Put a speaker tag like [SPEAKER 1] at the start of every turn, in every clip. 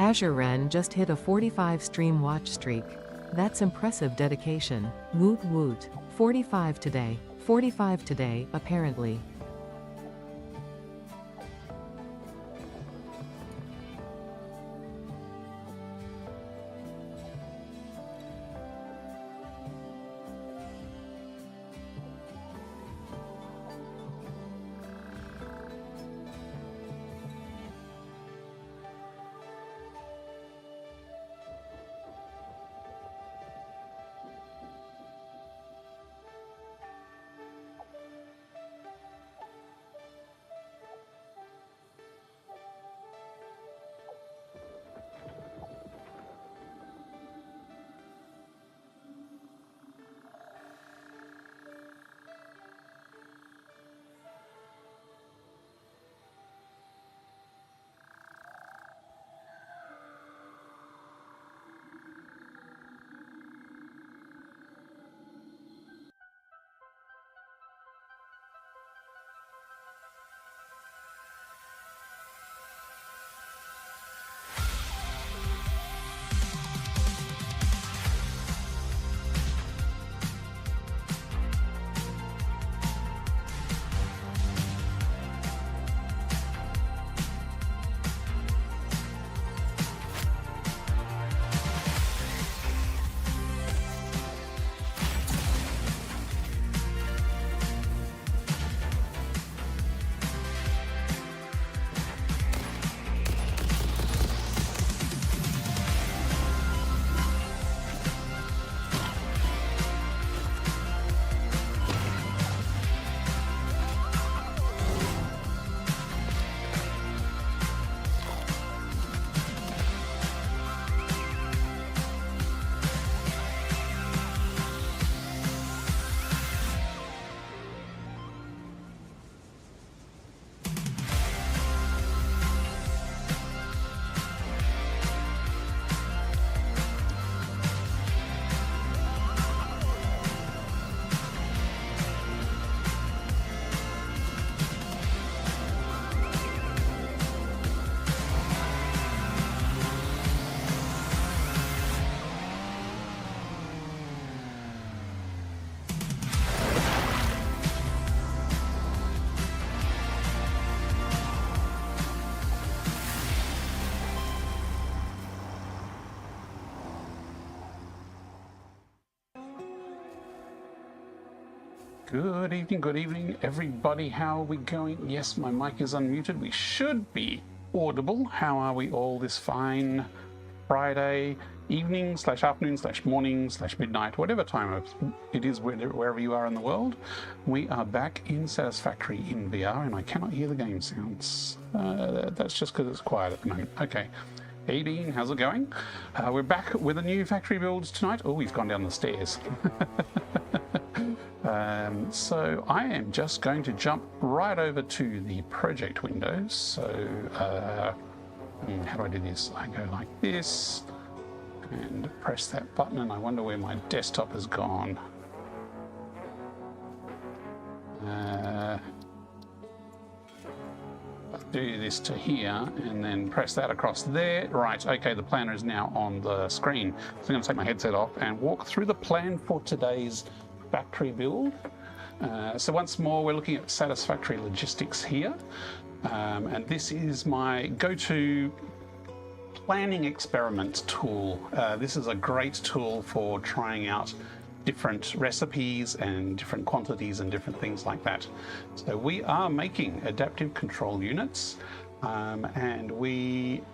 [SPEAKER 1] Azure Ren just hit a 45 stream watch streak. That's impressive dedication. Woot woot. 45 today. 45 today, apparently.
[SPEAKER 2] Good evening, everybody. How are we going? Yes, my mic is unmuted. We should be audible. How are we all this fine Friday evening / afternoon / morning / midnight, whatever time it is, wherever you are in the world? We are back in Satisfactory in VR, and I cannot hear the game sounds. That's just because it's quiet at the moment. Okay. Hey Dean, how's it going? We're back with a new factory build tonight. Oh, we've gone down the stairs. So I am just going to jump right over to the project window. So how do I do this? I go like this and press that button, and I wonder where my desktop has gone. Do this to here and then press that across there. Right, okay, the planner is now on the screen. So I'm going to take my headset off and walk through the plan for today's factory build. So once more, we're looking at Satisfactory Logistics here. And this is my go-to planning experiment tool. This is a great tool for trying out different recipes and different quantities and different things like that. So we are making adaptive control units, and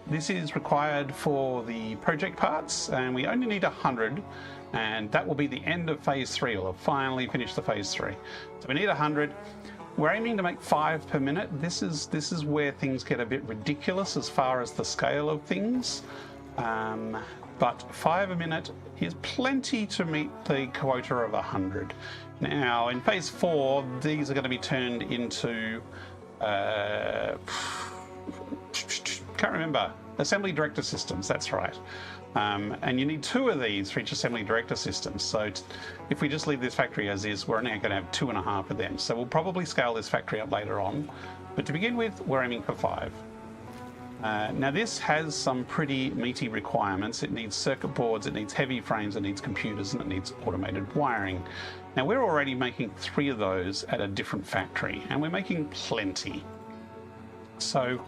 [SPEAKER 2] this is required for the project parts, and we only need 100, and that will be the end of phase 3. We'll have finally finished the phase 3. So we need 100. We're aiming to make 5 per minute. This is where things get a bit ridiculous as far as the scale of things. But 5 a minute is plenty to meet the quota of 100. Now, in phase 4, these are going to be turned into, can't remember, assembly director systems, that's right. And you need 2 of these for each assembly director system. So if we just leave this factory as is, we're now going to have 2.5 of them. So we'll probably scale this factory up later on. But to begin with, we're aiming for 5. Now this has some pretty meaty requirements. It needs circuit boards, it needs heavy frames, it needs computers, and it needs automated wiring. Now we're already making 3 of those at a different factory, and we're making plenty. So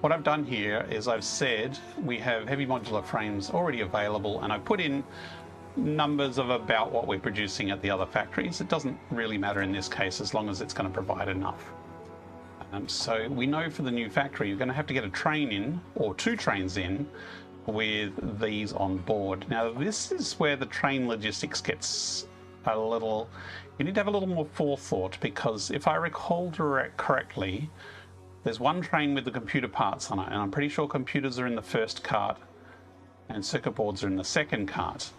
[SPEAKER 2] what I've done here is I've said we have heavy modular frames already available, and I've put in numbers of about what we're producing at the other factories. It doesn't really matter in this case as long as it's going to provide enough. So we know for the new factory you're going to have to get a train in, or 2 trains in, with these on board. Now this is where the train logistics gets a little, you need to have a little more forethought, because if I recall correctly, there's 1 train with the computer parts on it, and I'm pretty sure computers are in the first cart and circuit boards are in the second cart.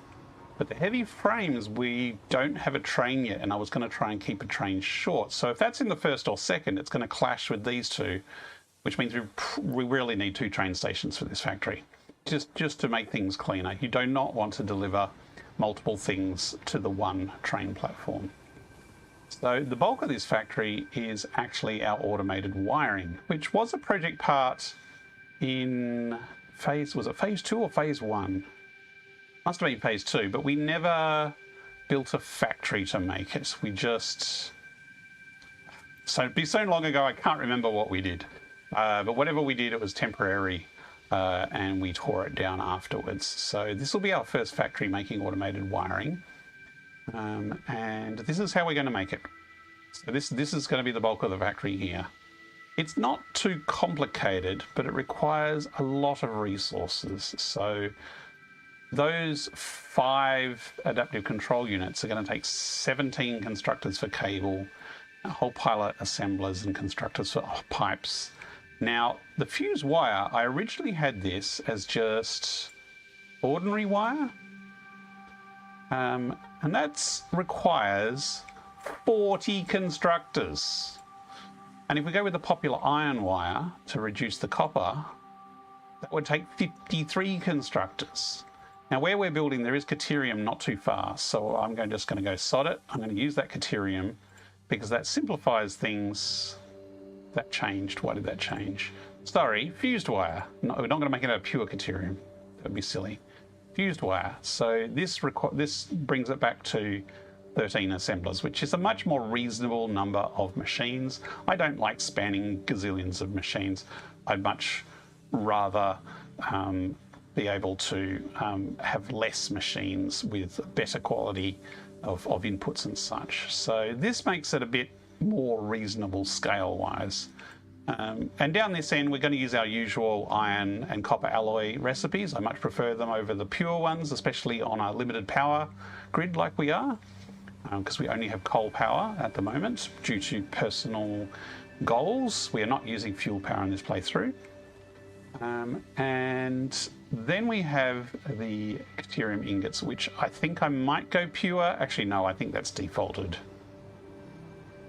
[SPEAKER 2] But the heavy frames, we don't have a train yet, and I was going to try and keep a train short. So if that's in the first or second, it's going to clash with these 2, which means we really need 2 train stations for this factory, just to make things cleaner. You do not want to deliver multiple things to the 1 train platform. So the bulk of this factory is actually our automated wiring, which was a project part in was it phase 2 or phase 1? Must have been phase 2, but we never built a factory to make it. We just... So it'd be so long ago, I can't remember what we did. But whatever we did, it was temporary, and we tore it down afterwards. So this will be our first factory making automated wiring. And this is how we're going to make it. So this is going to be the bulk of the factory here. It's not too complicated, but it requires a lot of resources. So those 5 adaptive control units are going to take 17 constructors for cable, a whole pile of assemblers and constructors for pipes. Now, the fuse wire, I originally had this as just ordinary wire, and that requires 40 constructors. And if we go with the popular iron wire to reduce the copper, that would take 53 constructors. Now where we're building, there is Caterium not too far, so I'm just going to go sod it. I'm going to use that Caterium because that simplifies things. That changed. Why did that change? Sorry, fused wire. No, we're not going to make it a pure Caterium. That would be silly. Fused wire. So this brings it back to 13 assemblers, which is a much more reasonable number of machines. I don't like spanning gazillions of machines. I'd much rather be able to have less machines with better quality of inputs and such. So this makes it a bit more reasonable scale-wise. And down this end, we're going to use our usual iron and copper alloy recipes. I much prefer them over the pure ones, especially on a limited power grid like we are, because we only have coal power at the moment due to personal goals. We are not using fuel power in this playthrough. And then we have the Caterium ingots, which I think I might go pure. Actually, no, I think that's defaulted.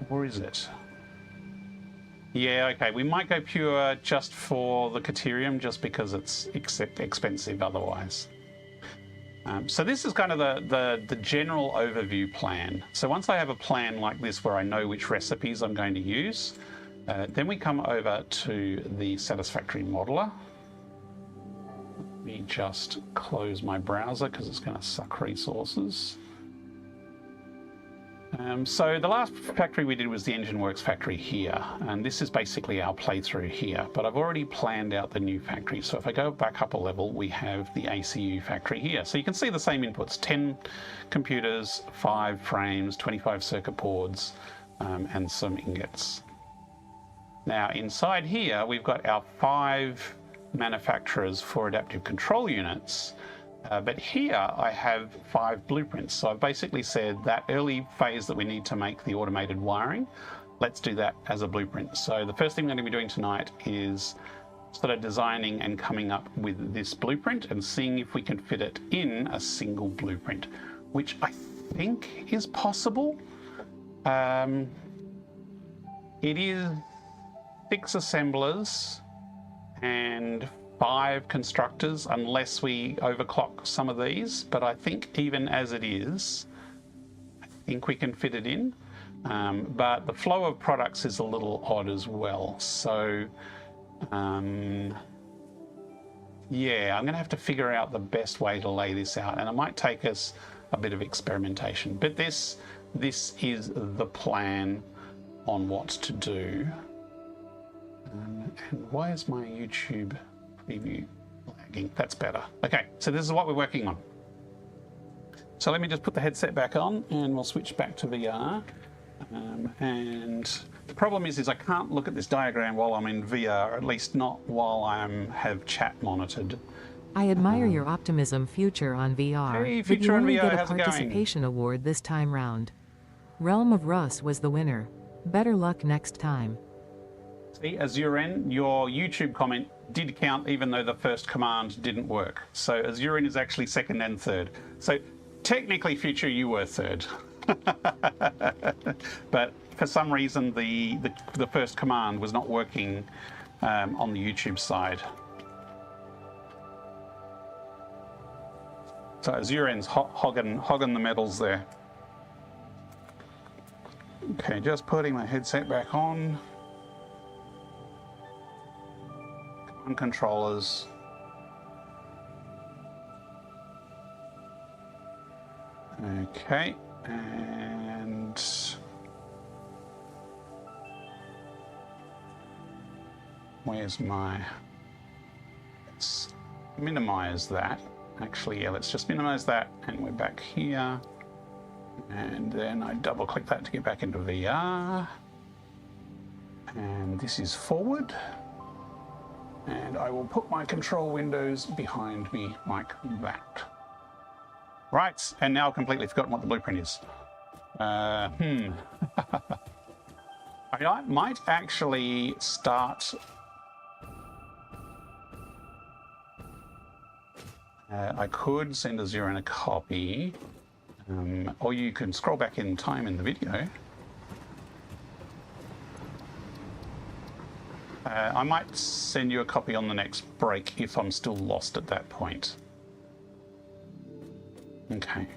[SPEAKER 2] Or is it? Yeah, okay, we might go pure just for the Caterium, just because it's expensive otherwise. So this is kind of the general overview plan. So once I have a plan like this where I know which recipes I'm going to use, then we come over to the Satisfactory modeler. Let me just close my browser because it's going to suck resources. So the last factory we did was the Engine Works factory here, and this is basically our playthrough here, but I've already planned out the new factory. So if I go back up a level, we have the ACU factory here. So you can see the same inputs, 10 computers, 5 frames, 25 circuit boards, and some ingots. Now inside here, we've got our 5 manufacturers for adaptive control units. But here I have 5 blueprints. So I've basically said that early phase that we need to make the automated wiring, let's do that as a blueprint. So the first thing I'm going to be doing tonight is sort of designing and coming up with this blueprint and seeing if we can fit it in a single blueprint, which I think is possible. It is 6 assemblers and 5 constructors, unless we overclock some of these, but I think even as it is, I think we can fit it in. But the flow of products is a little odd as well. So Yeah, I'm going to have to figure out the best way to lay this out, and it might take us a bit of experimentation. But this is the plan on what to do. And why is my YouTube preview lagging? That's better. Okay, so this is what we're working on. So let me just put the headset back on, and we'll switch back to VR. And the problem is I can't look at this diagram while I'm in VR, at least not while I have chat monitored.
[SPEAKER 1] I admire your optimism, Future on VR.
[SPEAKER 2] Hey,
[SPEAKER 1] but
[SPEAKER 2] Future
[SPEAKER 1] you
[SPEAKER 2] on
[SPEAKER 1] only
[SPEAKER 2] VR,
[SPEAKER 1] get a
[SPEAKER 2] how's it going?
[SPEAKER 1] participation award this time round. Realm of Russ was the winner. Better luck next time.
[SPEAKER 2] See, Azuren, your YouTube comment did count even though the first command didn't work. So Azuren is actually second and third. So technically, Future, you were third. But for some reason, the first command was not working on the YouTube side. So Azuren's hogging the medals there. Okay, just putting my headset back on. Command controllers. Okay, and where's my... Let's minimize that. Actually, yeah, let's just minimize that, and we're back here. And then I double click that to get back into VR. And this is forward. And I will put my control windows behind me like that. Right, and now I've completely forgotten what the blueprint is. I might actually start... I could send Azuren a copy, or you can scroll back in time in the video. I might send you a copy on the next break if I'm still lost at that point. Okay.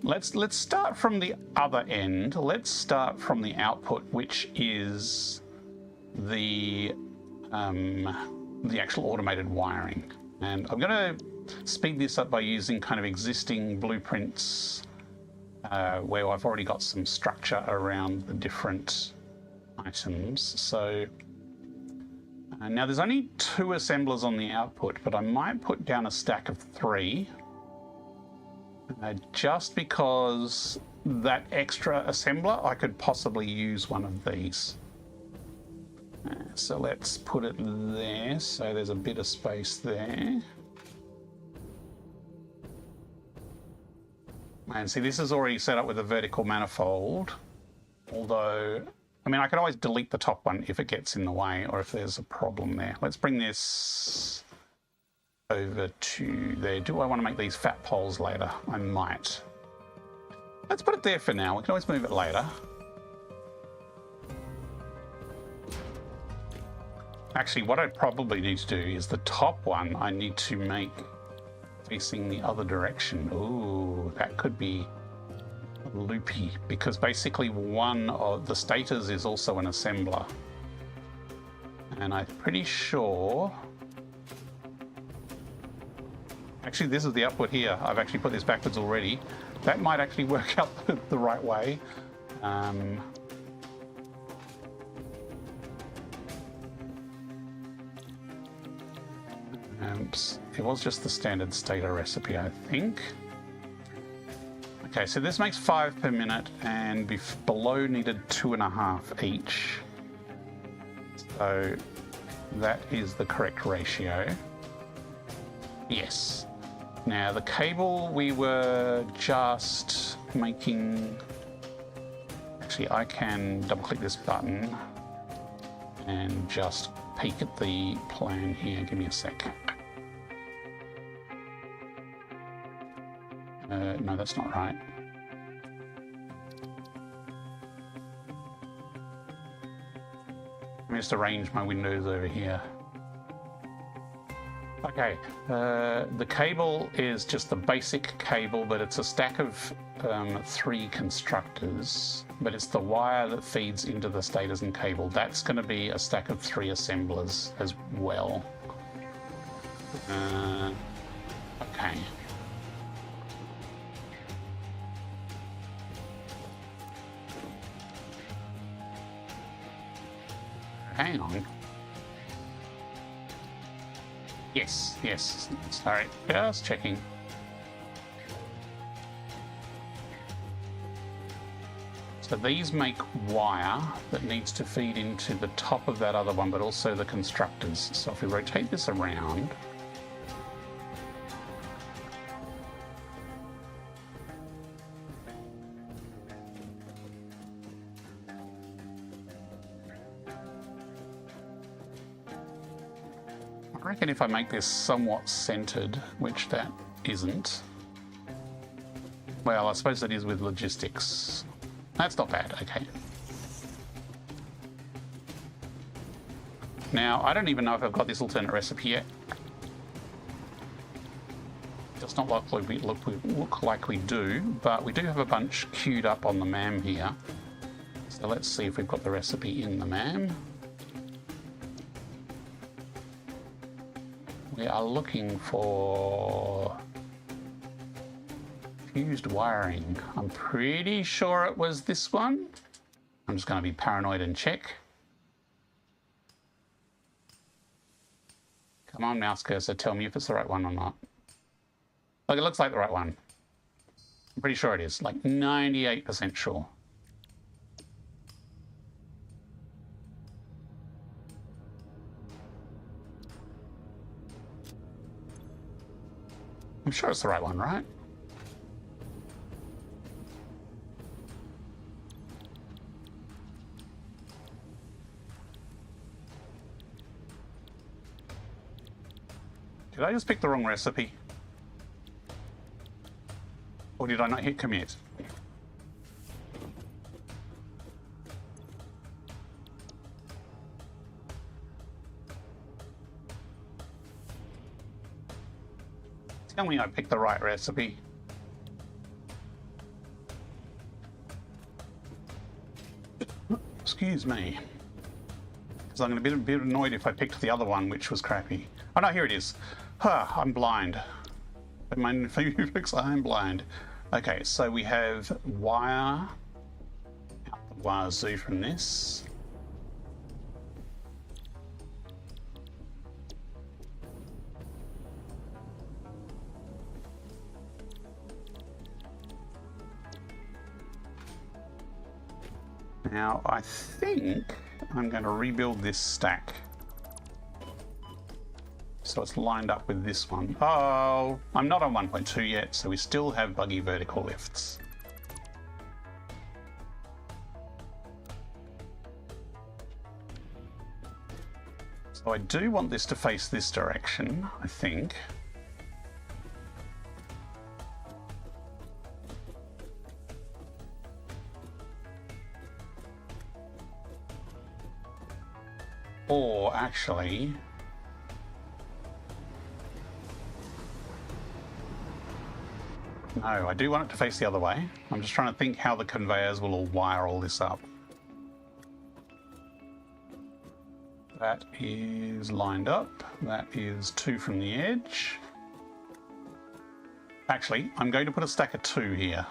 [SPEAKER 2] Let's start from the other end. Let's start from the output, which is the actual automated wiring. And I'm going to speed this up by using kind of existing blueprints where I've already got some structure around the different items. So now there's only 2 assemblers on the output, but I might put down a stack of 3 just because that extra assembler, I could possibly use one of these. So let's put it there, so there's a bit of space there. And see, this is already set up with a vertical manifold, although, I mean, I could always delete the top one if it gets in the way or if there's a problem there. Let's bring this over to there. Do I want to make these fat poles later? I might. Let's put it there for now. We can always move it later. Actually, what I probably need to do is the top one I need to make facing the other direction. Ooh, that could be loopy, because basically one of the stators is also an assembler. And I'm pretty sure... Actually, this is the output here. I've actually put this backwards already. That might actually work out the right way. It was just the standard stator recipe, I think. Okay, so this makes 5 per minute, and below needed 2.5 each. So that is the correct ratio. Yes. Now the cable we were just making... Actually, I can double click this button and just peek at the plan here. Give me a sec. No, that's not right. Let me just arrange my windows over here. Okay, the cable is just the basic cable, but it's a stack of 3 constructors, but it's the wire that feeds into the stators and cable. That's going to be a stack of 3 assemblers as well. Okay. Hang on. Yes, yes. Sorry, just checking. So these make wire that needs to feed into the top of that other one, but also the constructors. So if we rotate this around, I reckon if I make this somewhat centered, which that isn't, well, I suppose it is with logistics. That's not bad, okay. Now, I don't even know if I've got this alternate recipe yet. Does not look like we do, but we do have a bunch queued up on the MAM here. So let's see if we've got the recipe in the MAM. We are looking for fused wiring. I'm pretty sure it was this one. I'm just going to be paranoid and check. Come on, mouse cursor, tell me if it's the right one or not. Look, it looks like the right one. I'm pretty sure it is, like 98% sure. I'm sure it's the right one, right? Did I just pick the wrong recipe? Or did I not hit commit? Tell me I picked the right recipe. Excuse me. Because I'm going to be a bit annoyed if I picked the other one, which was crappy. Oh no, here it is. Huh, I'm blind. My folks, I'm blind. Okay, so we have wire out the wazoo from this. Now, I think I'm going to rebuild this stack. So it's lined up with this one. Oh, I'm not on 1.2 yet, so we still have buggy vertical lifts. So I do want this to face this direction, I think. Or actually, no, I do want it to face the other way. I'm just trying to think how the conveyors will all wire all this up. That is lined up. That is 2 from the edge. Actually, I'm going to put a stack of 2 here.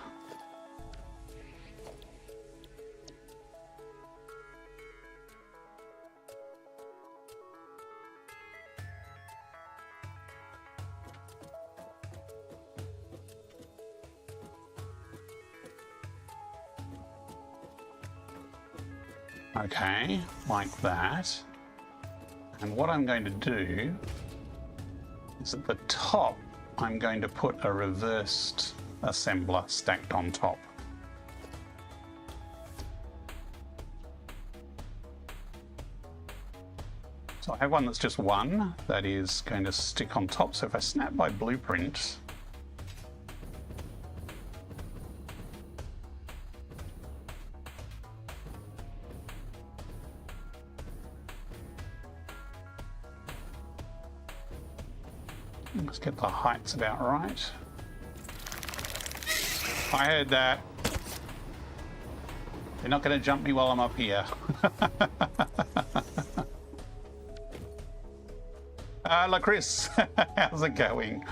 [SPEAKER 2] Okay, like that. And what I'm going to do is at the top, I'm going to put a reversed assembler stacked on top. So I have one that's just one that is going to stick on top. So if I snap my blueprint, let's get the heights about right. I heard that. They're not going to jump me while I'm up here. Hello, Chris. How's it going?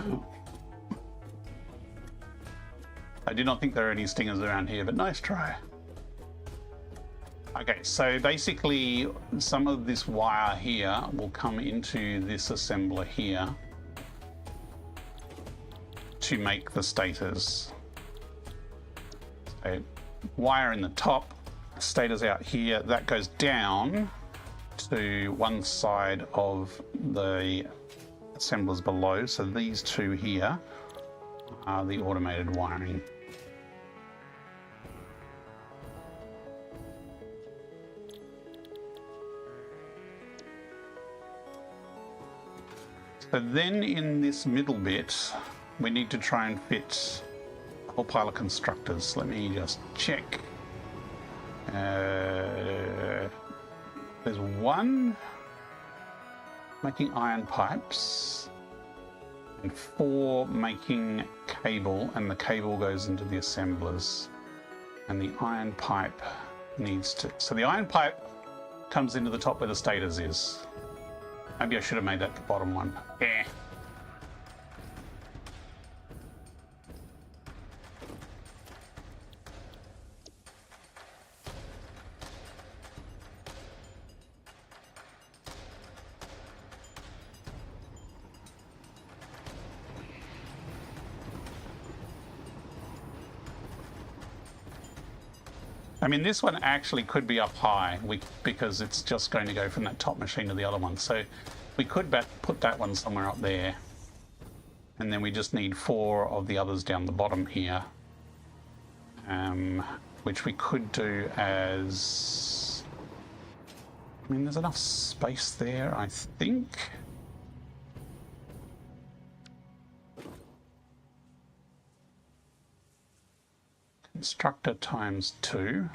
[SPEAKER 2] I do not think there are any stingers around here, but nice try. Okay, so basically some of this wire here will come into this assembler here to make the stators. So wire in the top, stators out here, that goes down to one side of the assemblers below. So these two here are the automated wiring. So then in this middle bit, we need to try and fit a whole pile of constructors. Let me just check. There's one making iron pipes and 4 making cable, and the cable goes into the assemblers. And the iron pipe needs to... So the iron pipe comes into the top where the stators is. Maybe I should have made that the bottom one. Eh. I mean, this one actually could be up high because it's just going to go from that top machine to the other one. So we could put that one somewhere up there. And then we just need 4 of the others down the bottom here. Which we could do as... I mean, there's enough space there, I think. Constructor times 2.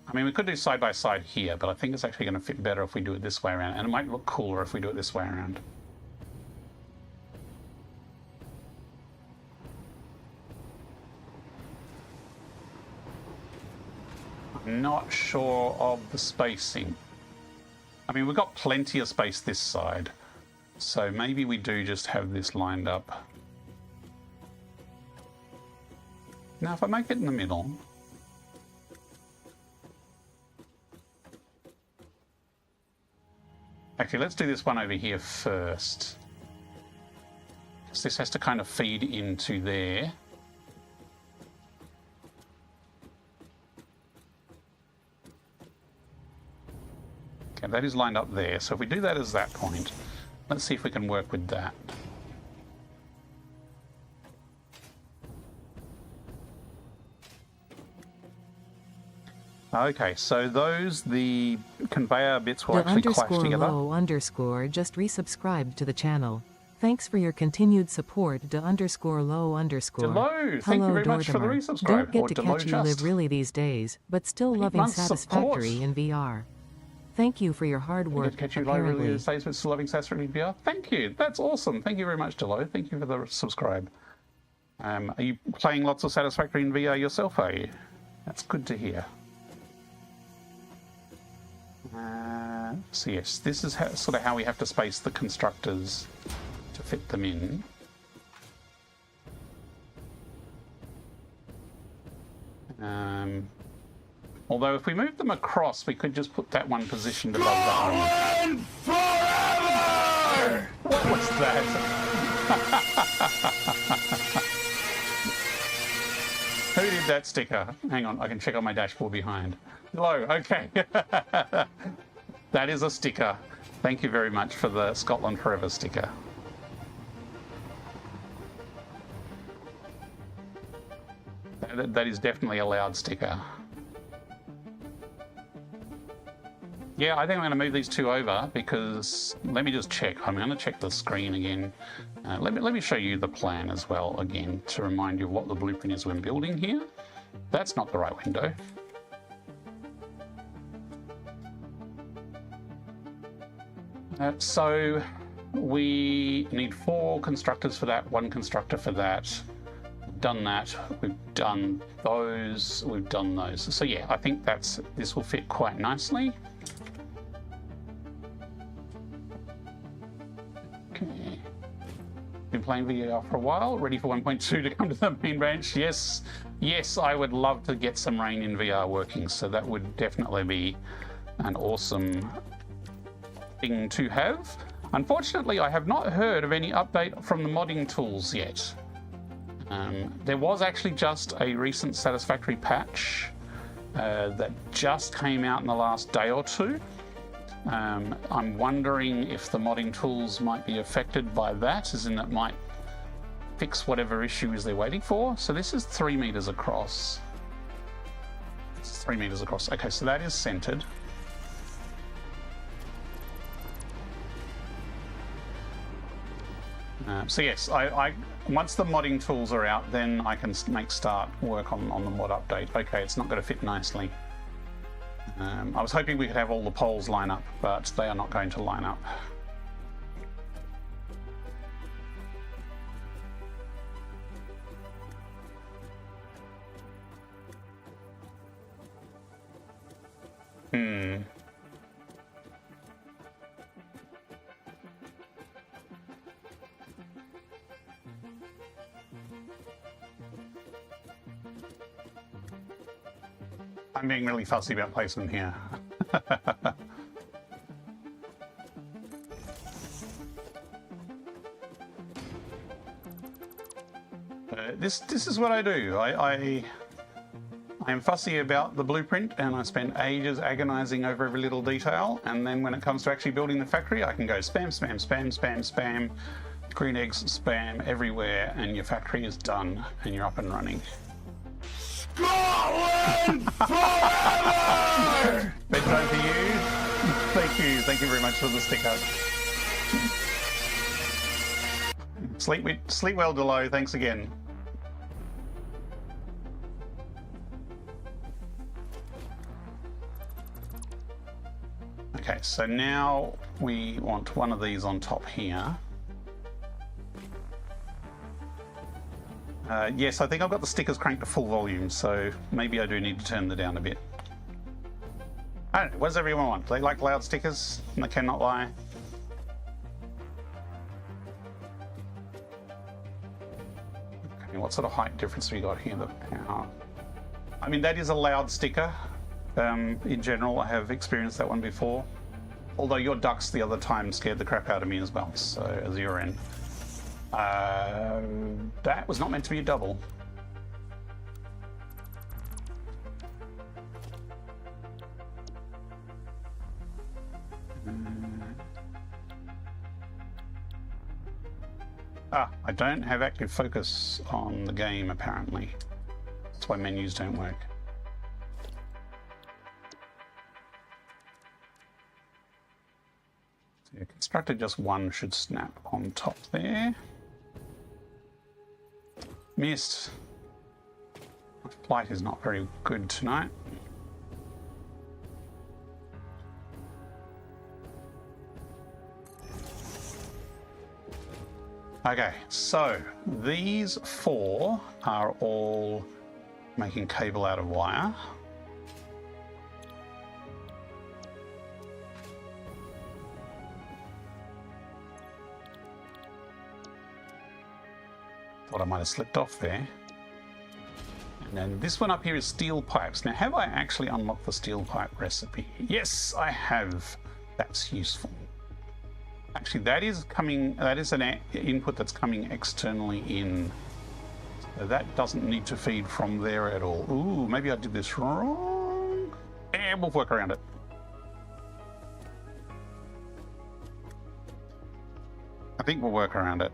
[SPEAKER 2] I mean, we could do side by side here, but I think it's actually going to fit better if we do it this way around, and it might look cooler if we do it this way around. I'm not sure of the spacing. I mean, we've got plenty of space this side, so maybe we do just have this lined up. Now, if I make it in the middle, actually, let's do this one over here first. Because this has to kind of feed into there. Okay, that is lined up there. So if we do that as that point, let's see if we can work with that. Okay, so the conveyor bits will actually clash together.
[SPEAKER 1] _low_ just resubscribed to the channel. Thanks for your continued support. _low_.
[SPEAKER 2] Hello, thank you very much for the resubscribe.
[SPEAKER 1] Don't get to catch you live really these days, but still loving Satisfactory in VR. Thank you for your hard work.
[SPEAKER 2] Catch you live really these days, but still loving Satisfactory in VR. Thank you. That's awesome. Thank you very much, Delo. Thank you for the subscribe. Are you playing lots of Satisfactory in VR yourself? Are you? That's good to hear. So yes, this is sort of how we have to space the constructors to fit them in. Although if we move them across, we could just put that one positioned above that one. Forever! What was that? Who did that sticker? Hang on, I can check on my dashboard behind. Hello, okay. That is a sticker. Thank you very much for the Scotland Forever sticker. That is definitely a loud sticker. Yeah, I think I'm going to move these 2 over because let me just check. I'm going to check the screen again. Let me show you the plan as well again to remind you of what the blueprint is when building here. That's not the right window. So we need 4 constructors for that, 1 constructor for that. We've done that, we've done those, we've done those. So yeah, I think this will fit quite nicely. Been playing VR for a while, ready for 1.2 to come to the main branch. Yes, yes, I would love to get some rain in VR working, so that would definitely be an awesome thing to have. Unfortunately, I have not heard of any update from the modding tools yet. There was actually just a recent Satisfactory patch that just came out in the last day or two. I'm wondering if the modding tools might be affected by that, as in it might fix whatever issue is they're waiting for. So this is 3 meters across. It's 3 meters across. Okay, so that is centered. So yes, I once the modding tools are out, then I can start work on the mod update. Okay, it's not going to fit nicely. I was hoping we could have all the poles line up, but they are not going to line up. I'm being really fussy about placement here. This is what I do. I am fussy about the blueprint, and I spend ages agonizing over every little detail, and then when it comes to actually building the factory, I can go spam, spam, spam, spam, spam, green eggs, spam everywhere, and your factory is done, and you're up and running.
[SPEAKER 3] Scotland forever!
[SPEAKER 2] Bedtime for you. Thank you very much for the sticker. Sleep well, Delo. Thanks again. Okay, so now we want one of these on top here. Yes, I think I've got the stickers cranked to full volume, so maybe I do need to turn them down a bit. I don't know, what does everyone want? Do they like loud stickers? And they cannot lie. Okay, what sort of height difference have we got here? I mean, that is a loud sticker. In general, I have experienced that one before. Although your ducks the other time scared the crap out of me as well, so as you're in. That was not meant to be a double. I don't have active focus on the game apparently. That's why menus don't work. So constructor just one should snap on top there. Missed. My flight is not very good tonight. Okay, so these 4 are all making cable out of wire. Thought I might have slipped off there. And then this one up here is steel pipes. Now, have I actually unlocked the steel pipe recipe? Yes, I have. That's useful. Actually, that is an input that's coming externally in. So that doesn't need to feed from there at all. Ooh, maybe I did this wrong. And we'll work around it. I think we'll work around it.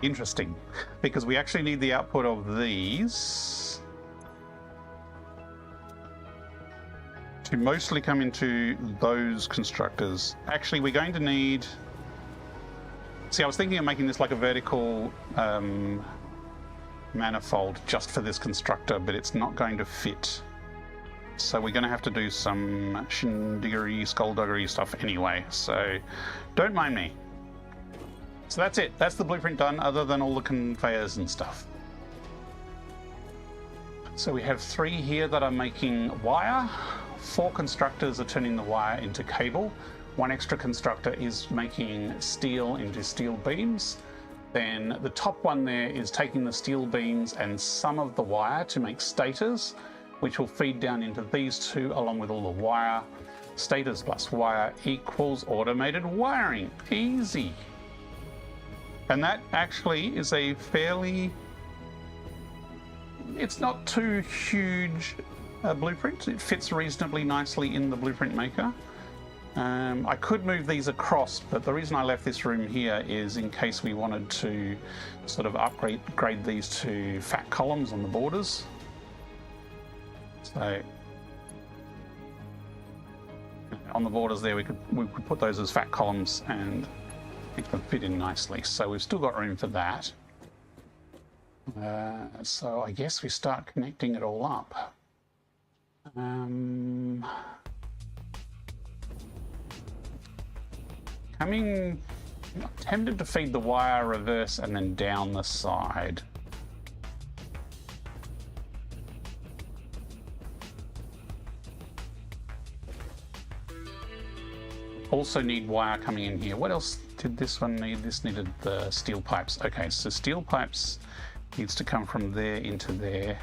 [SPEAKER 2] Interesting, because we actually need the output of these to mostly come into those constructors. Actually, we're going to need... See, I was thinking of making this like a vertical manifold just for this constructor, but it's not going to fit. So we're going to have to do some shindiggery, skullduggery stuff anyway, so don't mind me. So that's it. That's the blueprint done, other than all the conveyors and stuff. So we have 3 here that are making wire. 4 constructors are turning the wire into cable. one extra constructor is making steel into steel beams. Then the top one there is taking the steel beams and some of the wire to make stators, which will feed down into these two along with all the wire. Stators plus wire equals automated wiring. Easy. And that actually is a fairly... It's not too huge a blueprint. It fits reasonably nicely in the blueprint maker. I could move these across, but the reason I left this room here is in case we wanted to sort of upgrade these to fat columns on the borders. So on the borders there, we could put those as fat columns and make them fit in nicely. So we've still got room for that. So I guess we start connecting it all up. I'm tempted to feed the wire reverse and then down the side. Also need wire coming in here. What else did this one need? This needed the steel pipes. Okay, so steel pipes needs to come from there into there.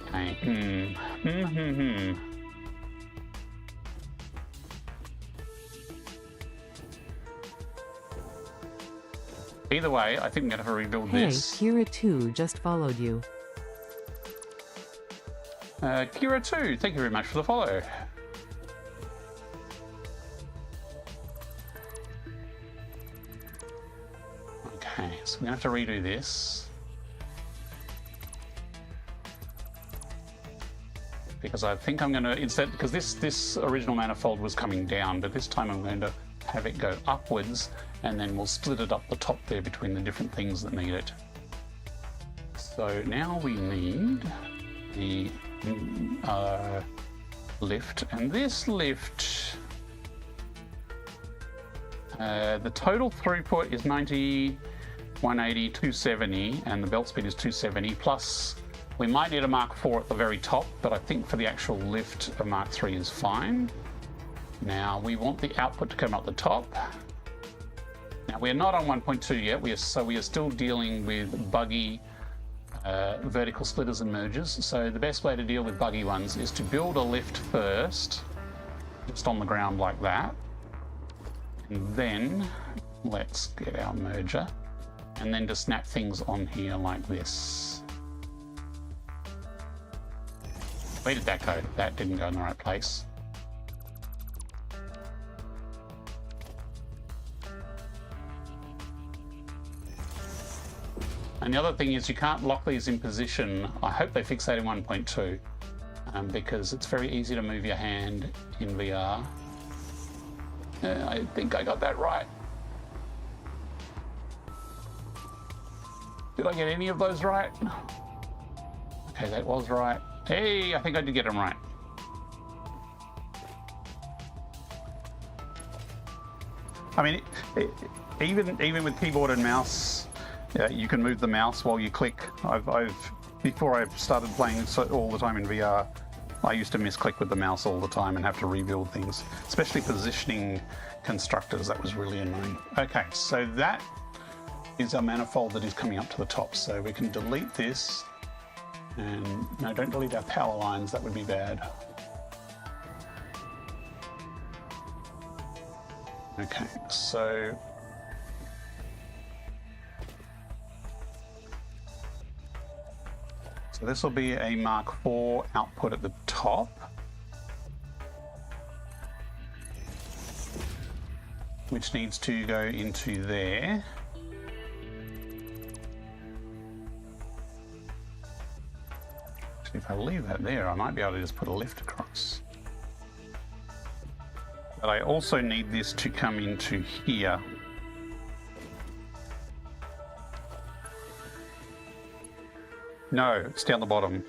[SPEAKER 2] Okay. Either way, I think I'm going to have to rebuild this.
[SPEAKER 1] Hey, Kira 2 just followed you.
[SPEAKER 2] Kira 2, thank you very much for the follow. Okay, so we're going to have to redo this. Because I think I'm going to, instead, because this original manifold was coming down, but this time I'm going to have it go upwards, and then we'll split it up the top there between the different things that need it. So now we need the lift, and this lift, the total throughput is 90, 180, 270, and the belt speed is 270, plus we might need a Mark IV at the very top, but I think for the actual lift, a Mark III is fine. Now we want the output to come up the top. Now we're not on 1.2 yet, we are still dealing with buggy vertical splitters and mergers. So the best way to deal with buggy ones is to build a lift first, just on the ground like that. And then let's get our merger, and then to snap things on here like this. Where did that go? That didn't go in the right place. And the other thing is you can't lock these in position. I hope they fix that in 1.2 because it's very easy to move your hand in VR. I think I got that right. Did I get any of those right? Okay, that was right. Hey, I think I did get them right. I mean, even with keyboard and mouse, you can move the mouse while you click. Before I started playing all the time in VR, I used to misclick with the mouse all the time and have to rebuild things, especially positioning constructors. That was really annoying. Okay, so that is our manifold that is coming up to the top. So we can delete this, and no, don't delete our power lines. That would be bad. Okay, so this will be a Mark IV output at the top. Which needs to go into there. Actually, if I leave that there, I might be able to just put a lift across. But I also need this to come into here. No, it's down the bottom.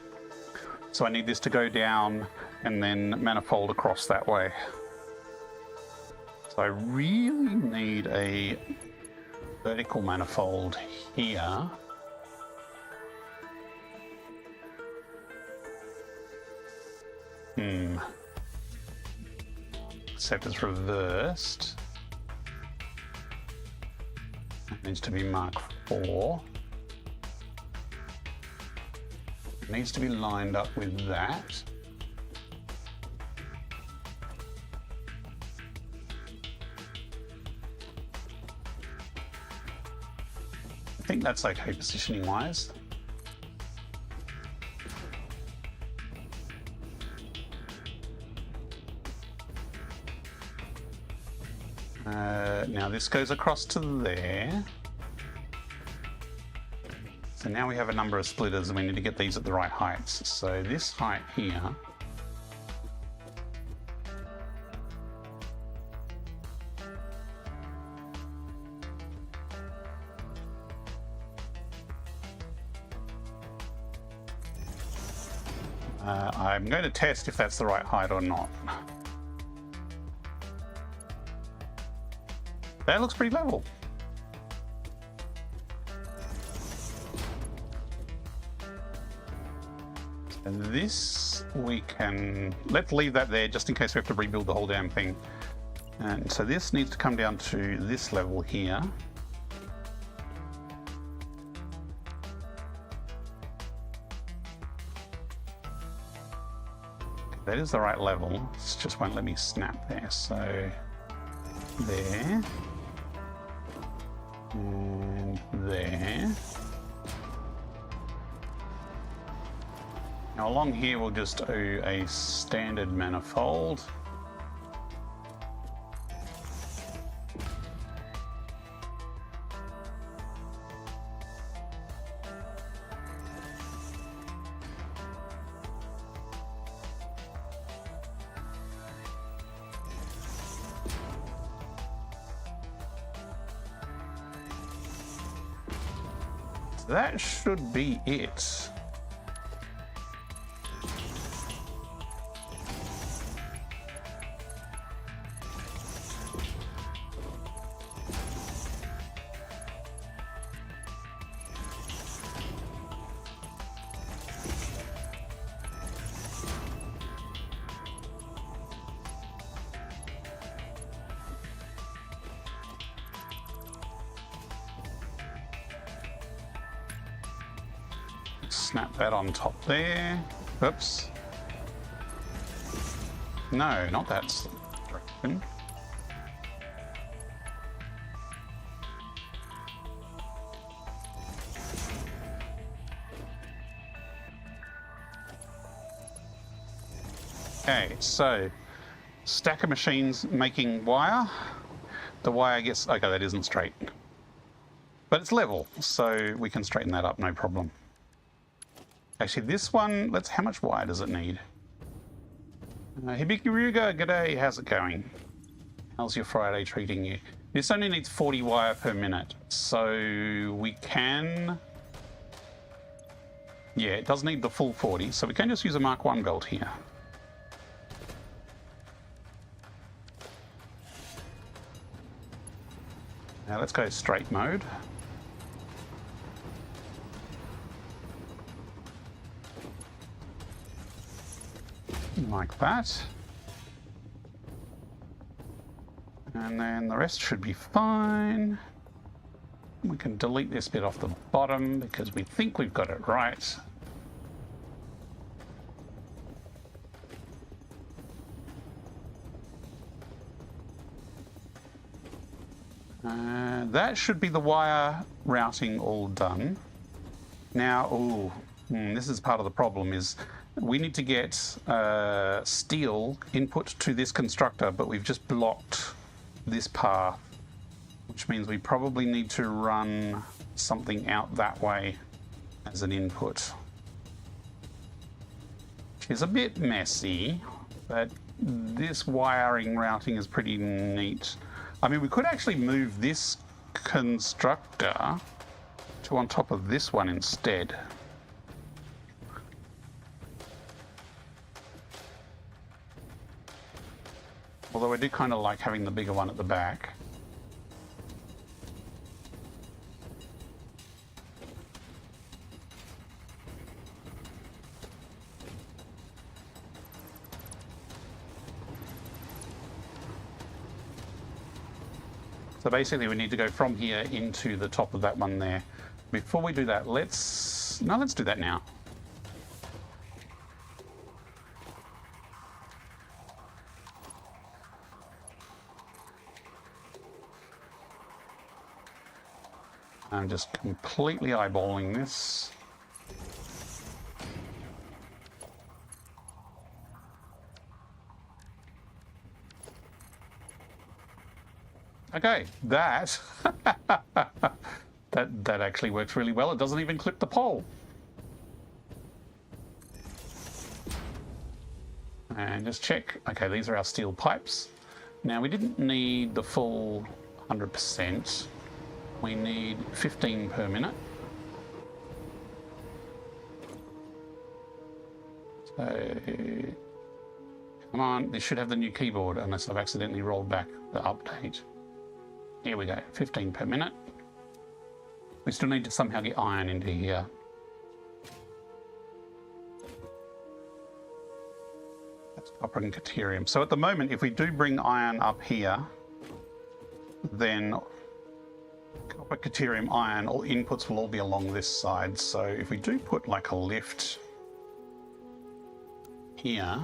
[SPEAKER 2] So I need this to go down and then manifold across that way. So I really need a vertical manifold here. except it's reversed. It needs to be Mark 4. It needs to be lined up with that. I think that's okay positioning wise. Now this goes across to there. So now we have a number of splitters and we need to get these at the right heights. So this height here, I'm going to test if that's the right height or not. That looks pretty level. And this we can, let's leave that there just in case we have to rebuild the whole damn thing. And so this needs to come down to this level here. That is the right level. It just won't let me snap there. So there. And there. Now along here we'll just do a standard manifold. That should be it. Snap that on top there. Oops. No, not that direction. Okay, so stack of machines making wire. The wire gets, okay, that isn't straight, but it's level, so we can straighten that up, no problem. Actually, this one, how much wire does it need? Hibiki Ryuga, g'day, how's it going? How's your Friday treating you? This only needs 40 wire per minute, so we can... Yeah, it does need the full 40, so we can just use a Mark 1 belt here. Now let's go straight mode. Like that. And then the rest should be fine. We can delete this bit off the bottom because we think we've got it right. That should be the wire routing all done. Now, this is part of the problem is we need to get steel input to this constructor, but we've just blocked this path, which means we probably need to run something out that way as an input. Which is a bit messy, but this wiring routing is pretty neat. I mean, we could actually move this constructor to on top of this one instead. Although I do kind of like having the bigger one at the back. So basically we need to go from here into the top of that one there. Before we do that, let's do that now. I'm just completely eyeballing this. Okay, that that actually works really well. It doesn't even clip the pole. And just check. Okay, these are our steel pipes. Now we didn't need the full 100%. We need 15 per minute. So, come on, this should have the new keyboard unless I've accidentally rolled back the update. Here we go, 15 per minute. We still need to somehow get iron into here. That's copper and deuterium. So at the moment, if we do bring iron up here, then copper, deuterium, iron, all inputs will all be along this side. So if we do put like a lift here,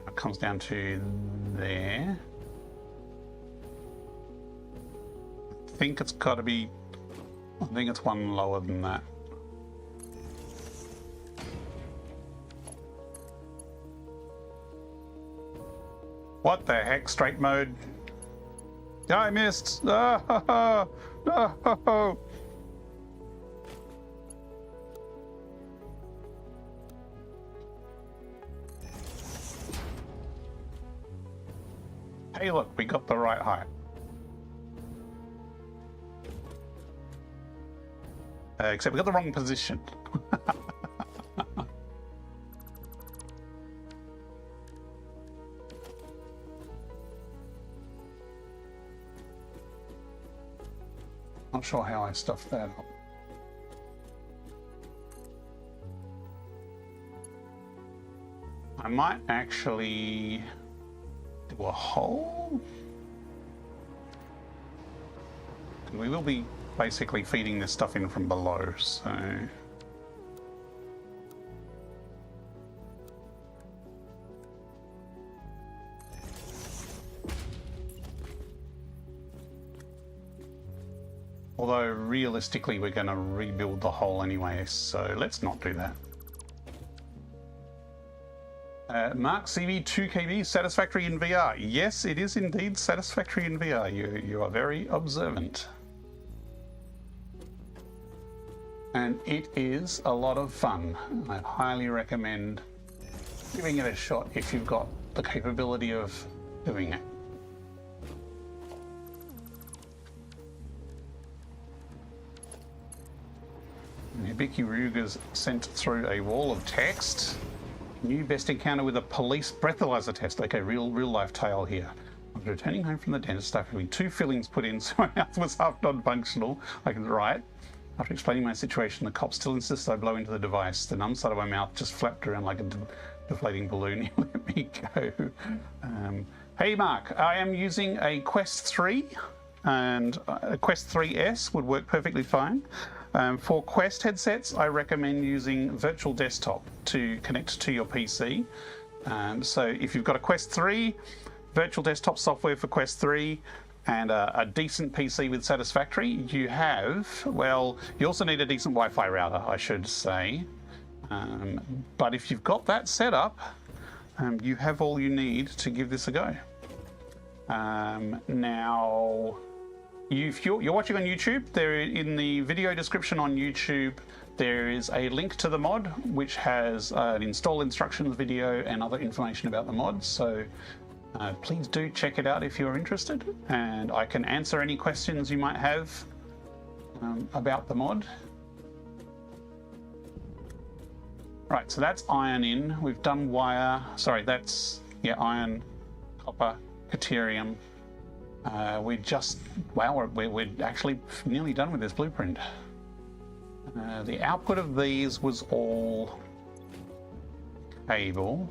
[SPEAKER 2] it comes down to there. I think it's got to be, I think it's one lower than that. What the heck, straight mode? I missed! No! No! Hey look, we got the right height. Except we got the wrong position. Not sure how I stuffed that up. I might actually do a hole. We will be basically feeding this stuff in from below, so although realistically we're going to rebuild the hole anyway, so let's not do that. Mark CV 2KB, Satisfactory in VR. Yes, it is indeed Satisfactory in VR. You are very observant. And it is a lot of fun. I highly recommend giving it a shot if you've got the capability of doing it. Hibiki Ruger's sent through a wall of text. New best encounter with a police breathalyzer test. Okay, real life tale here. I was returning home from the dentist after having 2 fillings put in, so my mouth was half non-functional. I can write. After explaining my situation, the cop still insists I blow into the device. The numb side of my mouth just flapped around like a deflating balloon. He let me go. Hey Mark, I am using a Quest 3, and a Quest 3S would work perfectly fine. For Quest headsets, I recommend using Virtual Desktop to connect to your PC. So if you've got a Quest 3, Virtual Desktop software for Quest 3, and a decent PC with Satisfactory, you have, well, you also need a decent Wi-Fi router, I should say. But if you've got that set up, you have all you need to give this a go. Now, if you're watching on YouTube, there in the video description on YouTube, there is a link to the mod, which has an install instructions video and other information about the mod. So please do check it out if you're interested, and I can answer any questions you might have about the mod. Right, so that's iron in. We've done wire. Sorry, that's, yeah, iron, copper, deuterium. We're just, wow, we're actually nearly done with this blueprint. The output of these was all cable.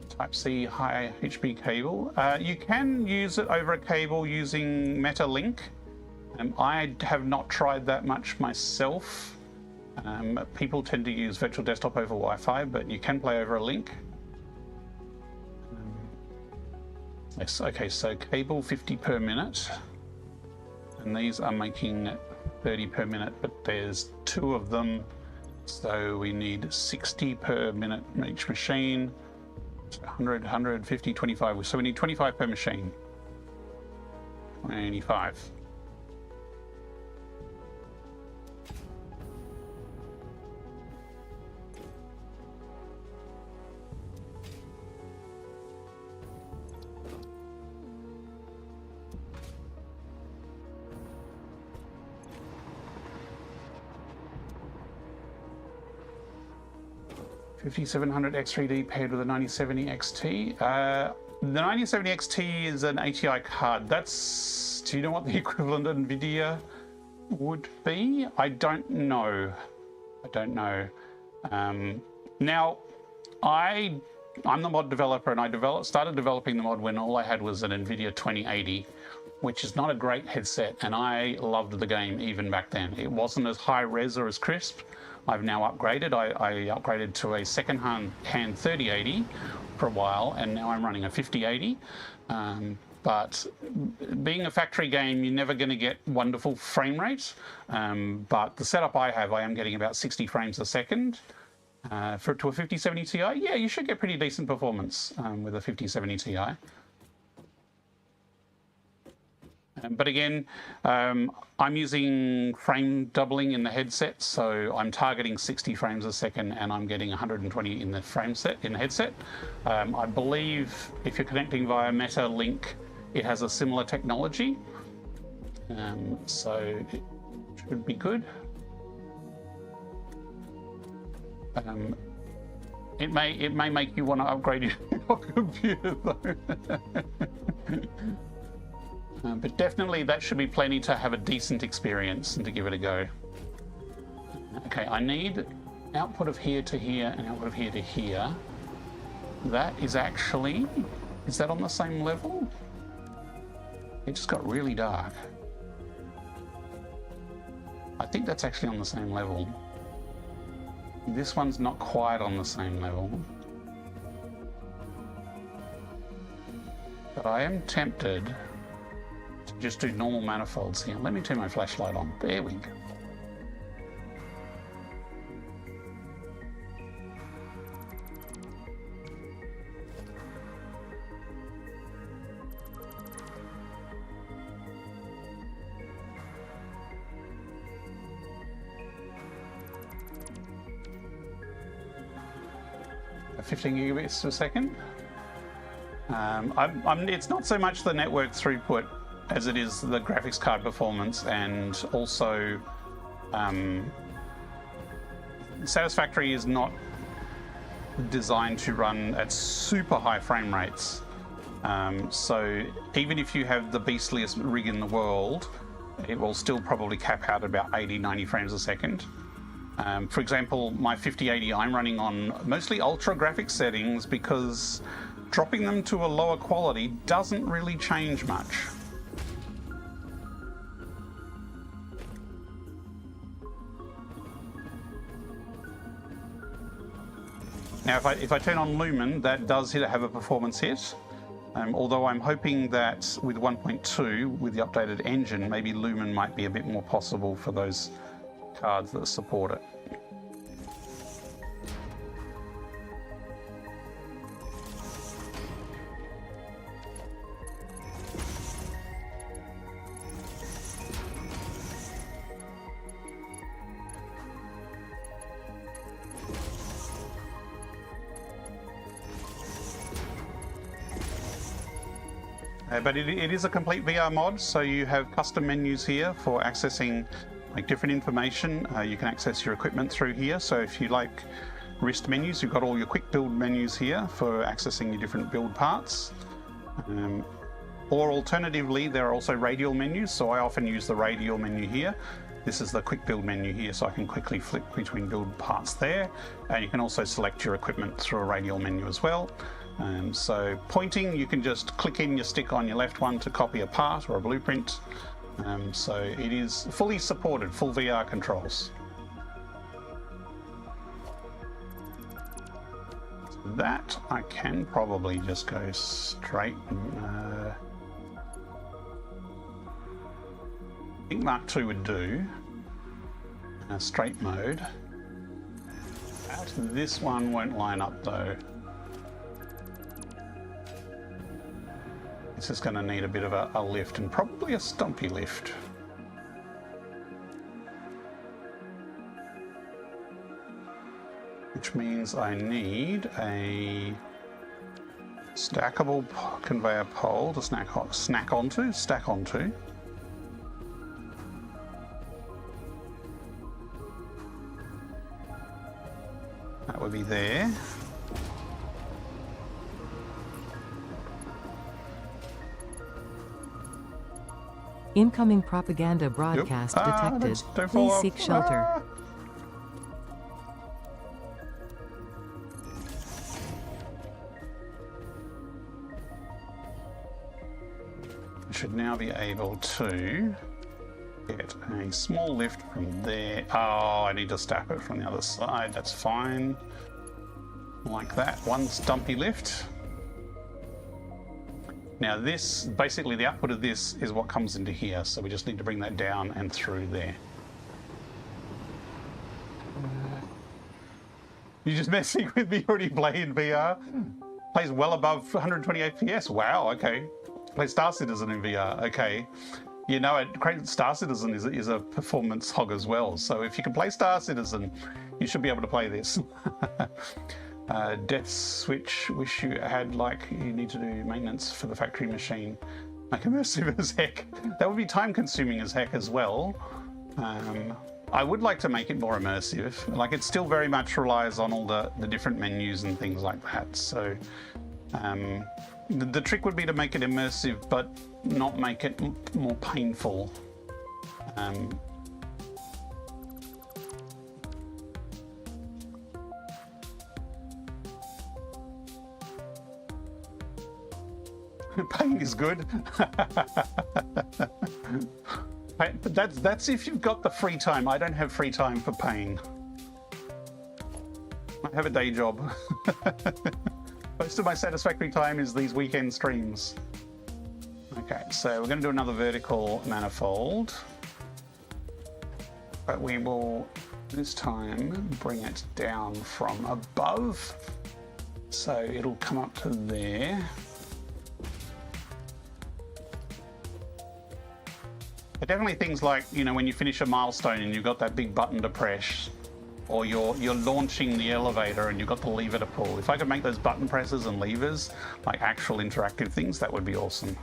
[SPEAKER 2] Type C high HP cable. You can use it over a cable using MetaLink. I have not tried that much myself. People tend to use virtual desktop over Wi-Fi, but you can play over a link. Yes, okay, so cable 50 per minute, and these are making 30 per minute, but there's 2 of them, so we need 60 per minute each machine. 100, 150, 25, so we need 25 per machine. 25. 5700 X3D paired with a 9070 XT. The 9070 XT is an ATI card. That's, do you know what the equivalent of NVIDIA would be? I don't know. I don't know. Now, I'm the mod developer, and I started developing the mod when all I had was an NVIDIA 2080, which is not a great headset, and I loved the game even back then. It wasn't as high res or as crisp. I've now upgraded. I upgraded to a second-hand 3080 for a while, and now I'm running a 5080. But being a factory game, you're never going to get wonderful frame rate. But the setup I have, I am getting about 60 frames a second. To a 5070 Ti, yeah, you should get pretty decent performance with a 5070 Ti. But again, I'm using frame doubling in the headset, so I'm targeting 60 frames a second, and I'm getting 120 in the headset. I believe if you're connecting via MetaLink, it has a similar technology, so it should be good. It may make you want to upgrade your computer though. But definitely that should be plenty to have a decent experience and to give it a go. Okay, I need output of here to here and output of here to here. That is actually, is that on the same level? It just got really dark. I think that's actually on the same level. This one's not quite on the same level. But I am tempted to just do normal manifolds here. Let me turn my flashlight on. There we go. At 15 gigabits a second. It's not so much the network throughput as it is the graphics card performance, and also Satisfactory is not designed to run at super high frame rates. So even if you have the beastliest rig in the world, it will still probably cap out about 80, 90 frames a second. For example, my 5080 I'm running on mostly ultra graphics settings because dropping them to a lower quality doesn't really change much. Now, if I turn on Lumen, that does have a performance hit. Although I'm hoping that with 1.2, with the updated engine, maybe Lumen might be a bit more possible for those cards that support it. But it is a complete VR mod, so you have custom menus here for accessing like different information. You can access your equipment through here. So if you like wrist menus, you've got all your quick build menus here for accessing your different build parts. Or alternatively, there are also radial menus. So I often use the radial menu here. This is the quick build menu here, so I can quickly flick between build parts there. And you can also select your equipment through a radial menu as well. So pointing, you can just click in your stick on your left one to copy a part or a blueprint. So it is fully supported, full VR controls. So that I can probably just go straight. I think Mark II would do straight mode. This one won't line up though. This is going to need a bit of a lift, and probably a stumpy lift. Which means I need a stackable conveyor pole to stack onto. That would be there.
[SPEAKER 1] Incoming propaganda broadcast detected. Please seek shelter.
[SPEAKER 2] I should now be able to get a small lift from there. Oh, I need to stack it from the other side. That's fine. Like that. One stumpy lift. Now this, basically the output of this is what comes into here, so we just need to bring that down and through there. You're just messing with me, already playing VR? Plays well above 120 FPS, wow, okay. Play Star Citizen in VR, okay. You know, Star Citizen is a performance hog as well, so if you can play Star Citizen, you should be able to play this. Death switch, wish you had, like, you need to do maintenance for the factory machine. Like immersive as heck. That would be time consuming as heck as well. I would like to make it more immersive. Like, it still very much relies on all the different menus and things like that. So the trick would be to make it immersive, but not make it more painful. Pain is good. But that's if you've got the free time. I don't have free time for pain. I have a day job. Most of my Satisfactory time is these weekend streams. Okay, so we're going to do another vertical manifold. But we will, this time, bring it down from above. So it'll come up to there. But definitely things like, you know, when you finish a milestone and you've got that big button to press, or you're launching the elevator and you've got the lever to pull. If I could make those button presses and levers like actual interactive things, that would be awesome.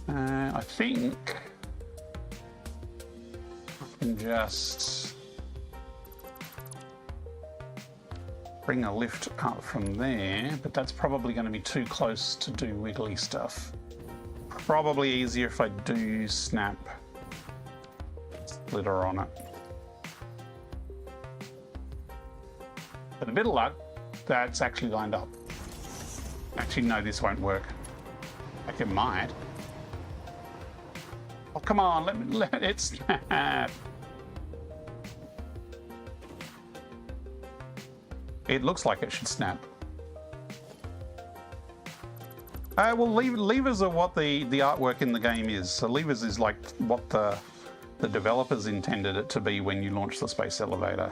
[SPEAKER 2] I think I can just bring a lift up from there, but that's probably going to be too close to do wiggly stuff. Probably easier if I do snap splitter on it. But a bit of luck, that's actually lined up. Actually, no, this won't work. Like it might. Oh, come on, let it snap. It looks like it should snap. Well, levers are what the artwork in the game is. So levers is like what the developers intended it to be when you launch the space elevator.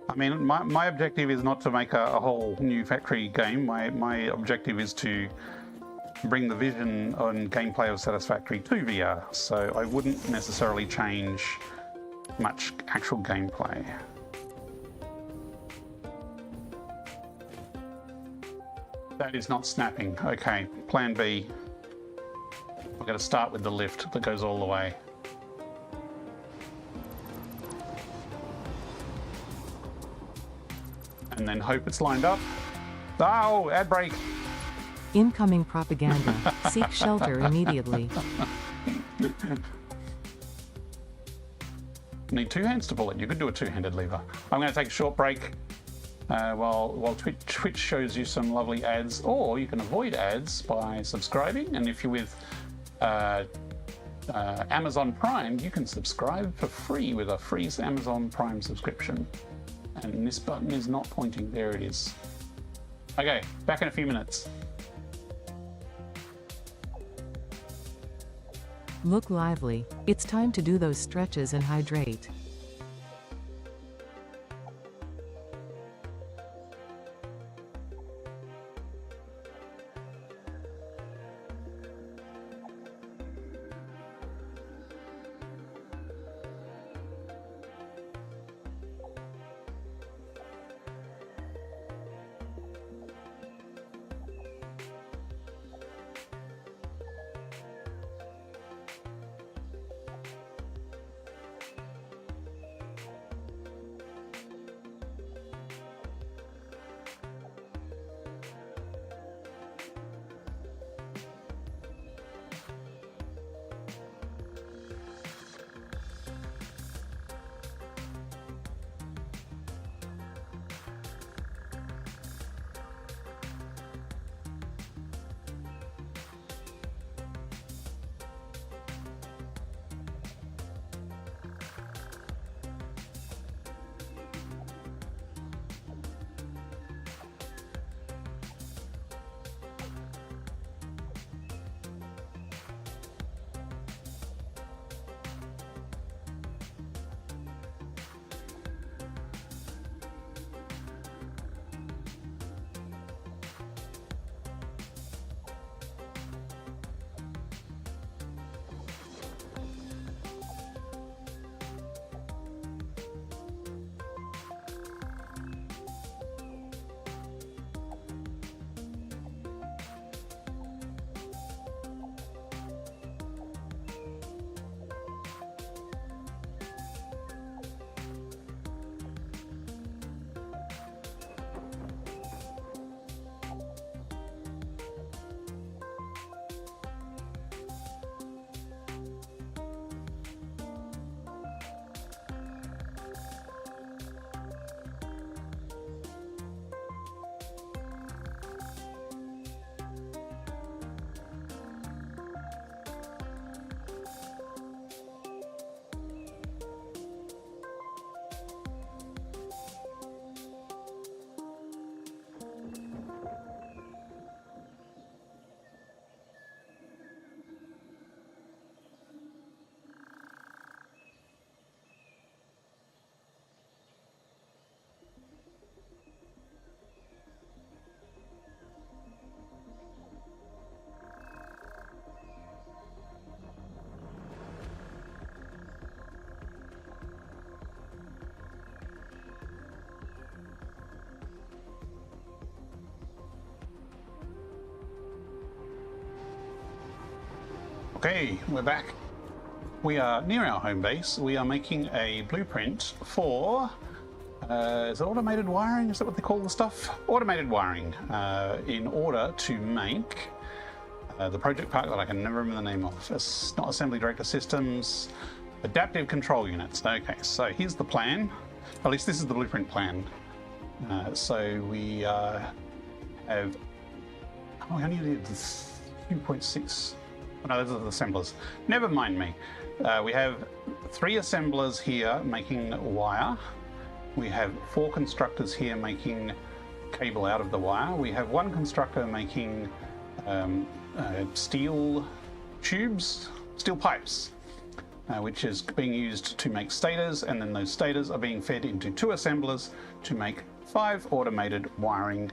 [SPEAKER 2] I mean, my objective is not to make a whole new factory game. My objective is to bring the vision and gameplay of Satisfactory to VR, so I wouldn't necessarily change much actual gameplay. That is not snapping. Okay, plan B. We're going to start with the lift that goes all the way. And then hope it's lined up. Oh, ad break.
[SPEAKER 1] Incoming propaganda. Seek shelter immediately.
[SPEAKER 2] Need two hands to pull it. You could do a two-handed lever. I'm going to take a short break while Twitch shows you some lovely ads, or you can avoid ads by subscribing. And if you're with Amazon Prime, you can subscribe for free with a free Amazon Prime subscription. And this button is not pointing. There it is. Okay, back in a few minutes.
[SPEAKER 1] Look lively. It's time to do those stretches and hydrate.
[SPEAKER 2] Okay, we're back. We are near our home base. We are making a blueprint for is it automated wiring? Is that what they call the stuff? Automated wiring, in order to make the project part that I can never remember the name of. It's not Assembly Director Systems, Adaptive Control Units. Okay, so here's the plan. At least this is the blueprint plan. So we have, oh, we only did 2.6. Oh, no, those are the assemblers. Never mind me. We have 3 assemblers here making wire. We have 4 constructors here making cable out of the wire. We have 1 constructor making steel tubes, steel pipes, which is being used to make stators, and then those stators are being fed into 2 assemblers to make 5 automated wiring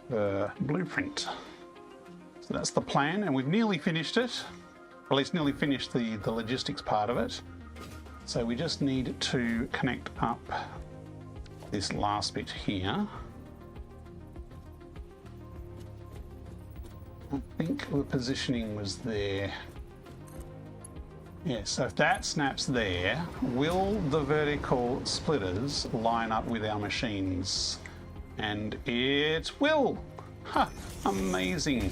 [SPEAKER 2] per blueprint. So that's the plan, and we've nearly finished it, or at least nearly finished the logistics part of it. So we just need to connect up this last bit here. I think the positioning was there. Yeah, so if that snaps there, will the vertical splitters line up with our machines? And it will! Ha! Amazing!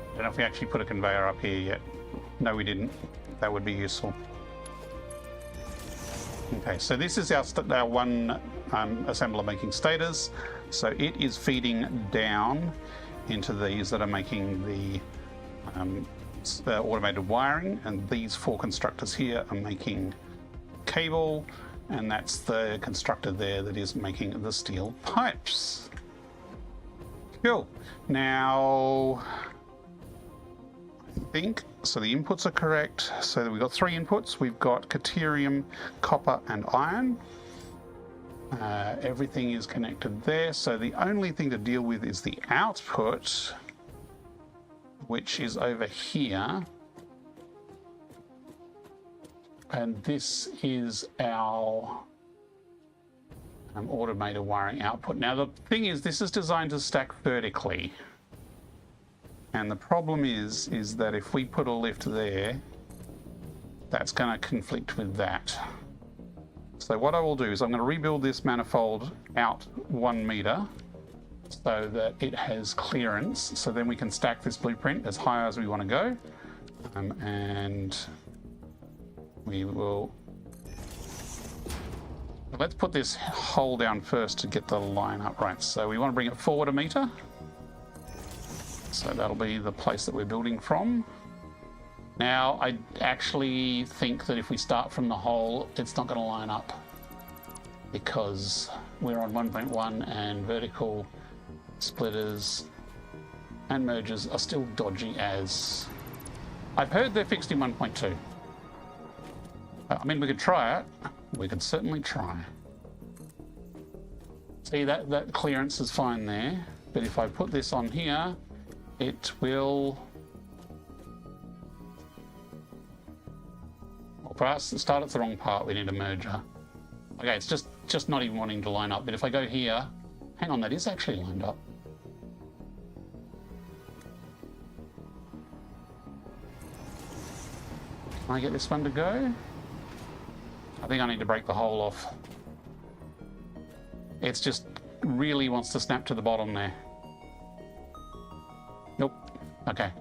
[SPEAKER 2] I don't know if we actually put a conveyor up here yet. No, we didn't. That would be useful. Okay, so this is our one assembler making stators. So it is feeding down into these that are making the automated wiring, and these four constructors here are making cable, and that's the constructor there that is making the steel pipes. Cool. Now, I think so the inputs are correct. So we've got three inputs. We've got deuterium, copper, and iron. Everything is connected there. So the only thing to deal with is the output, which is over here. And this is our automated wiring output. Now the thing is, this is designed to stack vertically. And the problem is that if we put a lift there, that's going to conflict with that. So what I will do is I'm going to rebuild this manifold out 1 meter so that it has clearance. So then we can stack this blueprint as high as we want to go. And we will... Let's put this hole down first to get the line up right. So we want to bring it forward 1 meter. So that'll be the place that we're building from. Now, I actually think that if we start from the hole, it's not going to line up because we're on 1.1 and vertical splitters and mergers are still dodgy as... I've heard they're fixed in 1.2. I mean, we could try it. We could certainly try. See, that clearance is fine there. But if I put this on here, it will... Well, for us to start at the wrong part, we need a merger. Okay, it's just not even wanting to line up. But if I go here... Hang on, that is actually lined up. Can I get this one to go? I think I need to break the hole off. It's just really wants to snap to the bottom there. Nope. Okay.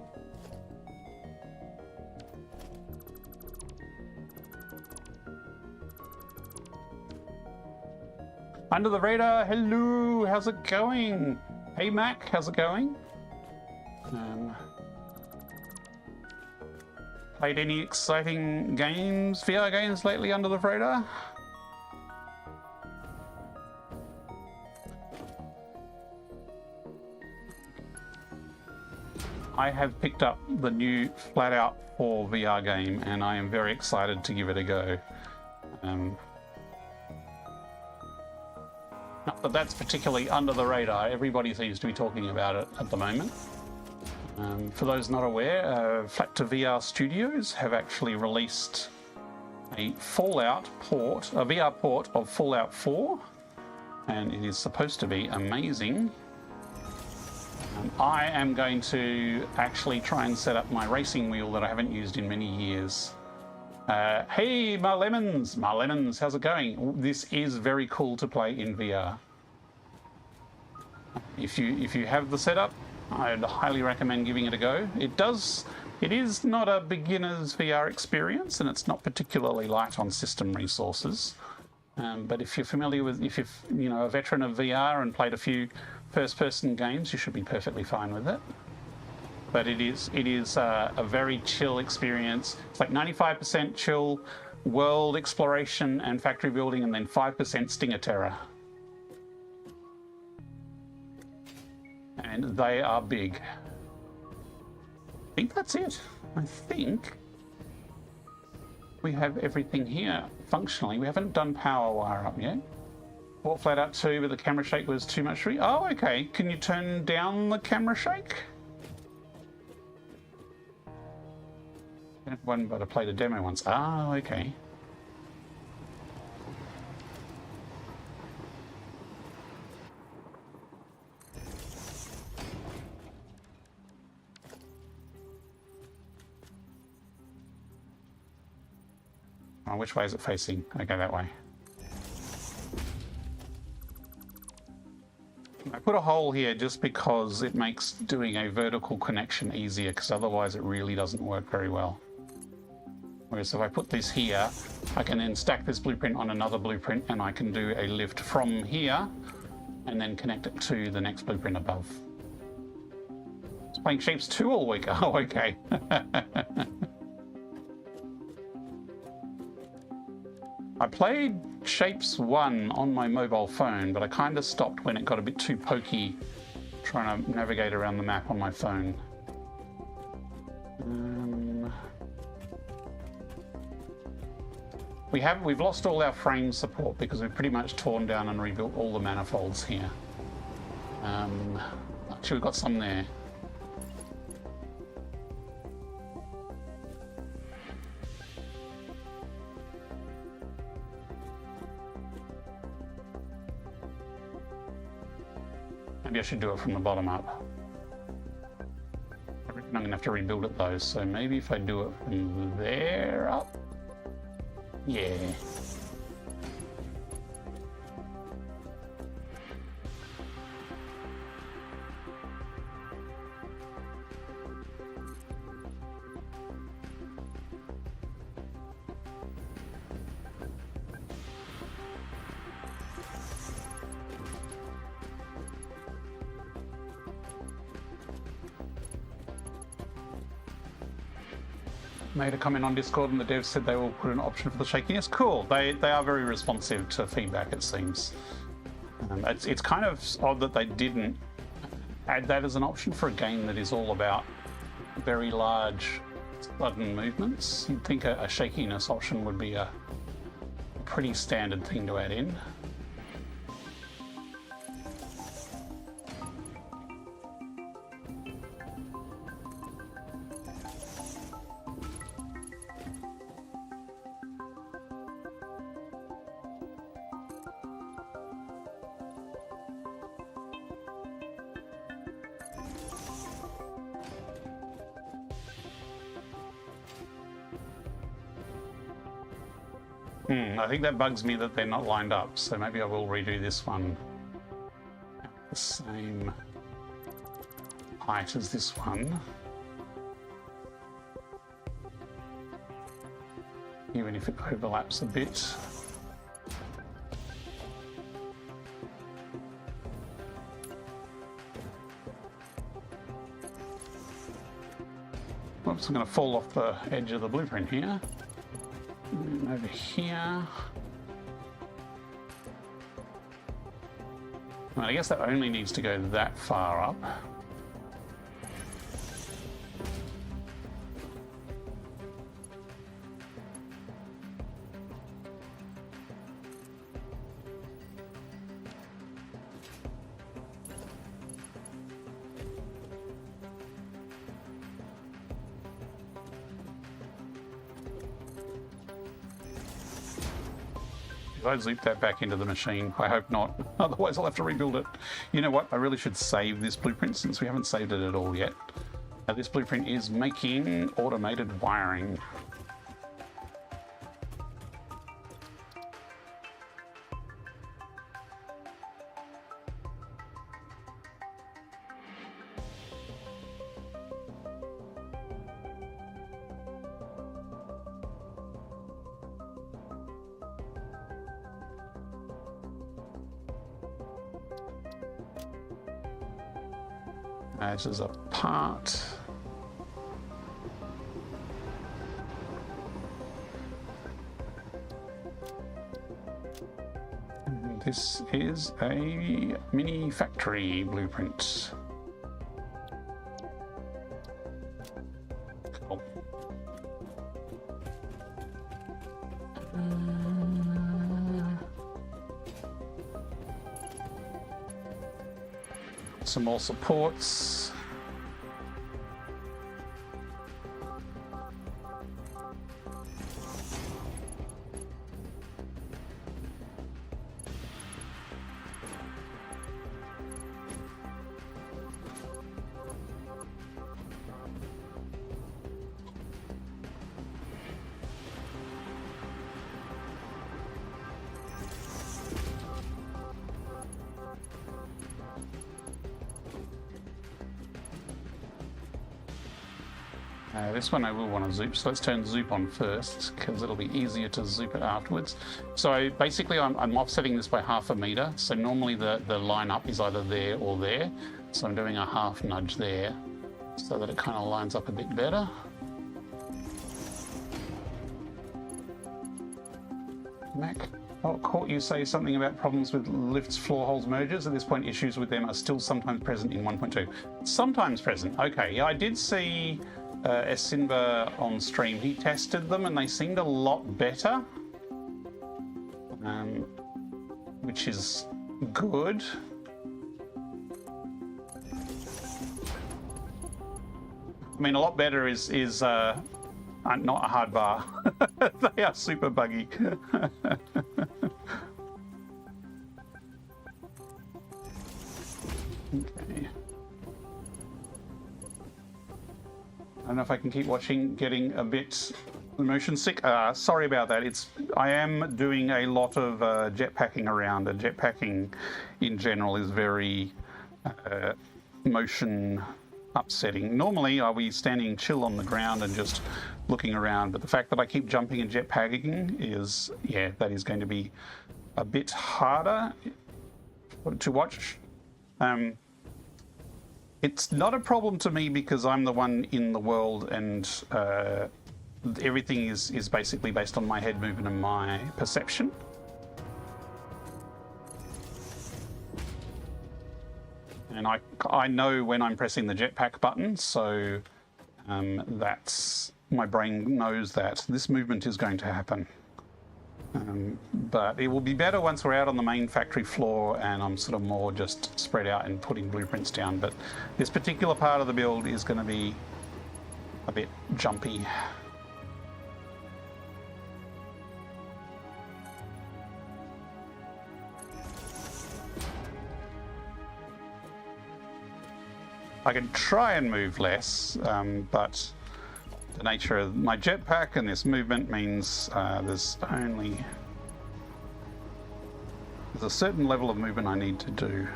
[SPEAKER 2] Under the radar, hello, how's it going? Hey Mac, how's it going? Played any exciting games, VR games lately under the radar? I have picked up the new Flat Out 4 VR game and I am very excited to give it a go. Not that that's particularly under the radar, everybody seems to be talking about it at the moment. For those not aware, Flat to VR Studios have actually released a Fallout port, a VR port of Fallout 4, and it is supposed to be amazing. I am going to actually try and set up my racing wheel that I haven't used in many years. Hey, Marlemons, how's it going? This is very cool to play in VR. If you have the setup, I'd highly recommend giving it a go. It is not a beginner's VR experience, and it's not particularly light on system resources. But if you're familiar with, if you're a veteran of VR and played a few first-person games, you should be perfectly fine with it. But it is a very chill experience. It's like 95% chill, world exploration and factory building, and then 5% stinger terror. And they are big. I think that's it. I think we have everything here functionally. We haven't done power wire up yet. Bought flat out 2, but the camera shake was too much for you. Oh, okay. Can you turn down the camera shake? One, but I played a demo once. Ah, okay. Oh, which way is it facing? Okay, that way. I put a hole here just because it makes doing a vertical connection easier, because otherwise it really doesn't work very well. Whereas if I put this here, I can then stack this blueprint on another blueprint and I can do a lift from here and then connect it to the next blueprint above. I was playing Shapes 2 all week. Oh, okay. I played Shapes 1 on my mobile phone, but I kind of stopped when it got a bit too pokey trying to navigate around the map on my phone. We've lost all our frame support because we've pretty much torn down and rebuilt all the manifolds here. Actually, we've got some there. Maybe I should do it from the bottom up. I reckon I'm gonna have to rebuild it though, so maybe if I do it from there up. Yeah. Made a comment on Discord and the devs said they will put an option for the shakiness. Cool. They are very responsive to feedback, it seems. It's kind of odd that they didn't add that as an option for a game that is all about very large sudden movements. You'd think a shakiness option would be a pretty standard thing to add in. I think that bugs me that they're not lined up, so maybe I will redo this one at the same height as this one. Even if it overlaps a bit. Whoops, I'm going to fall off the edge of the blueprint here. And over here. Well, I guess that only needs to go that far up. I loop that back into the machine. I hope not. Otherwise I'll have to rebuild it. You know what? I really should save this blueprint since we haven't saved it at all yet. Now, this blueprint is making automated wiring. Edges apart. And this is a mini factory blueprint. Some more supports. This one I will want to zoop, so let's turn zoop on first because it'll be easier to zoop it afterwards. So basically I'm offsetting this by 0.5 meter. So normally the line up is either there or there. So I'm doing a half nudge there so that it kind of lines up a bit better. Mac, caught you say something about problems with lifts, floor holes, mergers. At this point, issues with them are still sometimes present in 1.2. Sometimes present. Okay, yeah, I did see Esinba on stream. He tested them and they seemed a lot better, which is good. I mean, a lot better is not a hard bar. They are super buggy. Okay. I don't know if I can keep watching, getting a bit motion sick. Sorry about that. I am doing a lot of jetpacking around, and jetpacking in general is very motion upsetting. Normally I'll be standing chill on the ground and just looking around, but the fact that I keep jumping and jetpacking is, yeah, that is going to be a bit harder to watch. It's not a problem to me because I'm the one in the world and everything is basically based on my head movement and my perception. And I know when I'm pressing the jetpack button, so that's, my brain knows that this movement is going to happen. But it will be better once we're out on the main factory floor and I'm sort of more just spread out and putting blueprints down. But this particular part of the build is going to be a bit jumpy. I can try and move less, but the nature of my jetpack and this movement means there's a certain level of movement I need to do.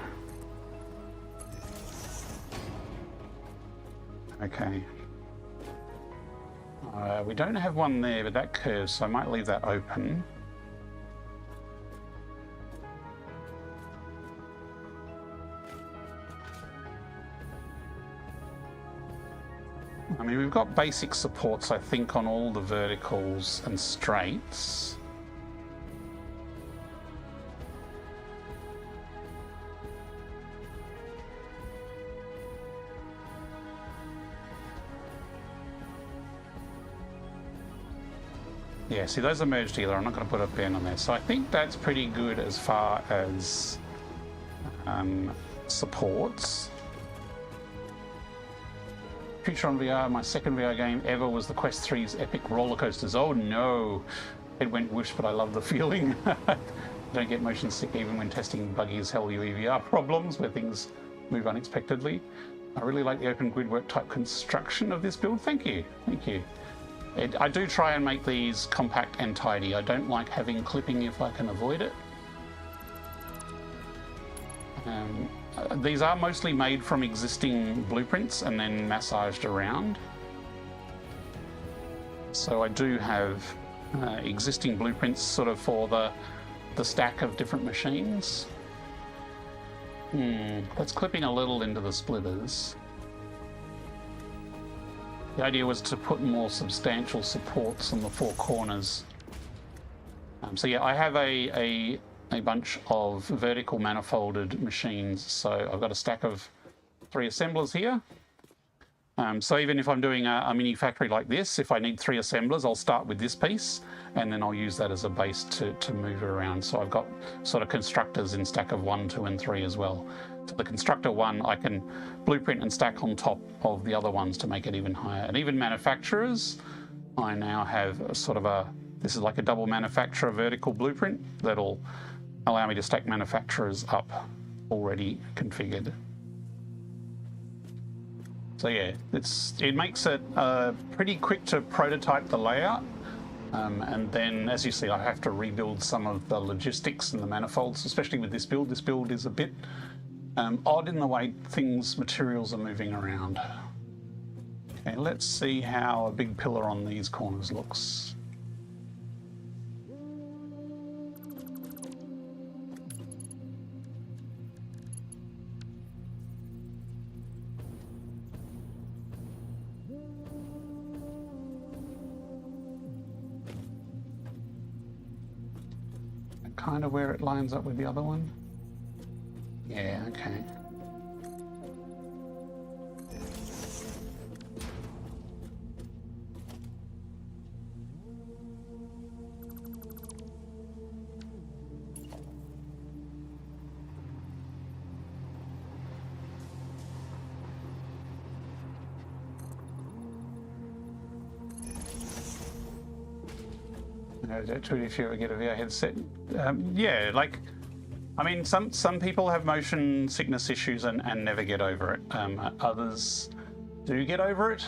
[SPEAKER 2] Okay. We don't have one there, but that curves, so I might leave that open. I mean, we've got basic supports, I think, on all the verticals and straights. Yeah, see, those are merged together. I'm not going to put a pen on there. So I think that's pretty good as far as supports. Future on VR, my second VR game ever was the Quest 3's epic roller coasters. Oh no, it went whoosh, but I love the feeling. Don't get motion sick even when testing buggy as hell VR problems where things move unexpectedly. I really like the open grid work type construction of this build. Thank you, thank you. I do try and make these compact and tidy. I don't like having clipping if I can avoid it. These are mostly made from existing blueprints and then massaged around. So I do have existing blueprints sort of for the stack of different machines. That's clipping a little into the splitters. The idea was to put more substantial supports on the four corners. So yeah, I have a bunch of vertical manifolded machines. So I've got a stack of 3 assemblers here. So even if I'm doing a mini factory like this, if I need 3 assemblers, I'll start with this piece and then I'll use that as a base to move it around. So I've got sort of constructors in stack of 1, 2, and 3 as well. So the constructor 1 I can blueprint and stack on top of the other ones to make it even higher. And even manufacturers, I now have this is like a double manufacturer vertical blueprint that'll allow me to stack manufacturers up already configured. So yeah, it makes it pretty quick to prototype the layout, and then as you see, I have to rebuild some of the logistics and the manifolds, especially with this build. This build is a bit odd in the way materials are moving around. Okay, let's see how a big pillar on these corners looks. Kind of where it lines up with the other one. Yeah, okay. If you ever get a VR headset, yeah, like, I mean, some people have motion sickness issues and never get over it. Others do get over it.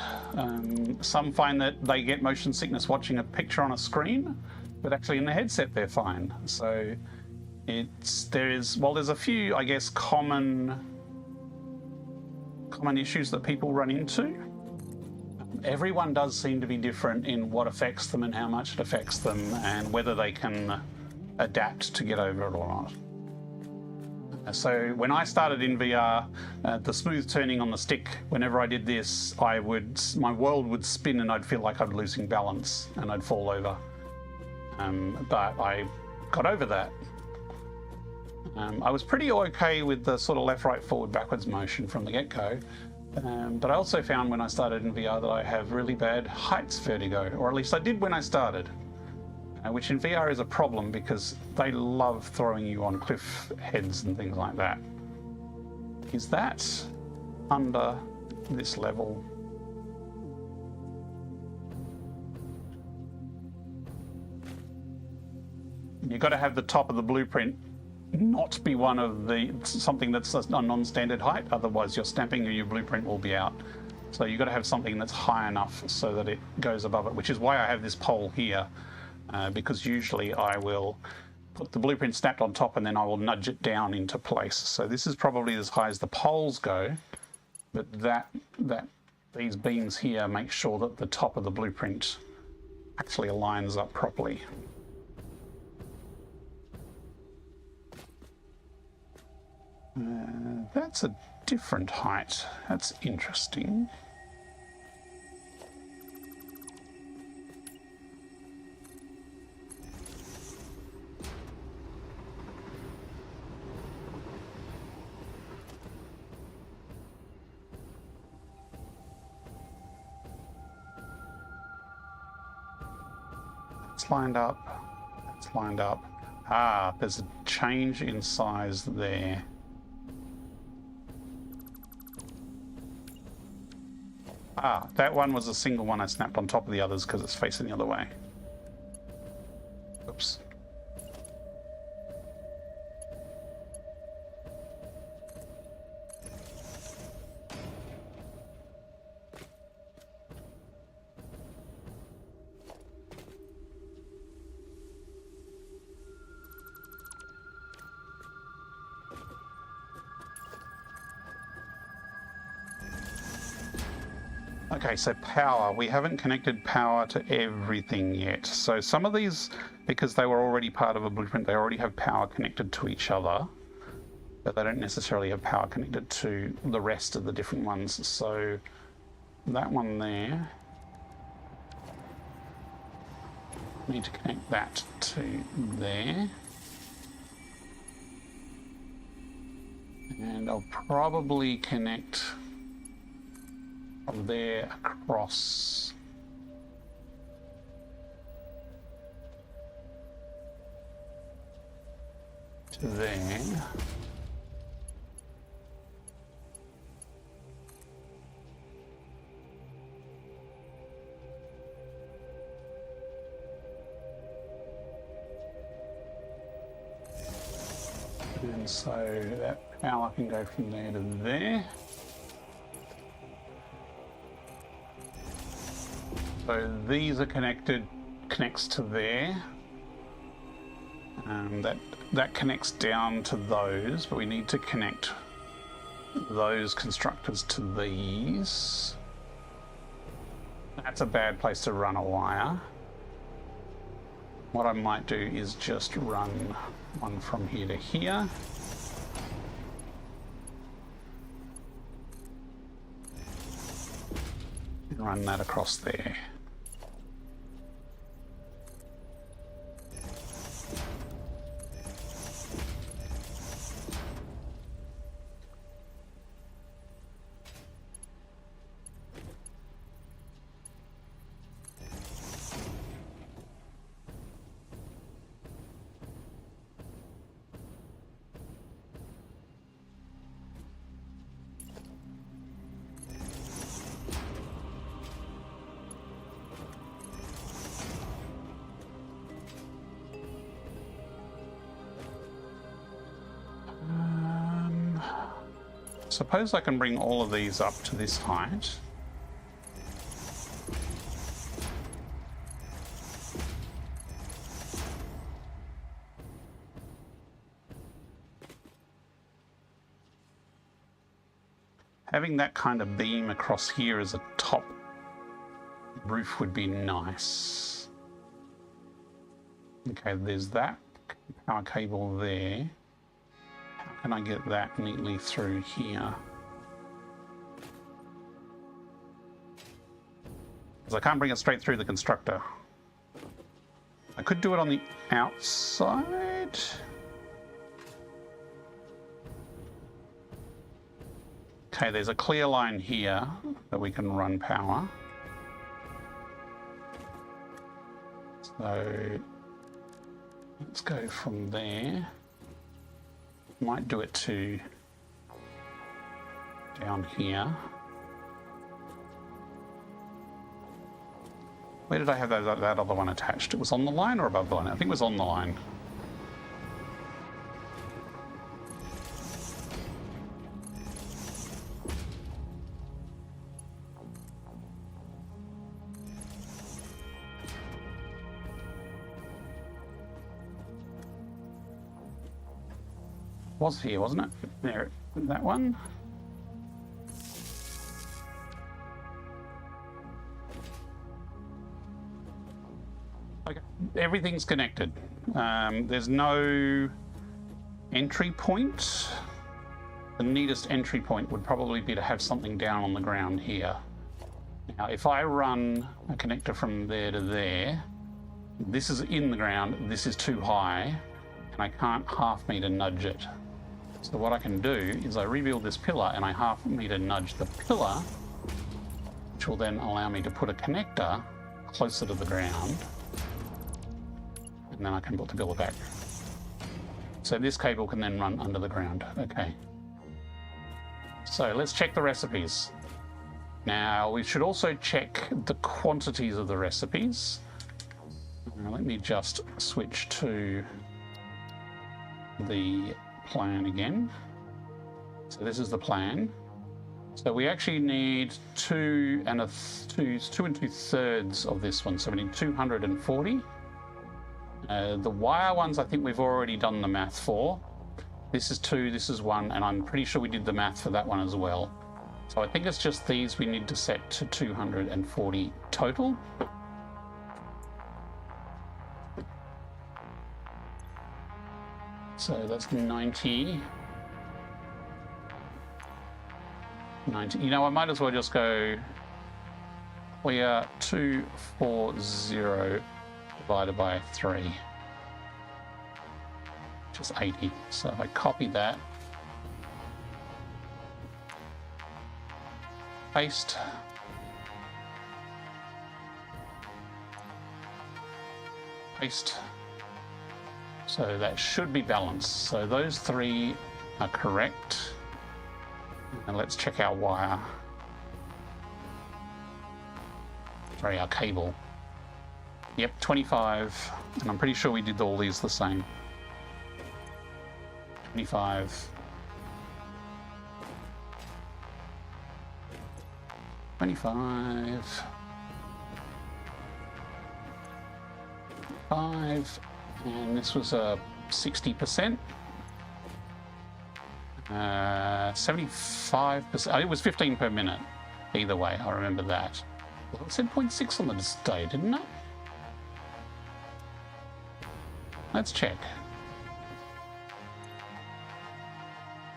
[SPEAKER 2] Some find that they get motion sickness watching a picture on a screen, but actually in the headset they're fine. So there's a few, I guess, common issues that people run into. Everyone does seem to be different in what affects them and how much it affects them and whether they can adapt to get over it or not. So when I started in VR, the smooth turning on the stick, whenever I did this, my world would spin and I'd feel like I'm losing balance and I'd fall over. But I got over that. I was pretty okay with the sort of left, right, forward, backwards motion from the get-go. But I also found when I started in VR that I have really bad heights vertigo, or at least I did when I started, which in VR is a problem because they love throwing you on cliff heads and things like that. Is that under this level? You've got to have the top of the blueprint not be something that's a non-standard height, otherwise your stamping or your blueprint will be out. So you've got to have something that's high enough so that it goes above it, which is why I have this pole here, because usually I will put the blueprint snapped on top and then I will nudge it down into place. So this is probably as high as the poles go, but these beams here make sure that the top of the blueprint actually aligns up properly. That's a different height. That's interesting. It's lined up. It's lined up. Ah, there's a change in size there. Ah, that one was a single one I snapped on top of the others because it's facing the other way. Oops. Okay, so power. We haven't connected power to everything yet. So some of these, because they were already part of a blueprint, they already have power connected to each other, but they don't necessarily have power connected to the rest of the different ones. So that one there, need to connect that to there. And I'll probably connect from there across to there. And so that power can go from there to there. So these are connects to there. And that connects down to those, but we need to connect those constructors to these. That's a bad place to run a wire. What I might do is just run one from here to here. And run that across there. Suppose I can bring all of these up to this height. Having that kind of beam across here as a top roof would be nice. Okay, there's that power cable there. How can I get that neatly through here? Because I can't bring it straight through the constructor. I could do it on the outside. Okay, there's a clear line here that we can run power. So let's go from there. Might do it to down here. Where did I have that other one attached? It was on the line or above the line? I think it was on the line. Was here, wasn't it? There, that one. Okay, everything's connected. There's no entry point. The neatest entry point would probably be to have something down on the ground here. Now, if I run a connector from there to there, this is in the ground, this is too high, and I can't half meter nudge it. So what I can do is I rebuild this pillar and I half meter nudge the pillar, which will then allow me to put a connector closer to the ground, and then I can put the pillar back. So this cable can then run under the ground. Okay. So let's check the recipes. Now we should also check the quantities of the recipes. Now, let me just switch to the plan again. So this is the plan. So we actually need 2 2/3 of this one. So we need 240. The wire ones, I think we've already done the math for. This is 2, this is 1, and I'm pretty sure we did the math for that one as well. So I think it's just these we need to set to 240 total. So that's 90. 90. You know, I might as well just go clear 240 divided by 3, which is 80. So if I copy that, paste, Paste. So that should be balanced. So those three are correct. And let's check our wire. Sorry, our cable. Yep, 25. And I'm pretty sure we did all these the same. 25. 25. 5. And this was a 60%. 75%. Oh, it was 15 per minute. Either way, I remember that. Well, it said 0.6 on the display, didn't it? Let's check.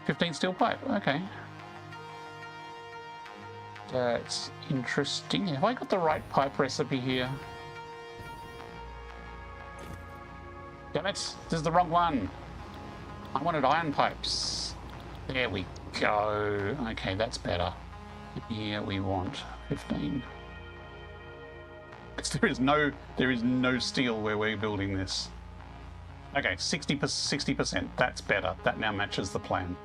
[SPEAKER 2] 15 steel pipe. Okay. That's interesting. Have I got the right pipe recipe here? Damn it, this is the wrong one. I wanted iron pipes. There we go. Okay, that's better. Here we want 15. Because there is no steel where we're building this. Okay, 60%. That's better. That now matches the plan.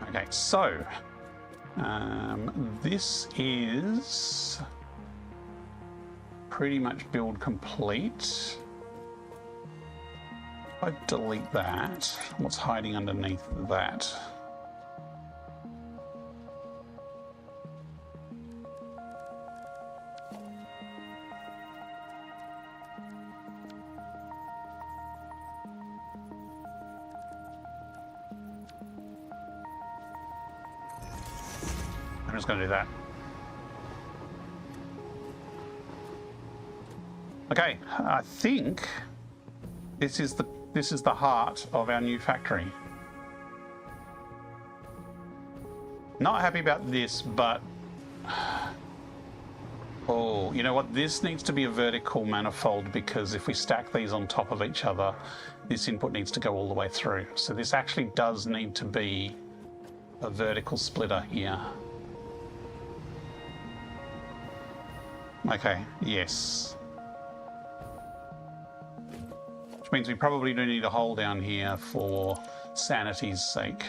[SPEAKER 2] Okay, so this is pretty much build complete. If I delete that, what's hiding underneath that? I'm just going to do that. Okay, I think this is the heart of our new factory. Not happy about this, but oh, you know what? This needs to be a vertical manifold because if we stack these on top of each other, this input needs to go all the way through. So this actually does need to be a vertical splitter here. Okay, yes. Which means we probably do need a hole down here for sanity's sake.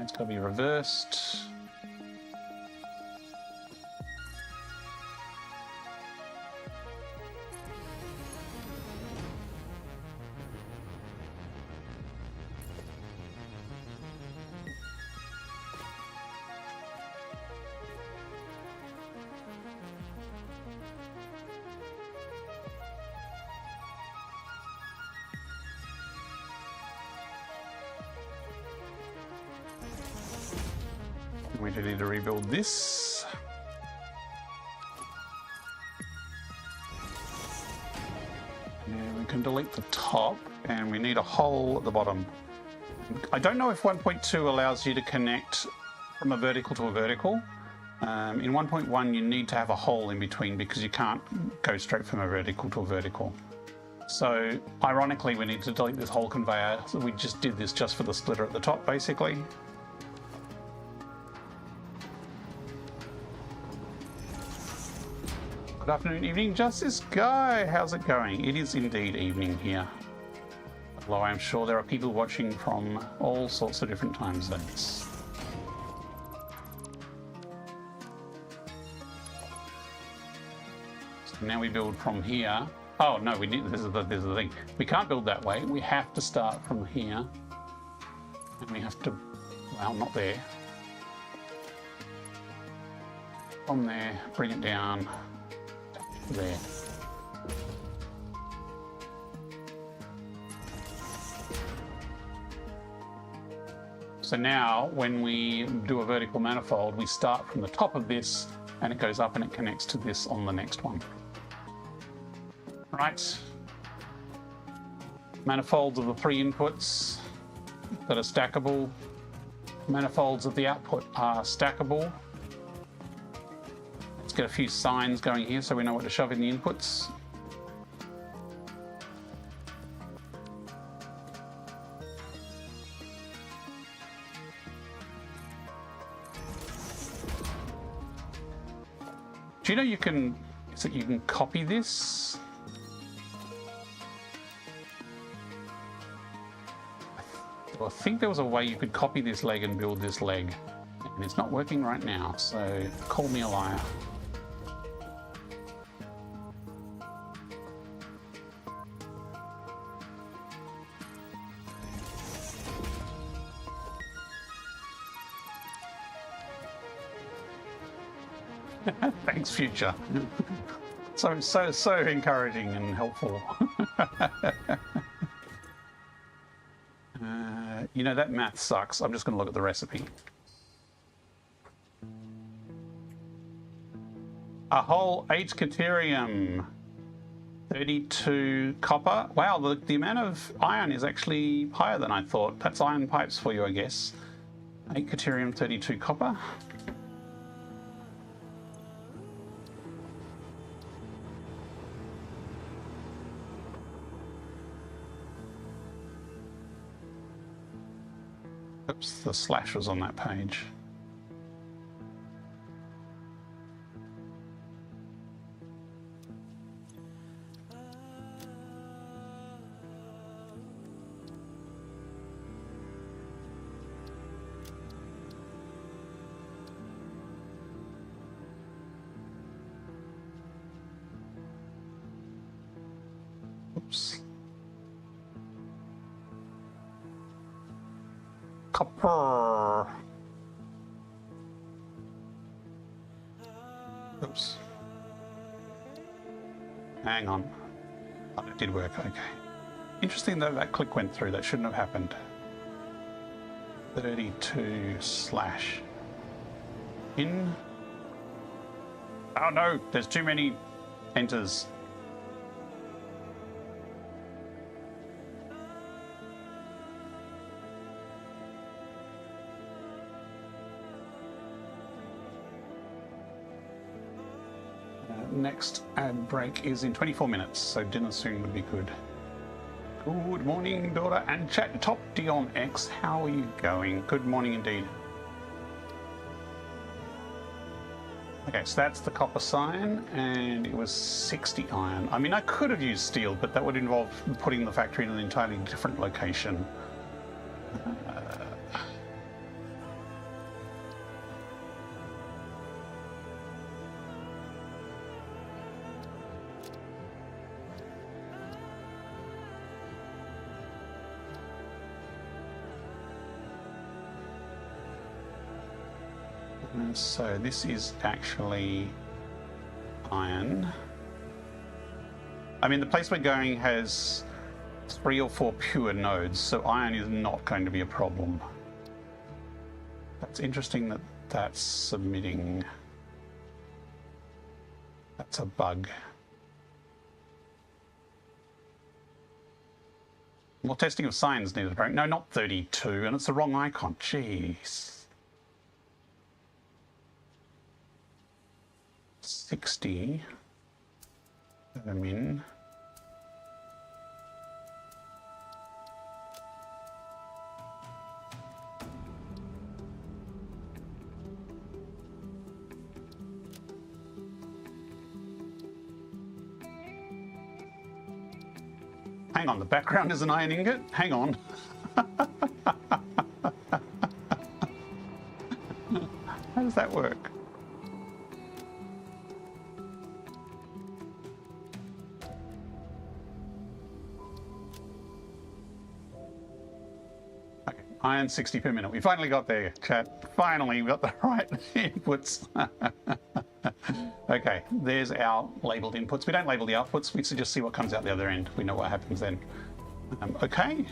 [SPEAKER 2] It's got to be reversed. We do need to rebuild this. And we can delete the top, and we need a hole at the bottom. I don't know if 1.2 allows you to connect from a vertical to a vertical. In 1.1 you need to have a hole in between because you can't go straight from a vertical to a vertical. So ironically we need to delete this whole conveyor. So we just did this just for the splitter at the top basically. Good afternoon, evening, Justice Guy. How's it going? It is indeed evening here. Although I'm sure there are people watching from all sorts of different time zones. So now we build from here. Oh no, we need. This is the thing. We can't build that way. We have to start from here, and we have to. Well, not there. From there, bring it down. There. So now when we do a vertical manifold, we start from the top of this and it goes up and it connects to this on the next one. Right. Manifolds of the three inputs that are stackable. Manifolds of the output are stackable. Let's get a few signs going here so we know what to shove in the inputs. Do you know you can, is it you can copy this? I think there was a way you could copy this leg and build this leg. And it's not working right now, so call me a liar. Thanks, future. So encouraging and helpful. You know, that math sucks. I'm just going to look at the recipe. A whole 8 Caterium, 32 copper. Wow, the amount of iron is actually higher than I thought. That's iron pipes for you, I guess. 8 Caterium, 32 copper. Oops, the slash was on that page. Oops. Copper. Oops. Hang on. Oh, it did work, okay. Interesting though that click went through, that shouldn't have happened. 32 slash. In. Oh no, there's too many enters. Next ad break is in 24 minutes, so dinner soon would be good. Good morning, daughter and chat. Top Dion X, how are you going? Good morning indeed. Okay, so that's the copper sign, and it was 60 iron. I mean, I could have used steel, but that would involve putting the factory in an entirely different location. So this is actually iron. I mean, the place we're going has 3 or 4 pure nodes, so iron is not going to be a problem. That's interesting that that's submitting. That's a bug. More testing of signs needed, apparently. No, not 32, and it's the wrong icon. Jeez. 60. Let them in. Hang on, the background is an iron ingot? Hang on. How does that work? Iron 60 per minute. We finally got there, chat. Finally, we got the right inputs. Okay, there's our labeled inputs. We don't label the outputs. We just see what comes out the other end. We know what happens then. Okay,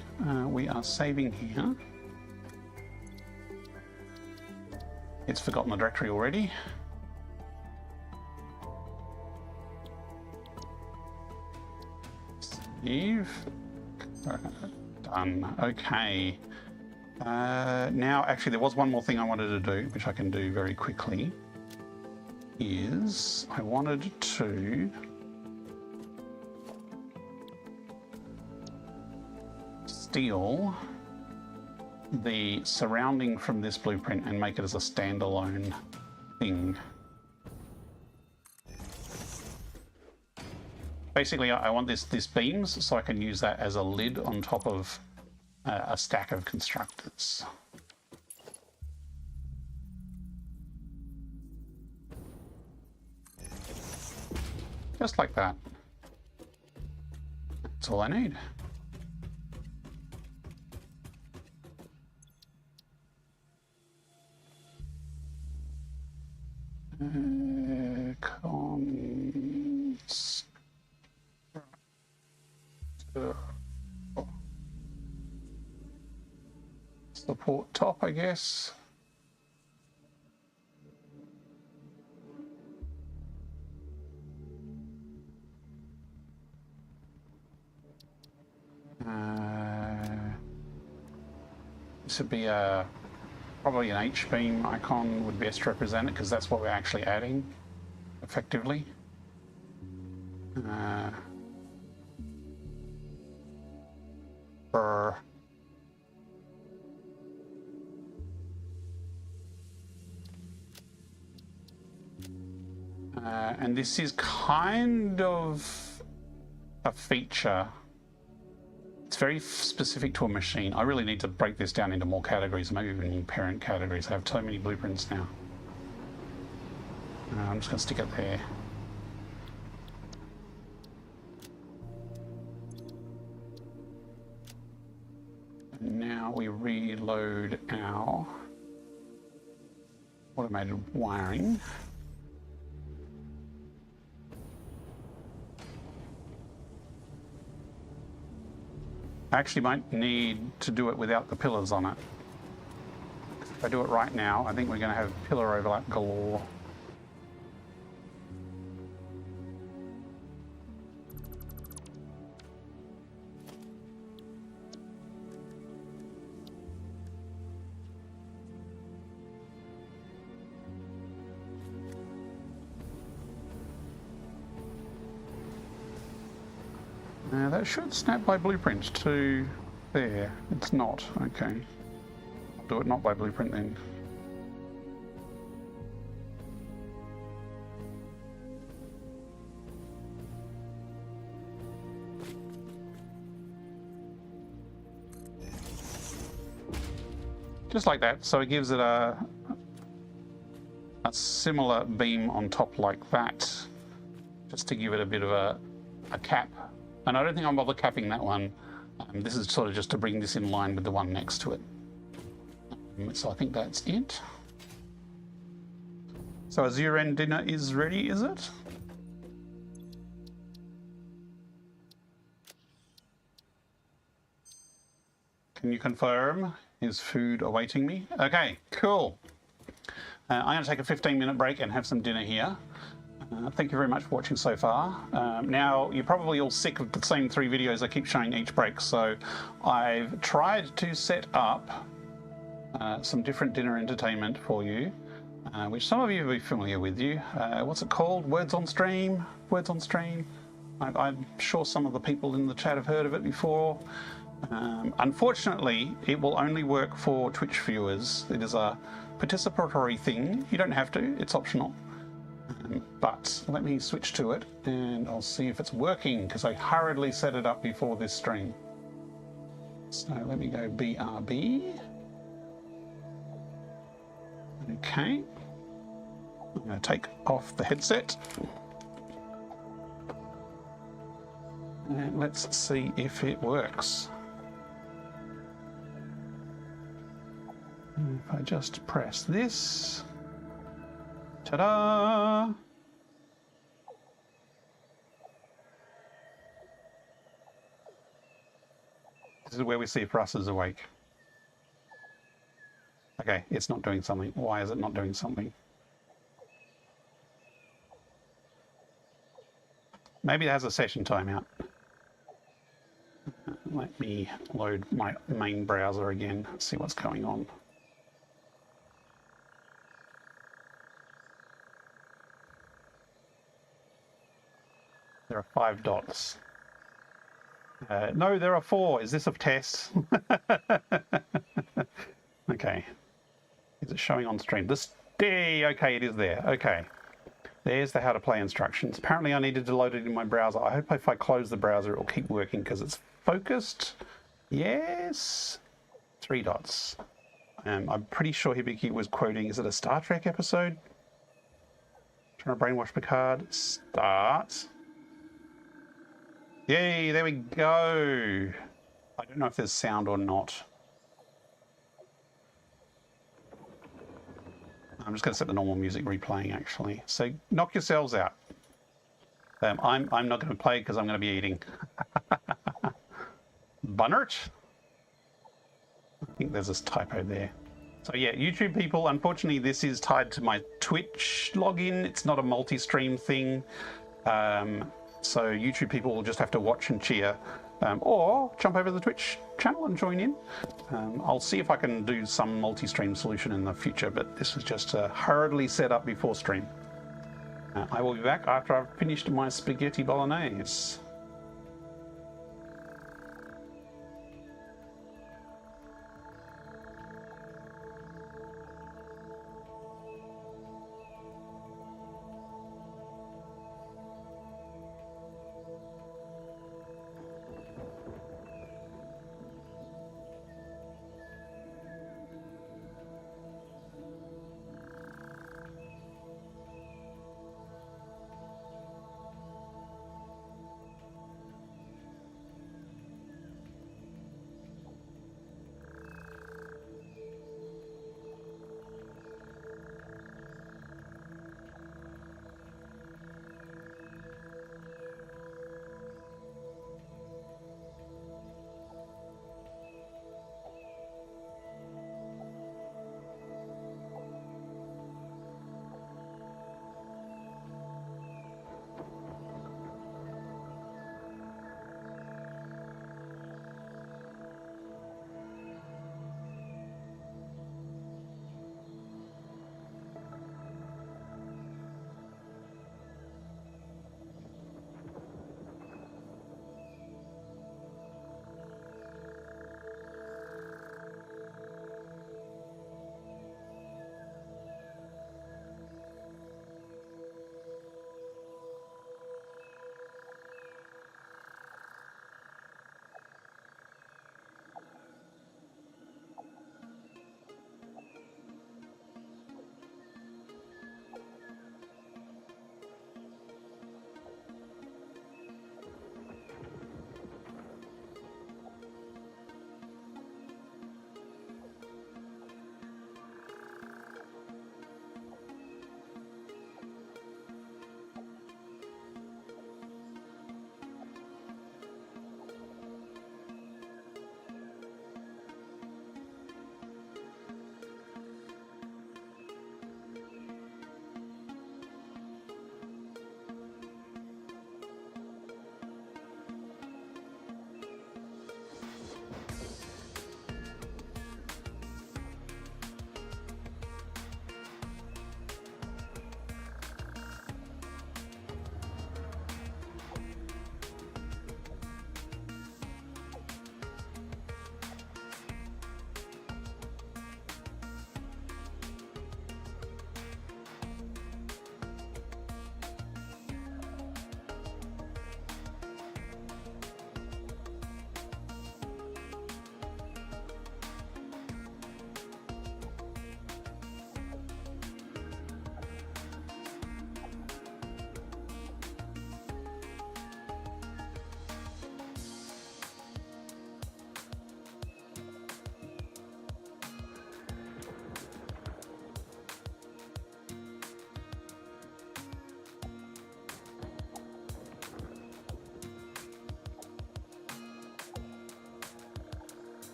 [SPEAKER 2] we are saving here. It's forgotten the directory already. Save. Done. Okay. Now, actually, there was one more thing I wanted to do, which I can do very quickly, is I wanted to steal the surrounding from this blueprint and make it as a standalone thing. Basically, I want this beams so I can use that as a lid on top of a stack of constructors. Just like that. That's all I need. Support top, I guess. This would be probably an H-beam icon would best represent it because that's what we're actually adding effectively. And this is kind of a feature. It's very specific to a machine. I really need to break this down into more categories, maybe even new parent categories. I have so many blueprints now. I'm just going to stick it there. And now we reload our automated wiring. I actually might need to do it without the pillars on it. If I do it right now, I think we're going to have pillar overlap galore. Now that should snap by blueprint to there. It's not. Okay. I'll do it not by blueprint then. Just like that. So it gives it a similar beam on top like that, just to give it a bit of a cap. And I don't think I'll bother capping that one. This is sort of just to bring this in line with the one next to it. So I think that's it. So a year-end dinner is ready, is it? Can you confirm? Is food awaiting me? Okay, cool. I'm going to take a 15-minute break and have some dinner here. Thank you very much for watching so far. Now, you're probably all sick of the same 3 videos I keep showing each break, so I've tried to set up some different dinner entertainment for you, which some of you will be familiar with. What's it called? Words on Stream? Words on Stream? I'm sure some of the people in the chat have heard of it before. Unfortunately, it will only work for Twitch viewers. It is a participatory thing. You don't have to, it's optional. But let me switch to it and I'll see if it's working, because I hurriedly set it up before this stream. So let me go BRB. Okay. I'm going to take off the headset. And let's see if it works. If I just press this. Ta-da! This is where we see if Russ is awake. Okay, it's not doing something. Why is it not doing something? Maybe it has a session timeout. Let me load my main browser again, see what's going on. There are 5 dots. No, there are 4. Is this a test? Okay. Is it showing on stream? Okay, it is there. Okay. There's the how to play instructions. Apparently I needed to load it in my browser. I hope if I close the browser, it will keep working because it's focused. Yes. 3 dots. I'm pretty sure Hibiki was quoting, is it a Star Trek episode? Trying to brainwash Picard. Start. Yay, there we go. I don't know if there's sound or not. I'm just going to set the normal music replaying, actually. So knock yourselves out. I'm not going to play because I'm going to be eating. Bunnert? I think there's this typo there. So yeah, YouTube people, unfortunately this is tied to my Twitch login. It's not a multi-stream thing. So YouTube people will just have to watch and cheer. Or jump over to the Twitch channel and join in. I'll see if I can do some multi-stream solution in the future, but this was just hurriedly set up before stream. I will be back after I've finished my spaghetti bolognese.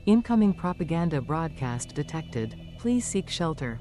[SPEAKER 1] Incoming propaganda broadcast detected. Please seek shelter.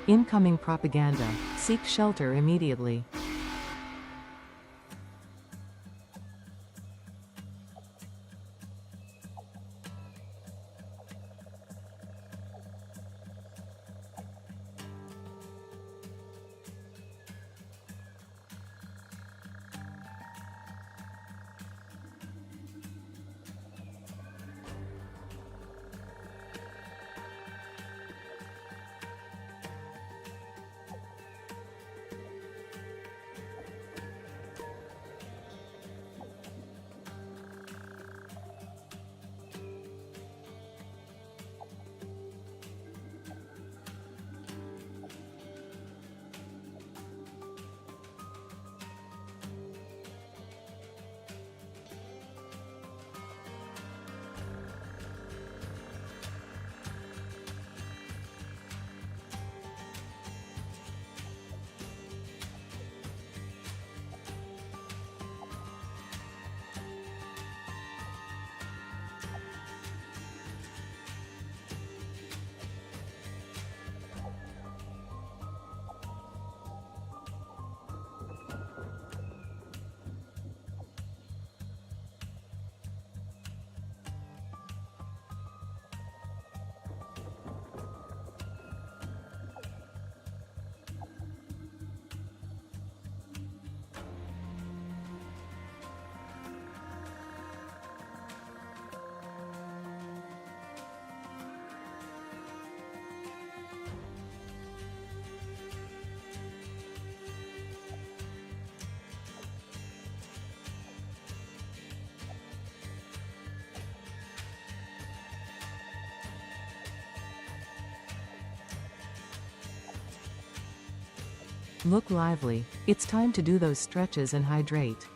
[SPEAKER 1] Incoming propaganda. Seek shelter immediately. Look lively, it's time to do those stretches and hydrate.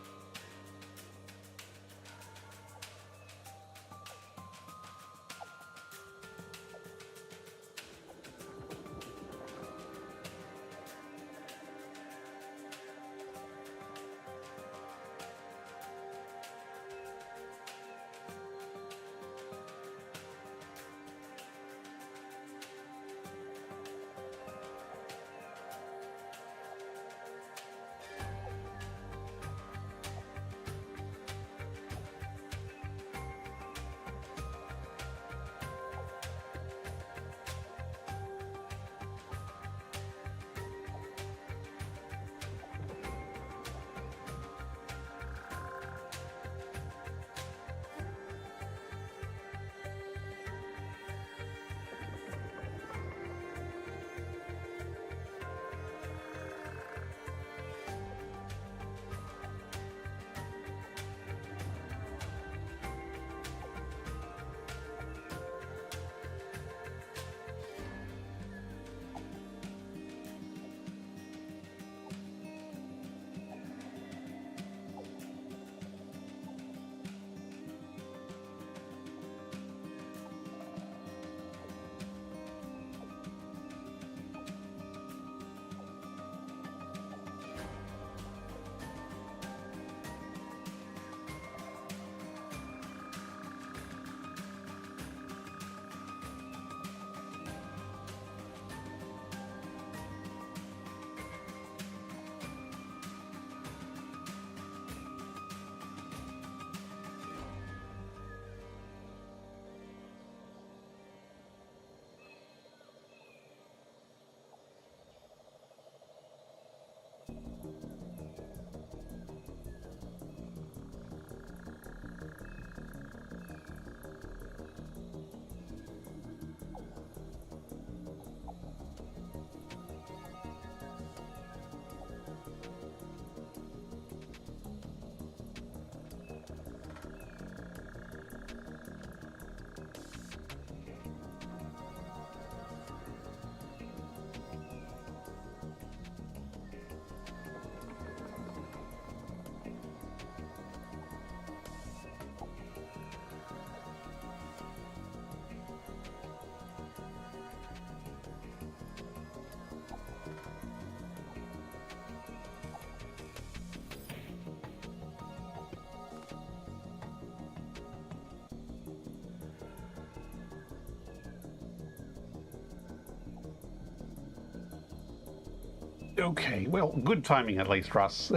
[SPEAKER 2] Okay, well, good timing at least, Russ,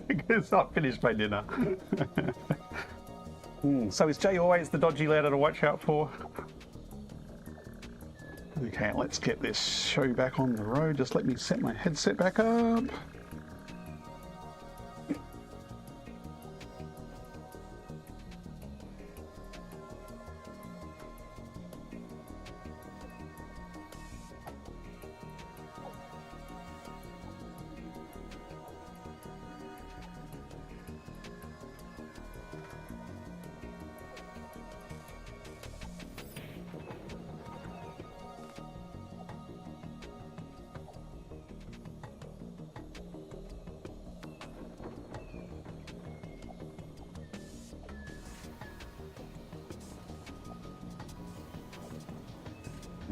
[SPEAKER 2] because I've finished my dinner. So is Jay always the dodgy ladder to watch out for? Okay, let's get this show back on the road. Just let me set my headset back up.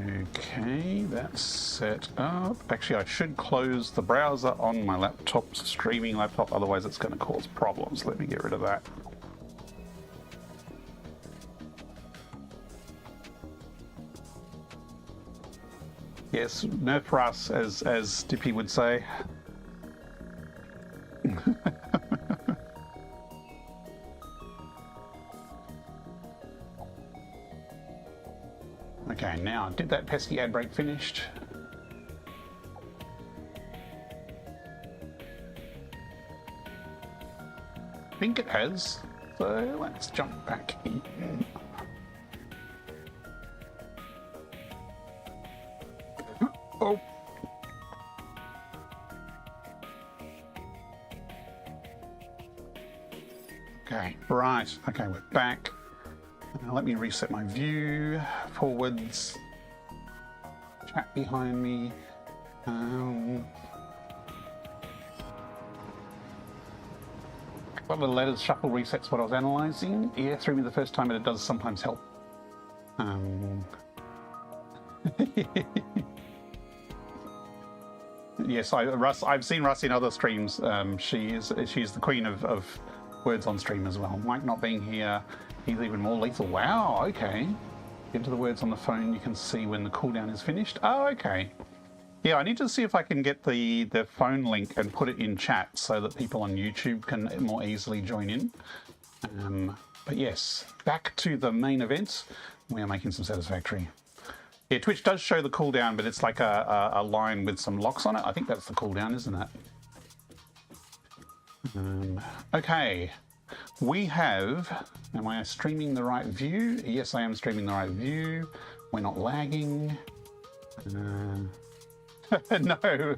[SPEAKER 2] Okay, that's set up. Actually, I should close the browser on my laptop, streaming laptop, otherwise it's going to cause problems. Let me get rid of that. Yes, nerf for us, as Dippy would say. Okay, now, did that pesky ad break finished? I think it has, so let's jump back in. Oh! Okay, right, okay, we're back. Now let me reset my view, forwards, chat behind me. got the letters shuffle resets what I was analysing. Yeah, threw me the first time, but it does sometimes help. Yes, I've seen Russ in other streams. She's the queen of words on stream as well. Mike not being here, he's even more lethal. Wow, okay. Into the words on the phone, you can see when the cooldown is finished. Oh, okay. Yeah, I need to see if I can get the phone link and put it in chat so that people on YouTube can more easily join in. But yes, back to the main event. We are making some Satisfactory. Yeah, Twitch does show the cooldown, but it's like a line with some locks on it. I think that's the cooldown, isn't it? Okay, we have... Am I streaming the right view? Yes, I am streaming the right view. We're not lagging. No,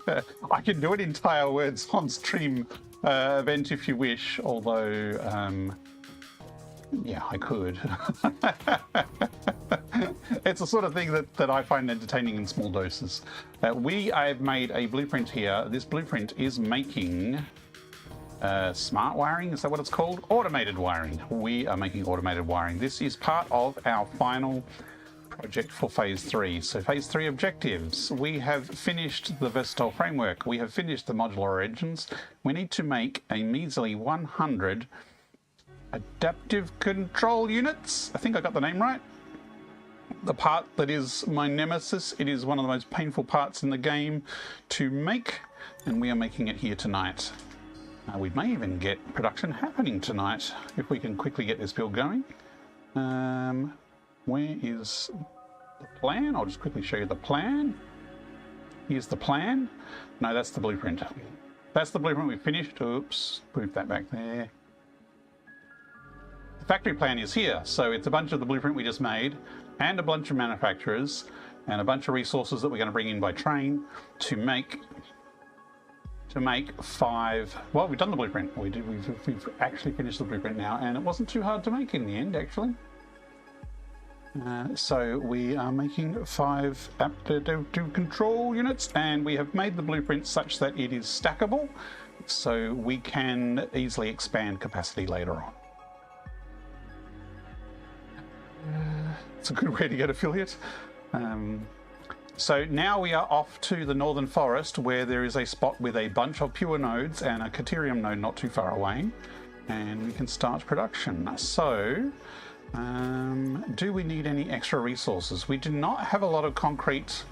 [SPEAKER 2] I can do an entire words on stream event if you wish, although, yeah, I could. It's the sort of thing that I find entertaining in small doses. I've made a blueprint here. This blueprint is making smart wiring, is that what it's called? Automated wiring. We are making automated wiring. This is part of our final project for phase 3. So phase 3 objectives. We have finished the versatile framework. We have finished the modular origins. We need to make a measly 100 adaptive control units. I think I got the name right. The part that is my nemesis. It is one of the most painful parts in the game to make, and we are making it here tonight. We may even get production happening tonight if we can quickly get this build going. Where is the plan? I'll just quickly show you the plan. Here's the plan. No, that's the blueprint. That's the blueprint we finished. Oops, move that back there. The factory plan is here. So it's a bunch of the blueprint we just made and a bunch of manufacturers and a bunch of resources that we're going to bring in by train to make 5. Well, we've done the blueprint. We've actually finished the blueprint now, and it wasn't too hard to make in the end, actually. So we are making 5 adaptive control units, and we have made the blueprint such that it is stackable, so we can easily expand capacity later on. It's a good way to get affiliate. So now we are off to the northern forest, where there is a spot with a bunch of pure nodes and a Caterium node not too far away, and we can start production. So do we need any extra resources? We do not have a lot of concrete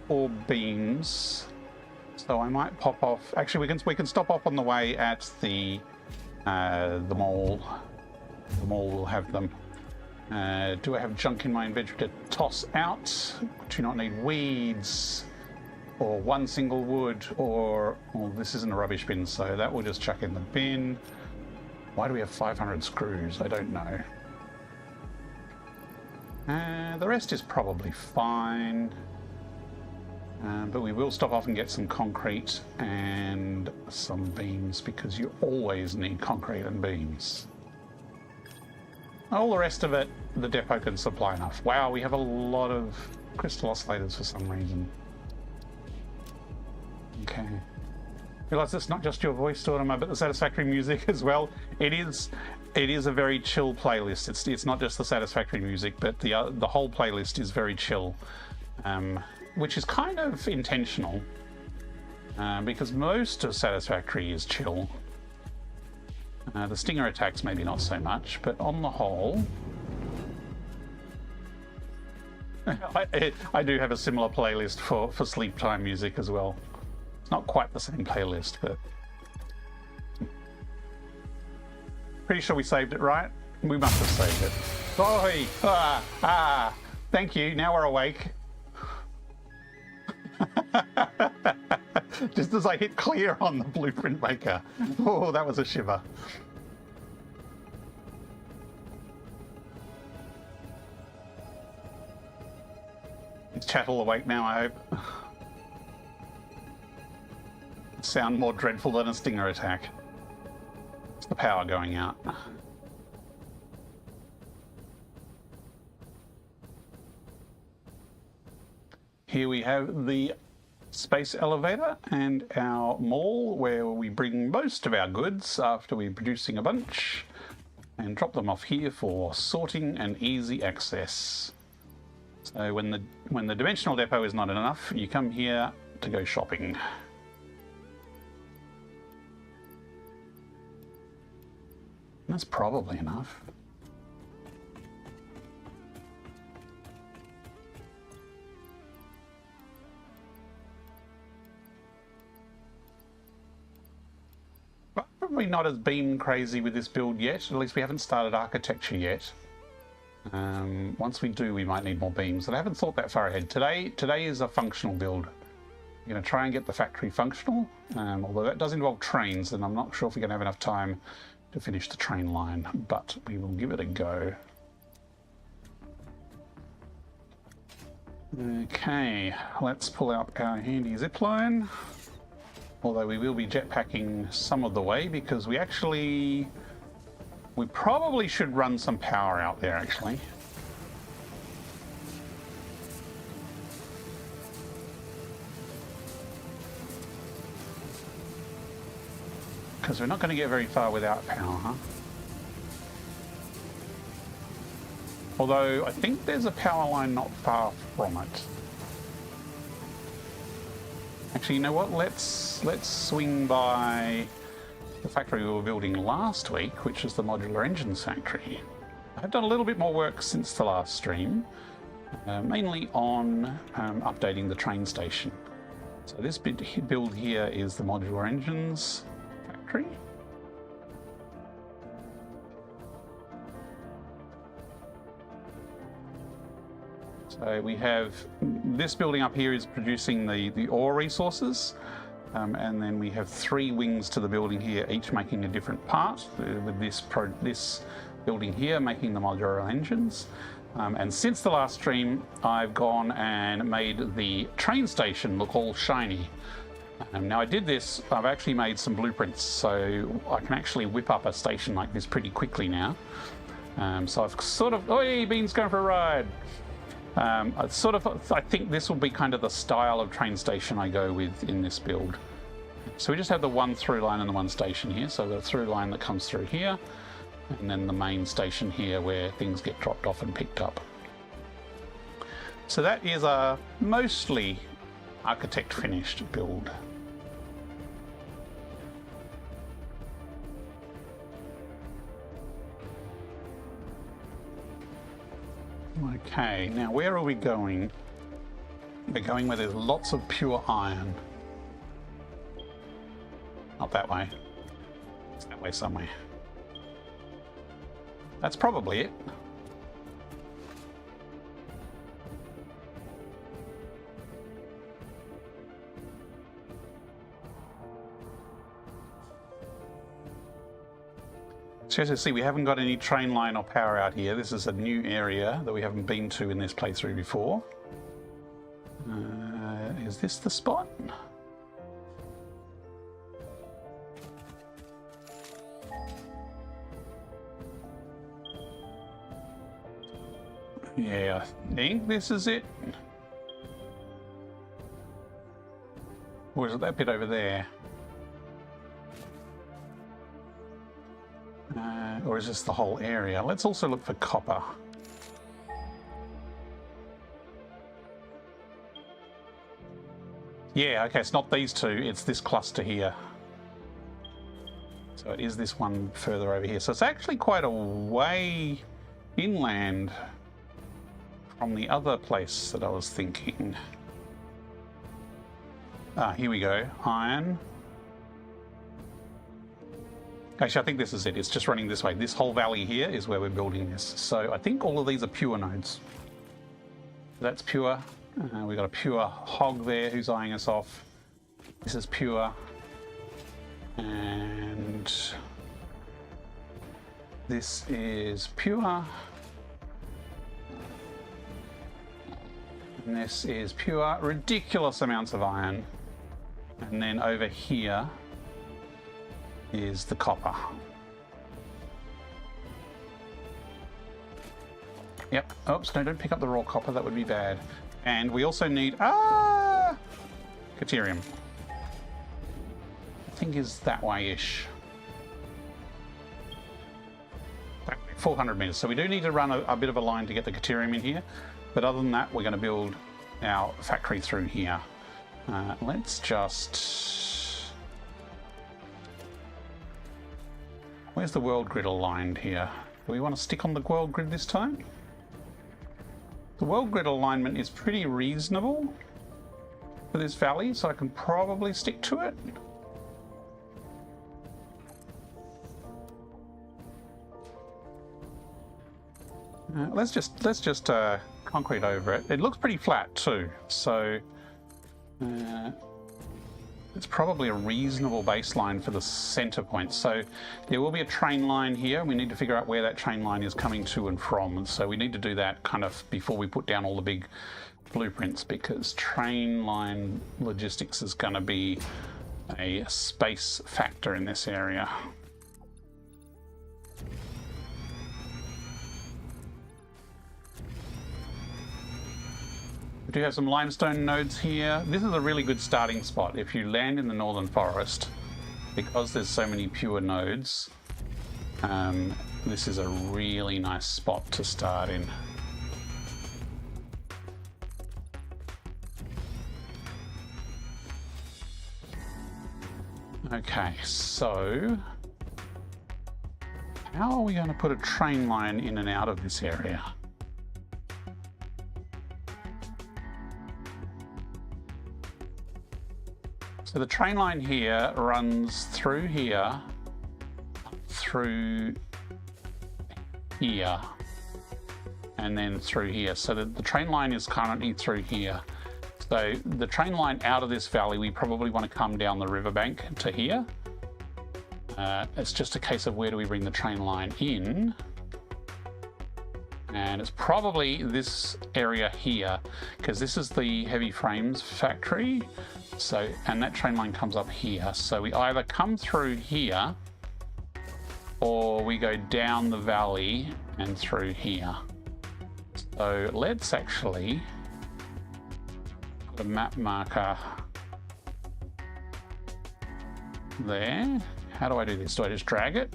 [SPEAKER 2] or beams, so I might pop off. Actually, we can stop off on the way at the mall. The mall will have them. Do I have junk in my inventory to toss out? Do not need weeds or one single wood, or well, this isn't a rubbish bin, so that will just chuck in the bin. Why do we have 500 screws? I don't know. The rest is probably fine, but we will stop off and get some concrete and some beams, because you always need concrete and beams. All the rest of it, the depot can supply enough. Wow, we have a lot of crystal oscillators for some reason. Okay. Realize it's not just your voice, Autumn, but the Satisfactory music as well. It is a very chill playlist. It's not just the Satisfactory music, but the whole playlist is very chill, which is kind of intentional, because most of Satisfactory is chill. The stinger attacks maybe not so much, but on the whole, I do have a similar playlist for sleep time music as well. It's not quite the same playlist, but pretty sure we saved it, right? We must have saved it. Oi! Thank you, now we're awake. Just as I hit clear on the blueprint maker. Oh, that was a shiver. Is chat all awake now, I hope? Sound more dreadful than a stinger attack. It's the power going out. Here we have the space elevator and our mall where we bring most of our goods after we're producing a bunch and drop them off here for sorting and easy access. So when the dimensional depot is not enough, you come here to go shopping. That's probably enough. Probably not as beam crazy with this build yet. At least we haven't started architecture yet. Once we do, we might need more beams. And I haven't thought that far ahead. Today is a functional build. I'm going to try and get the factory functional. Although that does involve trains, and I'm not sure if we're going to have enough time to finish the train line. But we will give it a go. Okay, let's pull out our handy zipline. Although we will be jetpacking some of the way because we probably should run some power out there actually. Because we're not going to get very far without power, huh? Although I think there's a power line not far from it. Actually, you know what? Let's swing by the factory we were building last week, which is the modular engines factory. I've done a little bit more work since the last stream, mainly on updating the train station. So this build here is the modular engines factory. So we have this building up here is producing the ore resources, and then we have 3 wings to the building here, each making a different part, with this building here making the modular engines. And since the last stream, I've gone and made the train station look all shiny. Now I did this, I've actually made some blueprints, so I can actually whip up a station like this pretty quickly now. So I've sort of, oi, Bean's going for a ride. I think this will be kind of the style of train station I go with in this build. So we just have the one through line and the one station here. So the through line that comes through here, and then the main station here where things get dropped off and picked up. So that is a mostly architect finished build. Okay, now where are we going? We're going where there's lots of pure iron. Not that way. It's that way somewhere. That's probably it. So as you see, we haven't got any train line or power out here. This is a new area that we haven't been to in this playthrough before. Is this the spot? Yeah, I think this is it. Or is it that bit over there? Or is this the whole area? Let's also look for copper. Yeah, okay, it's not these two, it's this cluster here. So it is this one further over here. So it's actually quite a way inland from the other place that I was thinking. Ah, here we go, iron. Actually, I think this is it. It's just running this way. This whole valley here is where we're building this. So I think all of these are pure nodes. That's pure. We've got a pure hog there who's eyeing us off. This is pure. And this is pure. And this is pure. Ridiculous amounts of iron. And then over here is the copper. Yep. Oops, no, don't pick up the raw copper. That would be bad. And we also need... Ah! Caterium. I think is that way-ish. 400 meters. So we do need to run a bit of a line to get the Caterium in here. But other than that, we're going to build our factory through here. Let's just... Where's the world grid aligned here? Do we want to stick on the world grid this time? The world grid alignment is pretty reasonable for this valley, so I can probably stick to it. Let's just concrete over it. It looks pretty flat too, so it's probably a reasonable baseline for the center point. So there will be a train line here. We need to figure out where that train line is coming to and from. And so we need to do that kind of before we put down all the big blueprints, because train line logistics is going to be a space factor in this area. We do have some limestone nodes here. This is a really good starting spot. If you land in the northern forest, because there's so many pure nodes, this is a really nice spot to start in. Okay, so how are we going to put a train line in and out of this area? So the train line here runs through here, through here, and then through here. So the train line is currently through here. So the train line out of this valley, we probably want to come down the riverbank to here. It's just a case of where do we bring the train line in. And it's probably this area here, because this is the heavy frames factory. So, and that train line comes up here. So we either come through here or we go down the valley and through here. So let's actually put a map marker there. How do I do this? Do I just drag it?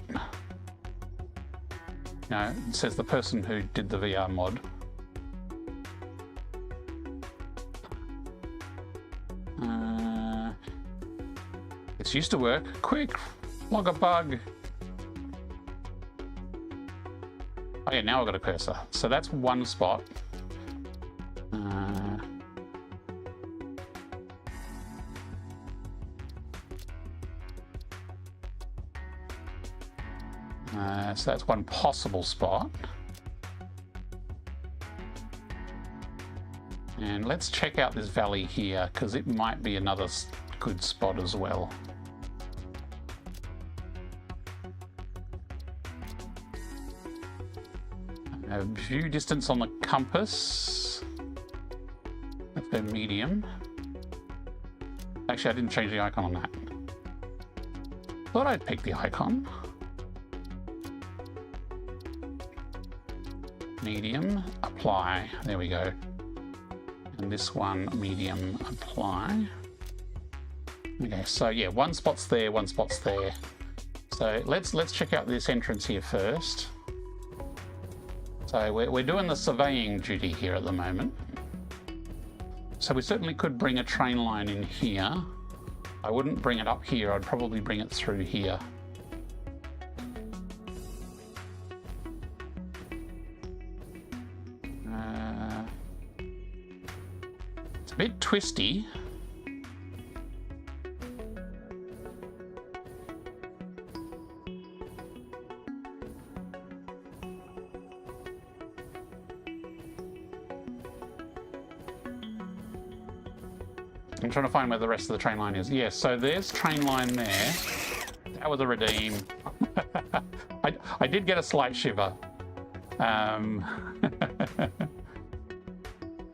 [SPEAKER 2] No, it says the person who did the VR mod. This used to work. Quick, log a bug. Oh yeah, now I've got a cursor. So that's one spot. So that's one possible spot. And let's check out this valley here, because it might be another good spot as well. View distance on the compass. Let's go medium. Actually, I didn't change the icon on that. Thought I'd pick the icon. Medium, apply. There we go. And this one, medium, apply. Okay, so yeah, one spot's there, one spot's there. So let's check out this entrance here first. So we're doing the surveying duty here at the moment. So we certainly could bring a train line in here. I wouldn't bring it up here, I'd probably bring it through here. It's a bit twisty. I'm trying to find where the rest of the train line is. Yeah, so there's train line there. That was a redeem. I did get a slight shiver.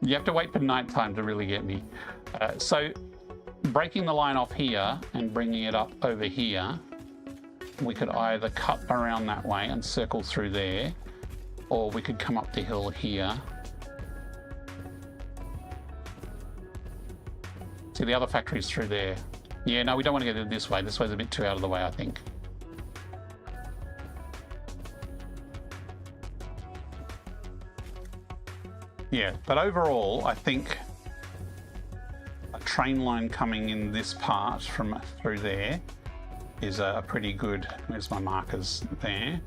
[SPEAKER 2] You have to wait for nighttime to really get me. So breaking the line off here and bringing it up over here, we could either cut around that way and circle through there, or we could come up the hill here. See, the other factory's through there. Yeah, no, we don't want to go this way. This way's a bit too out of the way, I think. Yeah, but overall, I think a train line coming in this part from through there is a pretty good... Where's my markers? There.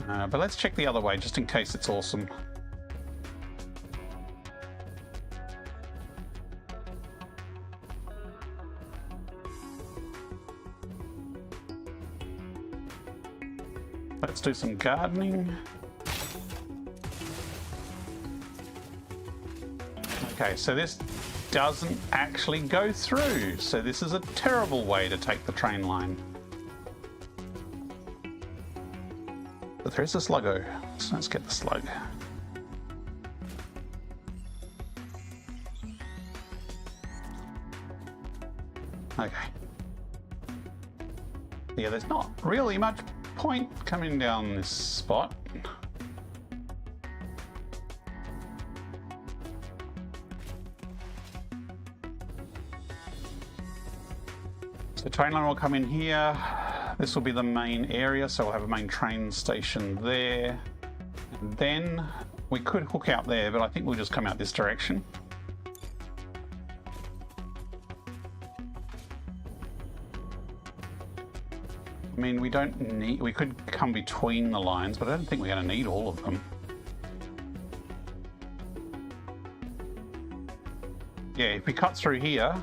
[SPEAKER 2] But let's check the other way, just in case it's awesome. Let's do some gardening. Okay, so this doesn't actually go through, so this is a terrible way to take the train line. But there is a sluggo, so let's get the slug. Okay. Yeah, there's not really much point coming down this spot. So train line will come in here. This will be the main area, so we'll have a main train station there. And then we could hook out there, but I think we'll just come out this direction. I mean, we don't need... We could come between the lines, but I don't think we're going to need all of them. Yeah, if we cut through here...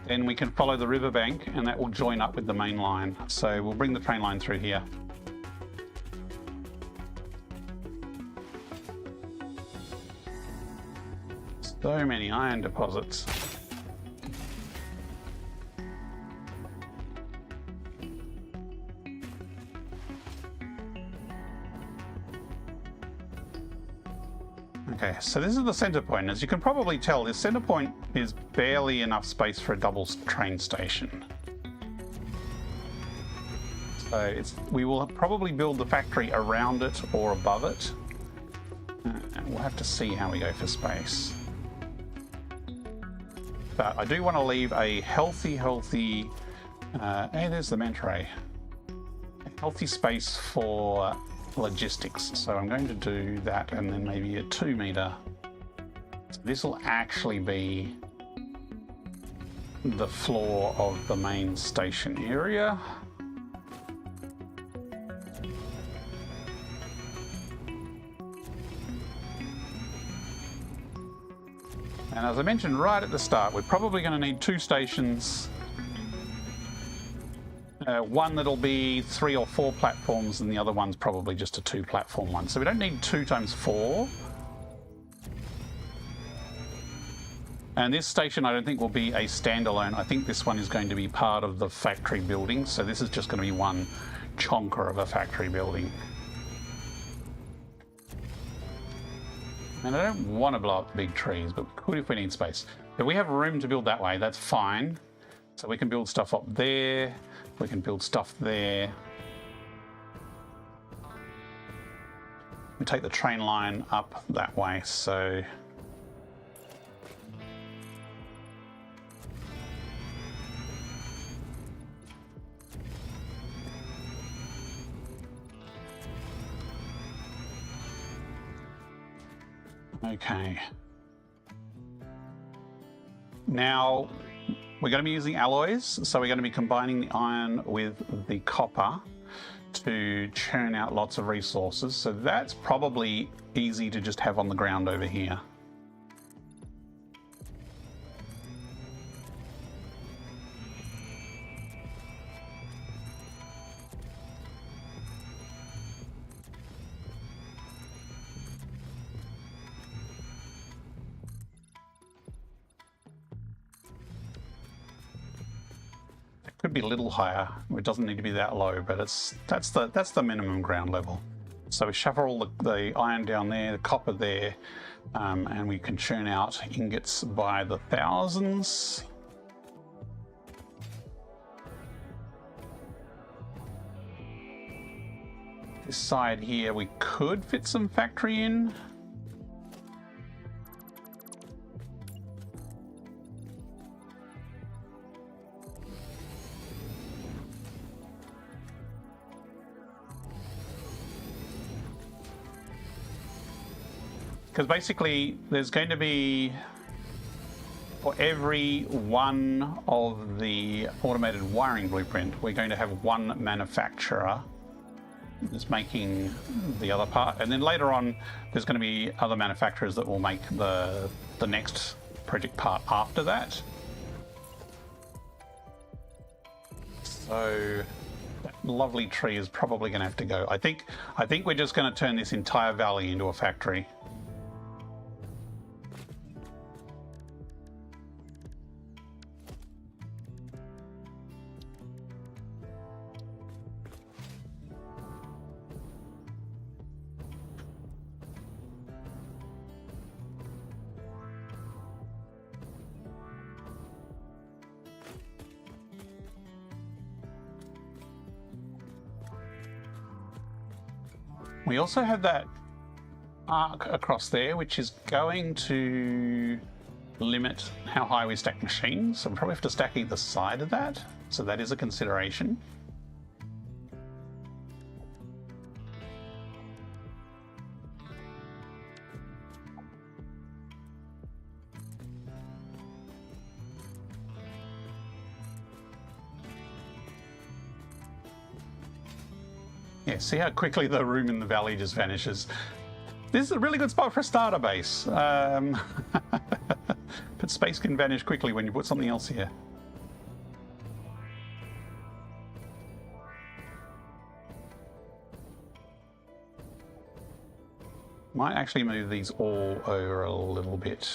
[SPEAKER 2] then we can follow the riverbank and that will join up with the main line. So we'll bring the train line through here. So many iron deposits. Okay, so this is the center point. As you can probably tell, this center point is barely enough space for a double train station. So we will probably build the factory around it or above it. And we'll have to see how we go for space. But I do want to leave a healthy, hey, there's the manta ray. A healthy space for logistics. So I'm going to do that and then maybe a 2 meter. So this will actually be the floor of the main station area. And as I mentioned right at the start, we're probably going to need 2 stations. One that'll be 3 or 4 platforms, and the other one's probably just a 2-platform one. So we don't need 2 times 4. And this station I don't think will be a standalone. I think this one is going to be part of the factory building. So this is just going to be one chonker of a factory building. And I don't want to blow up the big trees, but we could if we need space. If we have room to build that way, that's fine. So we can build stuff up there. We can build stuff there. We take the train line up that way, so... Okay. Now, we're going to be using alloys, so we're going to be combining the iron with the copper to churn out lots of resources. So that's probably easy to just have on the ground over here. Could be a little higher. It doesn't need to be that low, but that's the minimum ground level. So we shuffle all the iron down there, the copper there, and we can churn out ingots by the thousands. This side here, we could fit some factory in. Because basically there's going to be, for every one of the automated wiring blueprint, we're going to have one manufacturer that's making the other part. And then later on, there's going to be other manufacturers that will make the next project part after that. So that lovely tree is probably going to have to go. I think we're just going to turn this entire valley into a factory. We also have that arc across there, which is going to limit how high we stack machines. So we probably have to stack either side of that. So that is a consideration. Yeah, see how quickly the room in the valley just vanishes. This is a really good spot for a starter base. But space can vanish quickly when you put something else here. Might actually move these all over a little bit.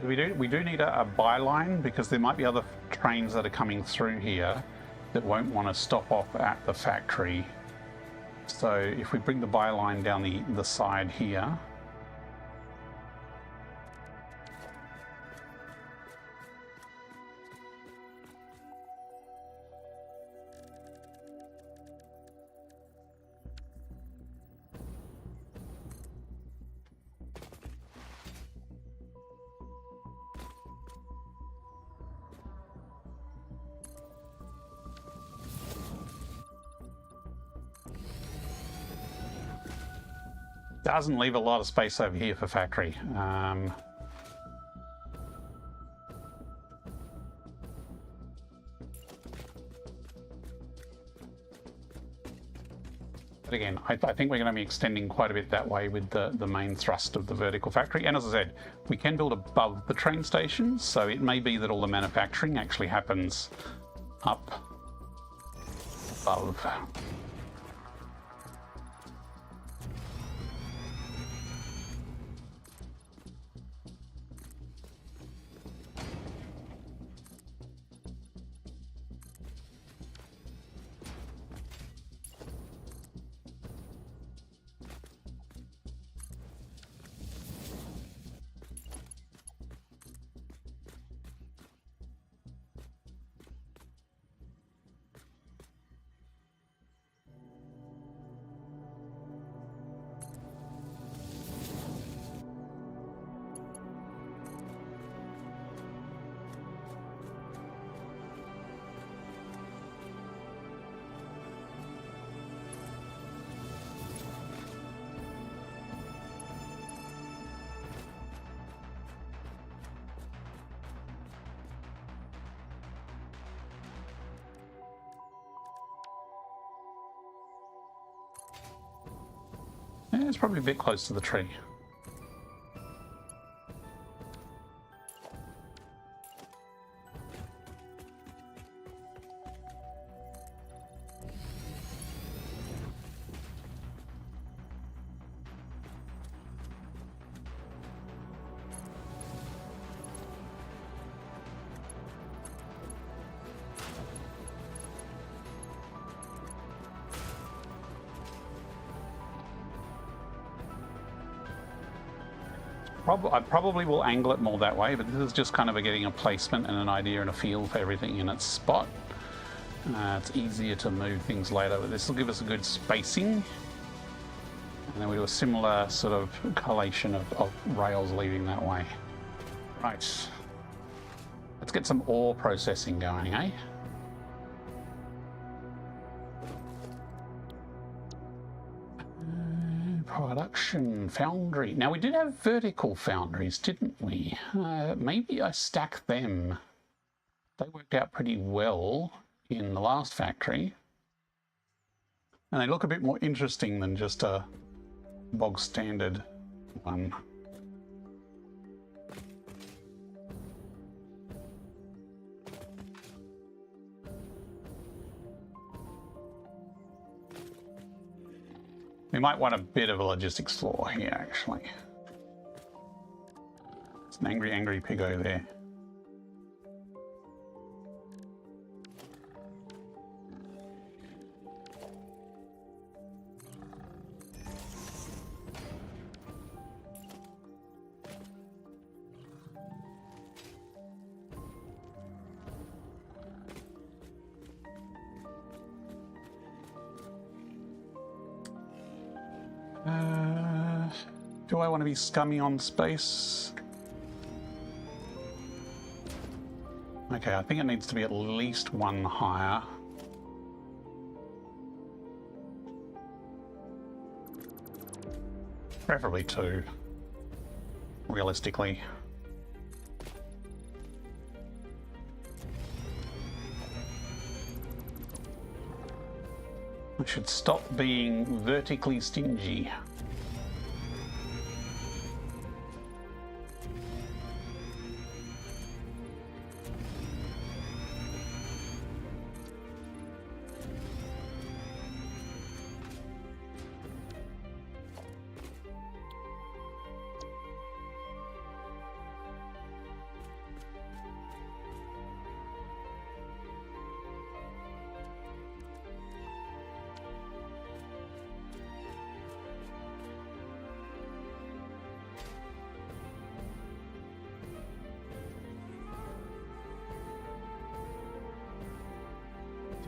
[SPEAKER 2] We do need a byline, because there might be other trains that are coming through here that won't want to stop off at the factory. So if we bring the byline down the side here. Doesn't leave a lot of space over here for factory. But again, I think we're going to be extending quite a bit that way with the main thrust of the vertical factory. And as I said, we can build above the train station, so it may be that all the manufacturing actually happens up above. Yeah, it's probably a bit close to the tree. I probably will angle it more that way, but this is just kind of getting a placement and an idea and a feel for everything in its spot. It's easier to move things later, but this will give us a good spacing. And then we do a similar sort of collation of rails leading that way. Right. Let's get some ore processing going, eh? Production foundry. Now we did have vertical foundries, didn't we? Maybe I stack them. They worked out pretty well in the last factory. And they look a bit more interesting than just a bog standard one. We might want a bit of a logistics flaw here, actually. It's an angry piggo there. Do I want to be scummy on space? Okay, I think it needs to be at least one higher. Preferably two, realistically. I should stop being vertically stingy.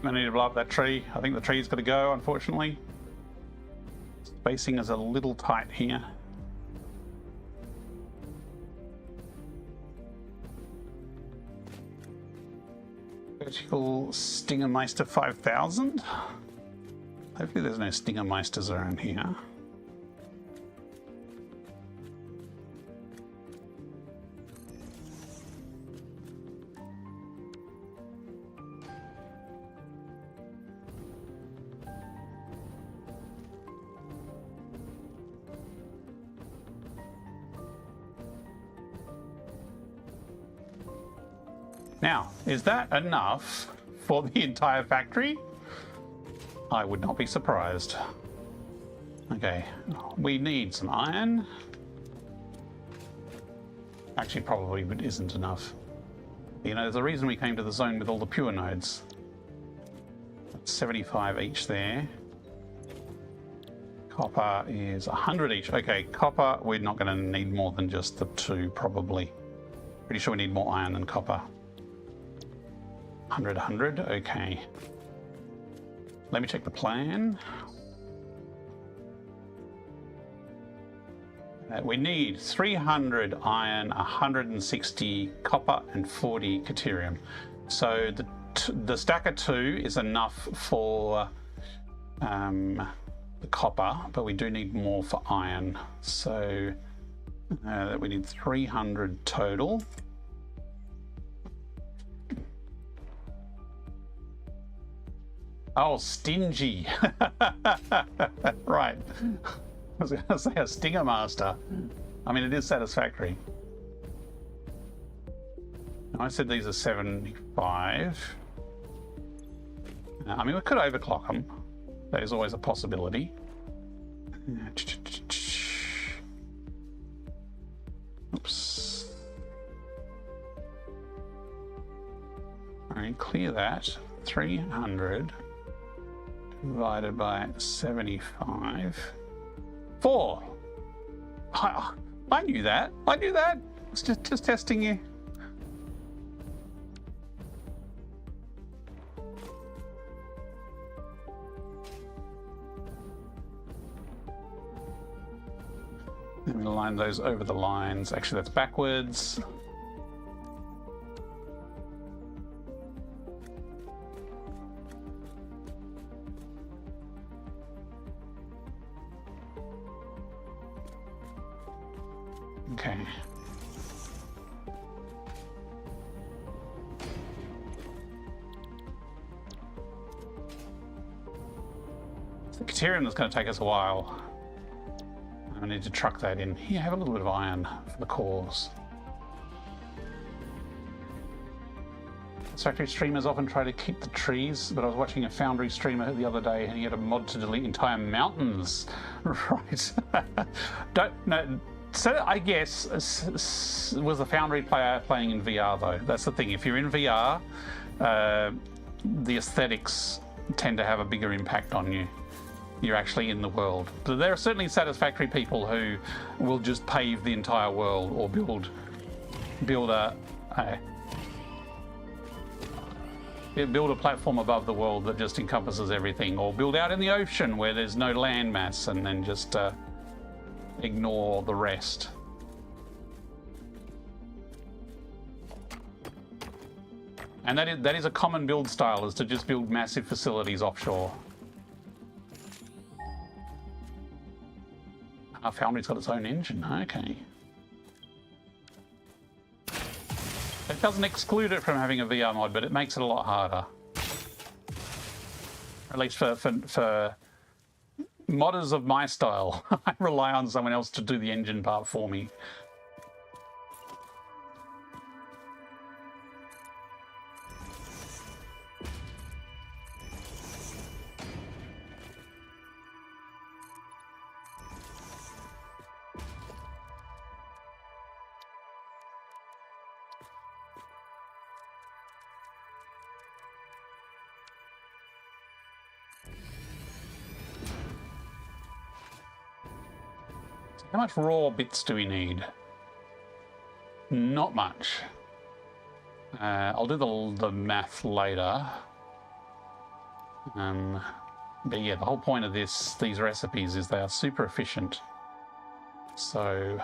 [SPEAKER 2] I need to blow up that tree. I think the tree's got to go, unfortunately. Spacing is a little tight here. Vertical Stingermeister 5000. Hopefully there's no Stingermeisters around here. Now, is that enough for the entire factory? I would not be surprised. Okay, we need some iron. Actually, probably isn't enough. You know, there's a reason we came to the zone with all the pure nodes. That's 75 each there. Copper is 100 each. Okay, copper, we're not going to need more than just the two, probably. Pretty sure we need more iron than copper. 100, 100, okay. Let me check the plan. We need 300 iron, 160 copper, and 40 caterium. So the stack of two is enough for the copper, but we do need more for iron. So we need 300 total. Oh, stingy. Right. I was going to say a Stinger Master. I mean, it is Satisfactory. I said these are 75. I mean, we could overclock them. That is always a possibility. Oops. All right, clear that. 300 divided by 75. 4. I knew that. I knew that. It's just testing you. I'm going to line those over the lines. Actually, that's backwards. Okay. The Caterium is going to take us a while. I need to truck that in. Here, have a little bit of iron for the cores. Satisfactory streamers often try to keep the trees, but I was watching a Foundry streamer the other day and he had a mod to delete entire mountains. Right. So I guess was the Foundry player playing in VR though. That's the thing. If you're in VR, the aesthetics tend to have a bigger impact on you. You're actually in the world. But there are certainly Satisfactory people who will just pave the entire world or build a platform above the world that just encompasses everything, or build out in the ocean where there's no land mass and then just ignore the rest. And that is a common build style, is to just build massive facilities offshore. Our Foundry's got its own engine, okay. It doesn't exclude it from having a VR mod, but it makes it a lot harder. At least for modders of my style. I rely on someone else to do the engine part for me. How much raw bits do we need? Not much. I'll do the math later. But yeah, the whole point of these recipes is they are super efficient. So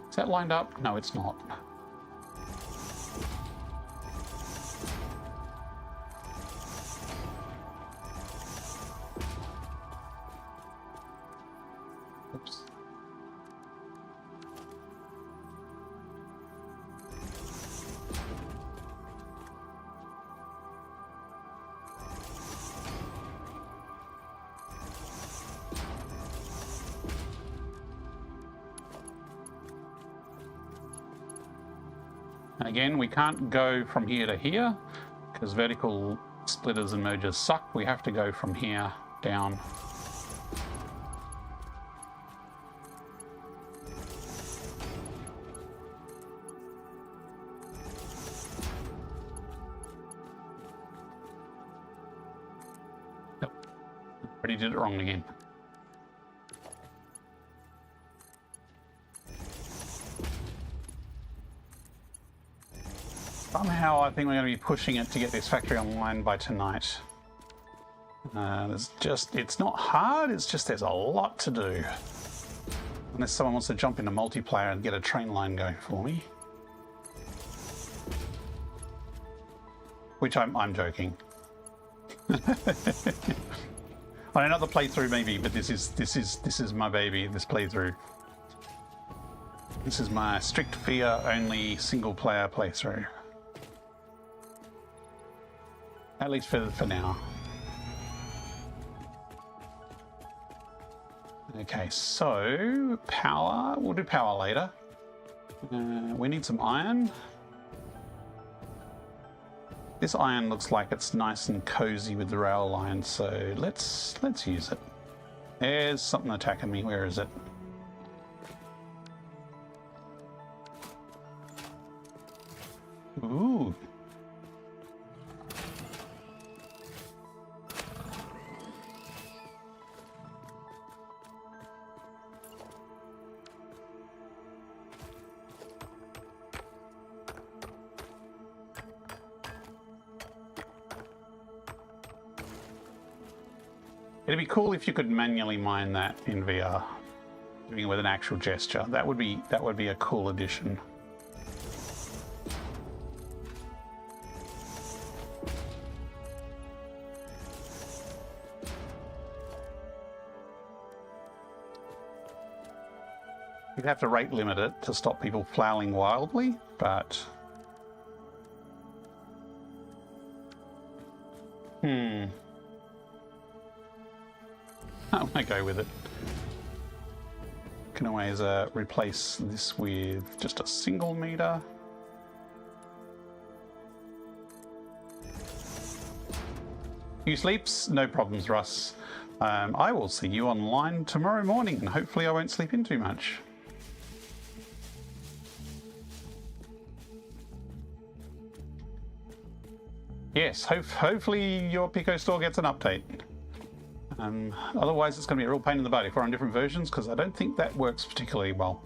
[SPEAKER 2] is that lined up? No, it's not. Oops. And again, we can't go from here to here because vertical splitters and mergers suck. We have to go from here down. Already did it wrong again. Somehow I think we're going to be pushing it to get this factory online by tonight. It's not hard, it's just there's a lot to do. Unless someone wants to jump into multiplayer and get a train line going for me. Which I'm joking. On another playthrough maybe, but this is my baby, this playthrough. This is my strict fear only single player playthrough. At least for now. Okay, so power, we'll do power later. We need some iron. This iron looks like it's nice and cozy with the rail line, so let's use it. There's something attacking me. Where is it? Ooh. It'd be cool if you could manually mine that in VR, doing it with an actual gesture. That would be a cool addition. You'd have to rate limit it to stop people flailing wildly, but... I'm gonna go with it. Can always replace this with just a single meter. You sleeps? No problems, Russ. I will see you online tomorrow morning, and hopefully I won't sleep in too much. Yes, hopefully your Pico store gets an update. Otherwise it's going to be a real pain in the butt if we're on different versions, because I don't think that works particularly well.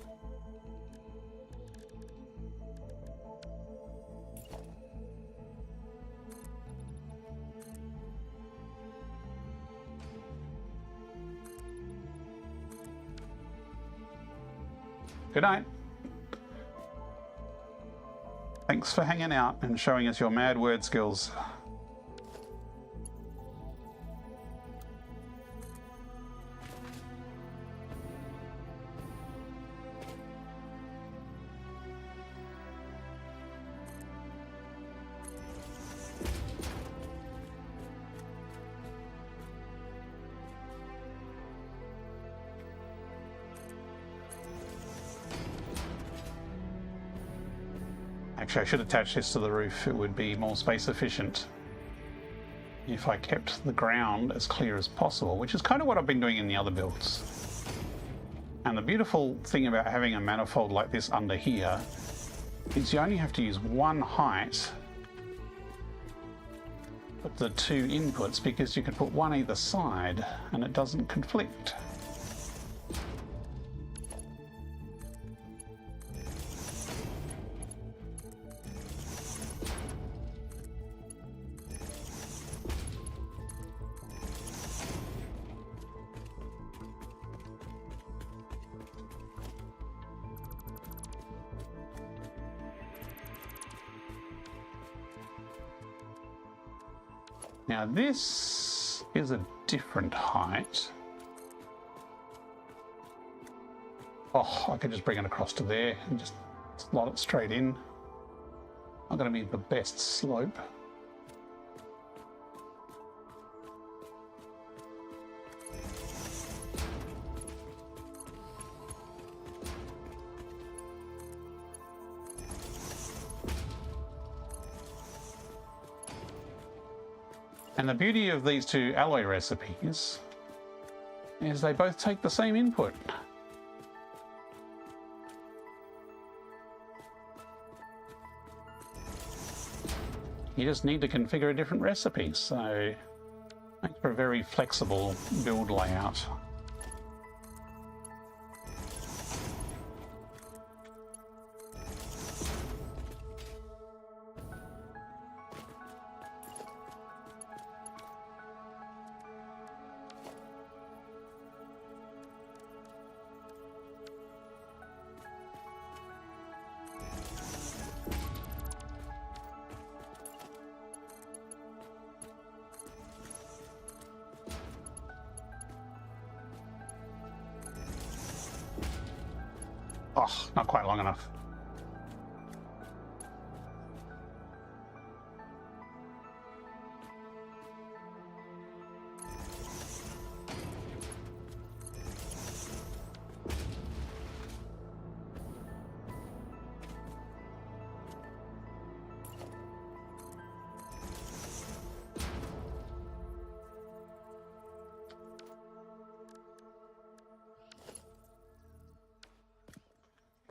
[SPEAKER 2] Good night. Thanks for hanging out and showing us your mad word skills. Actually, I should attach this to the roof. It would be more space efficient if I kept the ground as clear as possible, which is kind of what I've been doing in the other builds. And the beautiful thing about having a manifold like this under here is you only have to use one height of the two inputs, because you can put one either side and it doesn't conflict. Now this is a different height. Oh, I could just bring it across to there and just slot it straight in. Not going to be the best slope. And the beauty of these two alloy recipes is they both take the same input. You just need to configure a different recipe, so it makes for a very flexible build layout. Oh, not quite long enough.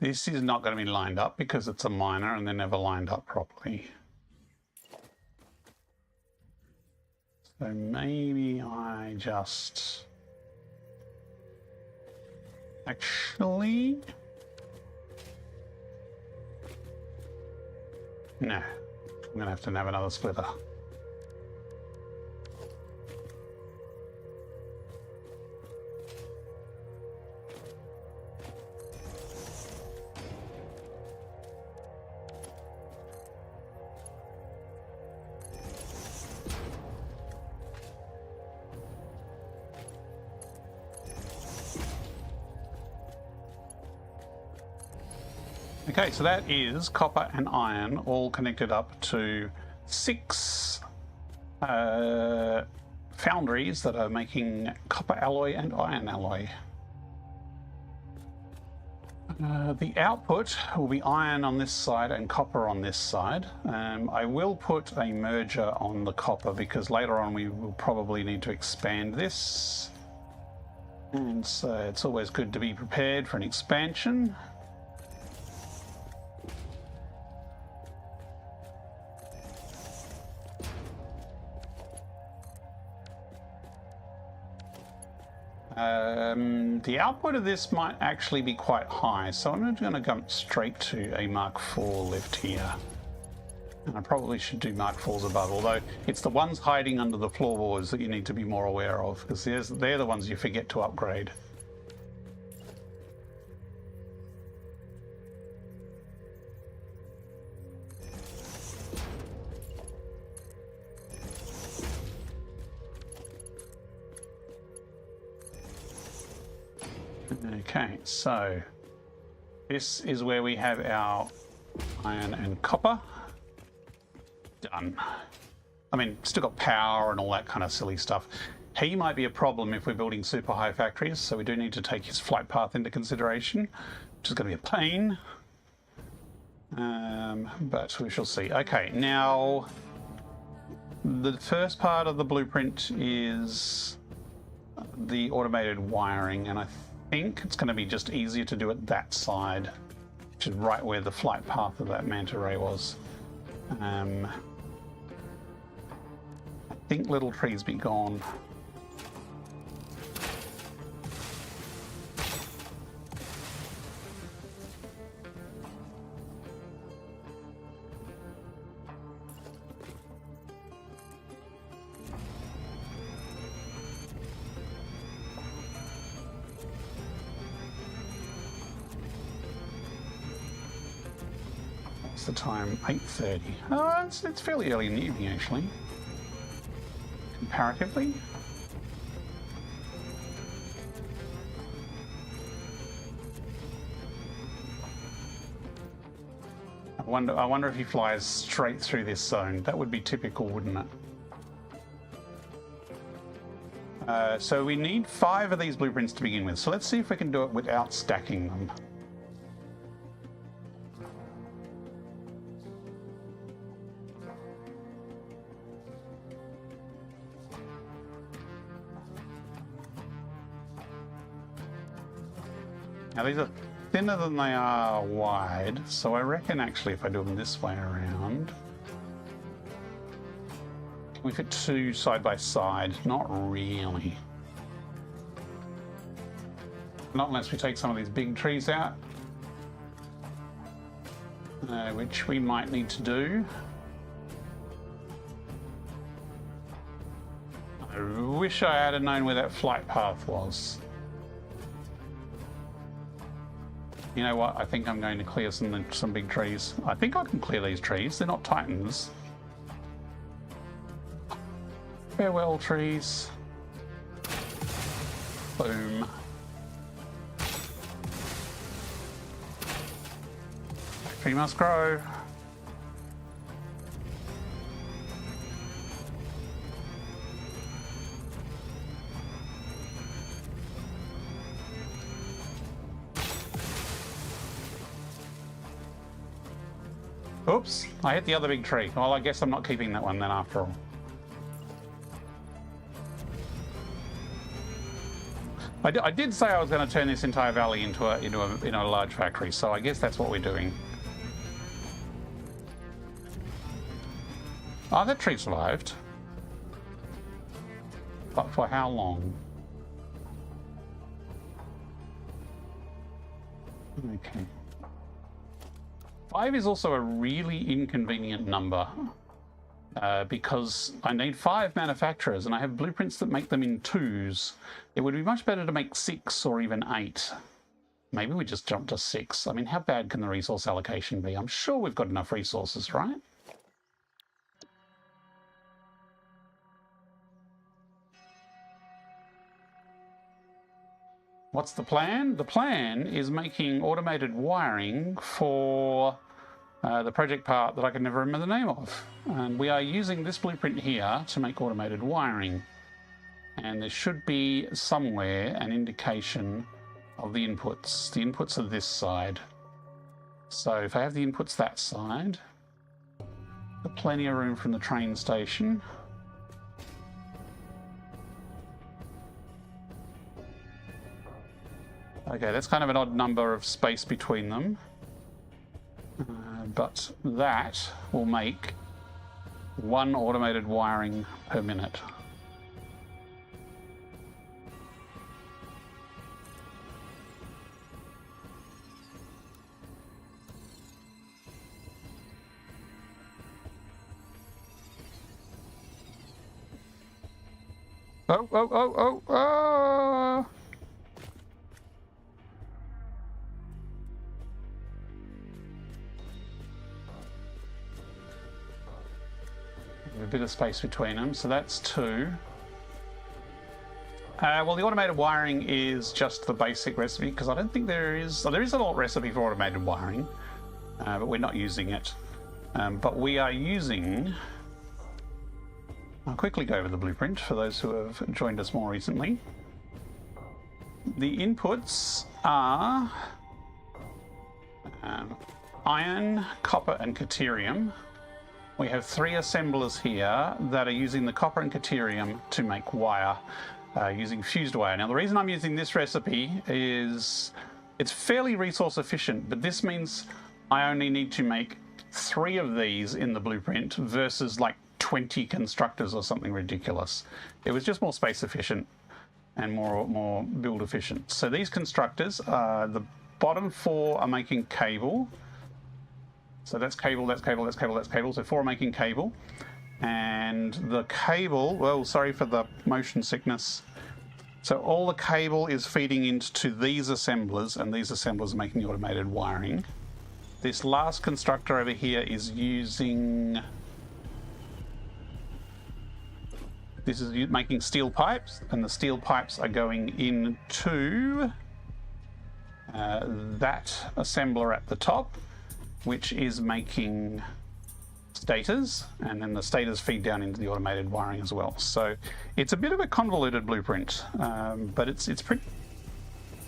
[SPEAKER 2] This is not going to be lined up because it's a miner and they're never lined up properly. So maybe I just... Actually... No, I'm going to have another splitter. Okay, so that is copper and iron all connected up to 6 foundries that are making copper alloy and iron alloy. The output will be iron on this side and copper on this side. I will put a merger on the copper because later on we will probably need to expand this. And so it's always good to be prepared for an expansion. The output of this might actually be quite high, so I'm going to jump straight to a Mark IV lift here. And I probably should do Mark IVs above, although it's the ones hiding under the floorboards that you need to be more aware of, because they're the ones you forget to upgrade. Okay, so this is where we have our iron and copper. Done. I mean, still got power and all that kind of silly stuff. He might be a problem if we're building super high factories, so we do need to take his flight path into consideration, which is going to be a pain. But we shall see. Okay, now the first part of the blueprint is the automated wiring, and I think it's going to be just easier to do it that side, which is right where the flight path of that manta ray was. I think little trees be gone. The time 8:30. Oh, it's fairly early in the evening actually, comparatively. I wonder if he flies straight through this zone. That would be typical, wouldn't it? So we need 5 of these blueprints to begin with. So let's see if we can do it without stacking them. Now these are thinner than they are wide, so I reckon actually if I do them this way around, we fit 2 side by side. Not really. Not unless we take some of these big trees out, which we might need to do. I wish I had known where that flight path was. You know what? I think I'm going to clear some big trees. I think I can clear these trees. They're not titans. Farewell, trees. Boom. Tree must grow. Oops, I hit the other big tree. Well, I guess I'm not keeping that one then after all. I did say I was going to turn this entire valley into a large factory, so I guess that's what we're doing. Oh, that tree survived. But for how long? Okay. 5 is also a really inconvenient number because I need 5 manufacturers and I have blueprints that make them in 2s. It would be much better to make 6 or even 8. Maybe we just jump to 6. I mean, how bad can the resource allocation be? I'm sure we've got enough resources, right? What's the plan? The plan is making automated wiring for the project part that I can never remember the name of. And we are using this blueprint here to make automated wiring. And there should be somewhere an indication of the inputs. The inputs are this side. So if I have the inputs that side, got plenty of room from the train station. Okay, that's kind of an odd number of space between them. But that will make one automated wiring per minute. Oh! A bit of space between them, so that's 2. Well, the automated wiring is just the basic recipe, because I don't think there is... there is an alt recipe for automated wiring, but we're not using it. But we are using... I'll quickly go over the blueprint for those who have joined us more recently. The inputs are iron, copper and caterium. We have 3 assemblers here that are using the copper and caterium to make wire, using fused wire. Now the reason I'm using this recipe is it's fairly resource efficient, but this means I only need to make 3 of these in the blueprint versus like 20 constructors or something ridiculous. It was just more space efficient and more build efficient. So these constructors, the bottom 4 are making cable. So that's cable, that's cable, that's cable, that's cable. So 4 are making cable. And the cable, well, sorry for the motion sickness. So all the cable is feeding into these assemblers, and these assemblers are making the automated wiring. This last constructor over here is using... This is making steel pipes, and the steel pipes are going into that assembler at the top, which is making stators, and then the stators feed down into the automated wiring as well. So it's a bit of a convoluted blueprint, but it's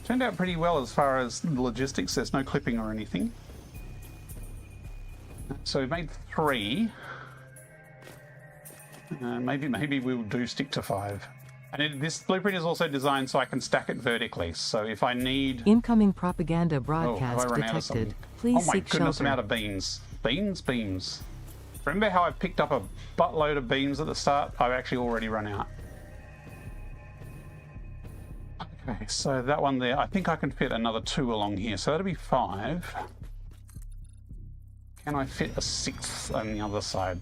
[SPEAKER 2] turned out pretty well as far as the logistics. There's no clipping or anything. So we've made 3. Maybe we'll do stick to 5. And this blueprint is also designed so I can stack it vertically. So if I need...
[SPEAKER 1] Incoming propaganda broadcast detected. Please
[SPEAKER 2] seek shelter. Oh my goodness, I'm out of beams. Beams. Remember how I picked up a buttload of beams at the start? I've actually already run out. Okay, so that one there, I think I can fit another 2 along here. So that'll be 5. Can I fit a 6th on the other side?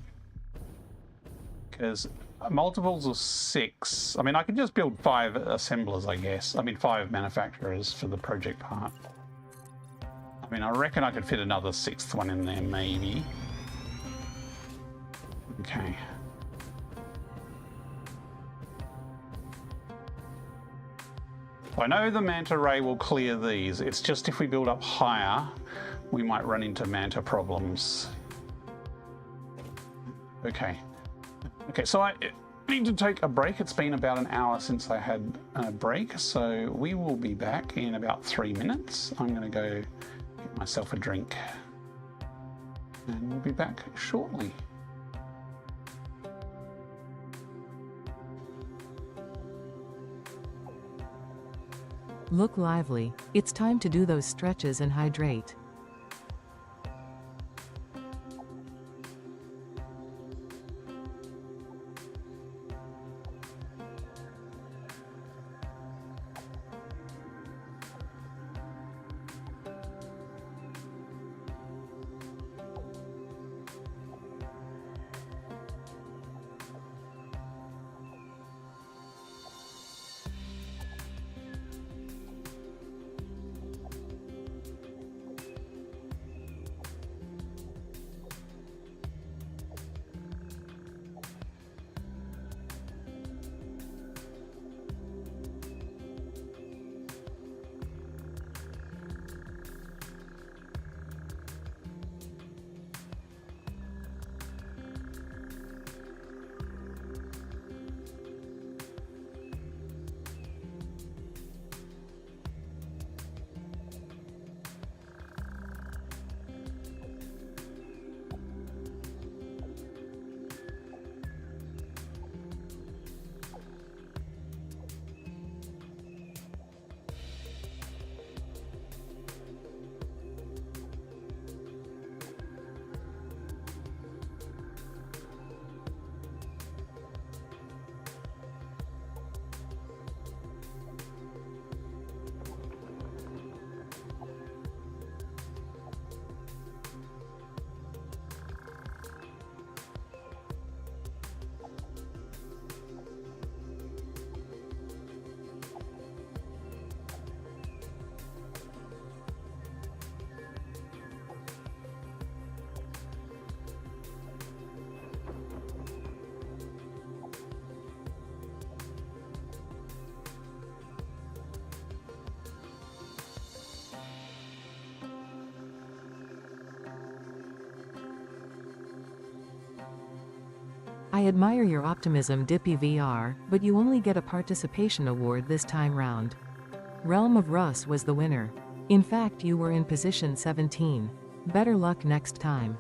[SPEAKER 2] Because multiples of 6, I mean, I could just build 5 assemblers, I guess. I mean, 5 manufacturers for the project part. I mean, I reckon I could fit another 6th one in there, maybe. Okay. I know the manta ray will clear these. It's just if we build up higher, we might run into manta problems. Okay. Okay, so I need to take a break. It's been about an hour since I had a break, so we will be back in about 3 minutes. I'm going to go get myself a drink, and we'll be back shortly.
[SPEAKER 1] Look lively. It's time to do those stretches and hydrate. I admire your optimism, Dippy VR, but you only get a participation award this time round. Realm of Russ was the winner. In fact, you were in position 17. Better luck next time.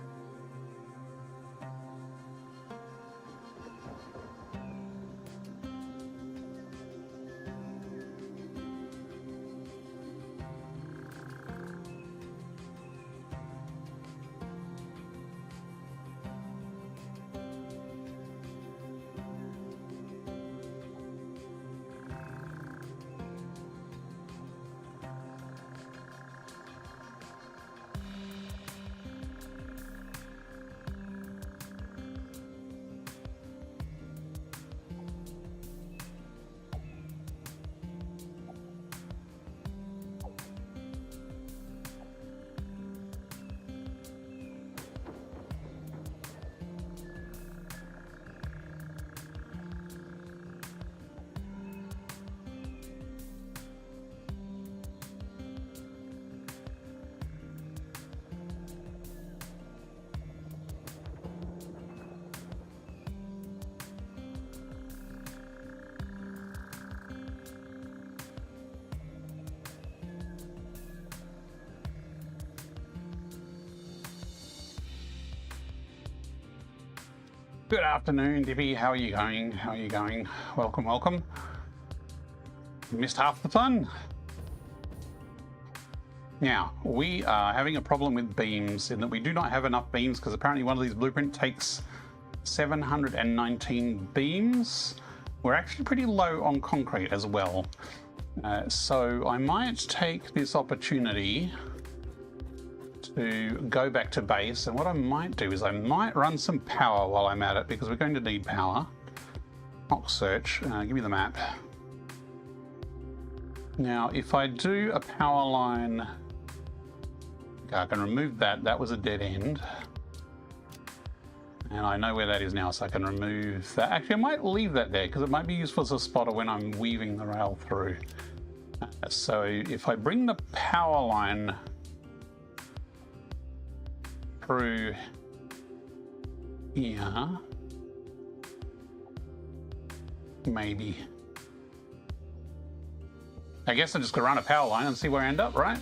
[SPEAKER 2] Good afternoon, Dippy. How are you going? How are you going? Welcome, welcome. You missed half the fun. Now, we are having a problem with beams in that we do not have enough beams because apparently one of these blueprints takes 719 beams. We're actually pretty low on concrete as well. So I might take this opportunity to go back to base, and what I might do is I might run some power while I'm at it because we're going to need power. Mock search, give me the map. Now if I do a power line, okay, I can remove that, that was a dead end. And I know where that is now, so I can remove that. Actually I might leave that there because it might be useful as a spotter when I'm weaving the rail through. So if I bring the power line through here, maybe. I guess I'm just gonna run a power line and see where I end up, right?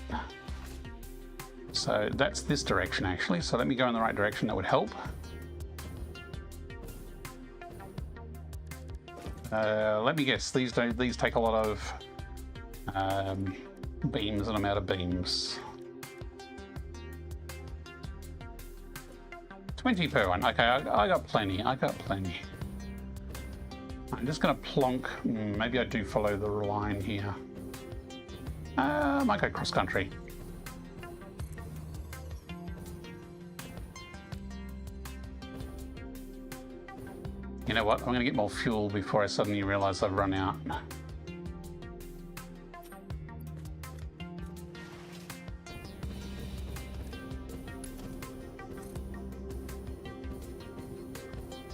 [SPEAKER 2] So that's this direction actually, so let me go in the right direction, that would help. Let me guess, these take a lot of beams, and I'm out of beams. 20 per one. Okay, I got plenty. I got plenty. I'm just going to plonk. Maybe I do follow the line here. I might go cross country. You know what? I'm going to get more fuel before I suddenly realize I've run out.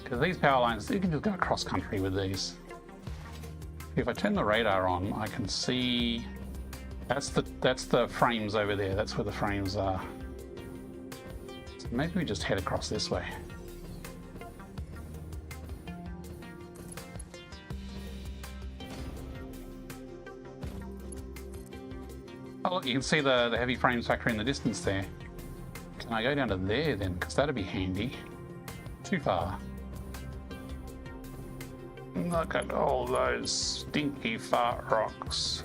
[SPEAKER 2] Because these power lines, you can just go cross country with these. If I turn the radar on, I can see that's the frames over there. That's where the frames are. So maybe we just head across this way. Oh look, you can see the heavy frames factory in the distance there. Can I go down to there then? Because that'd be handy. Too far. Look at all those stinky fart rocks.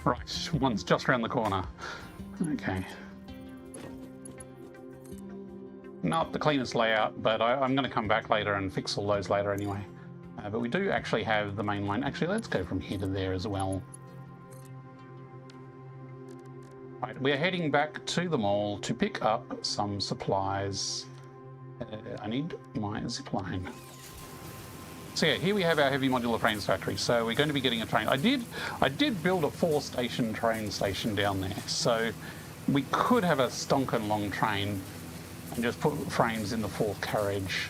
[SPEAKER 2] Right, one's just around the corner. Okay. Not the cleanest layout, but I'm going to come back later and fix all those later anyway. But we do actually have the main line. Actually, let's go from here to there as well. Right, we're heading back to the mall to pick up some supplies. I need my zip line. So yeah, here we have our heavy modular trains factory. So we're going to be getting a train. I did build a 4-station train station down there. So we could have a stonking long train and just put frames in the 4th carriage.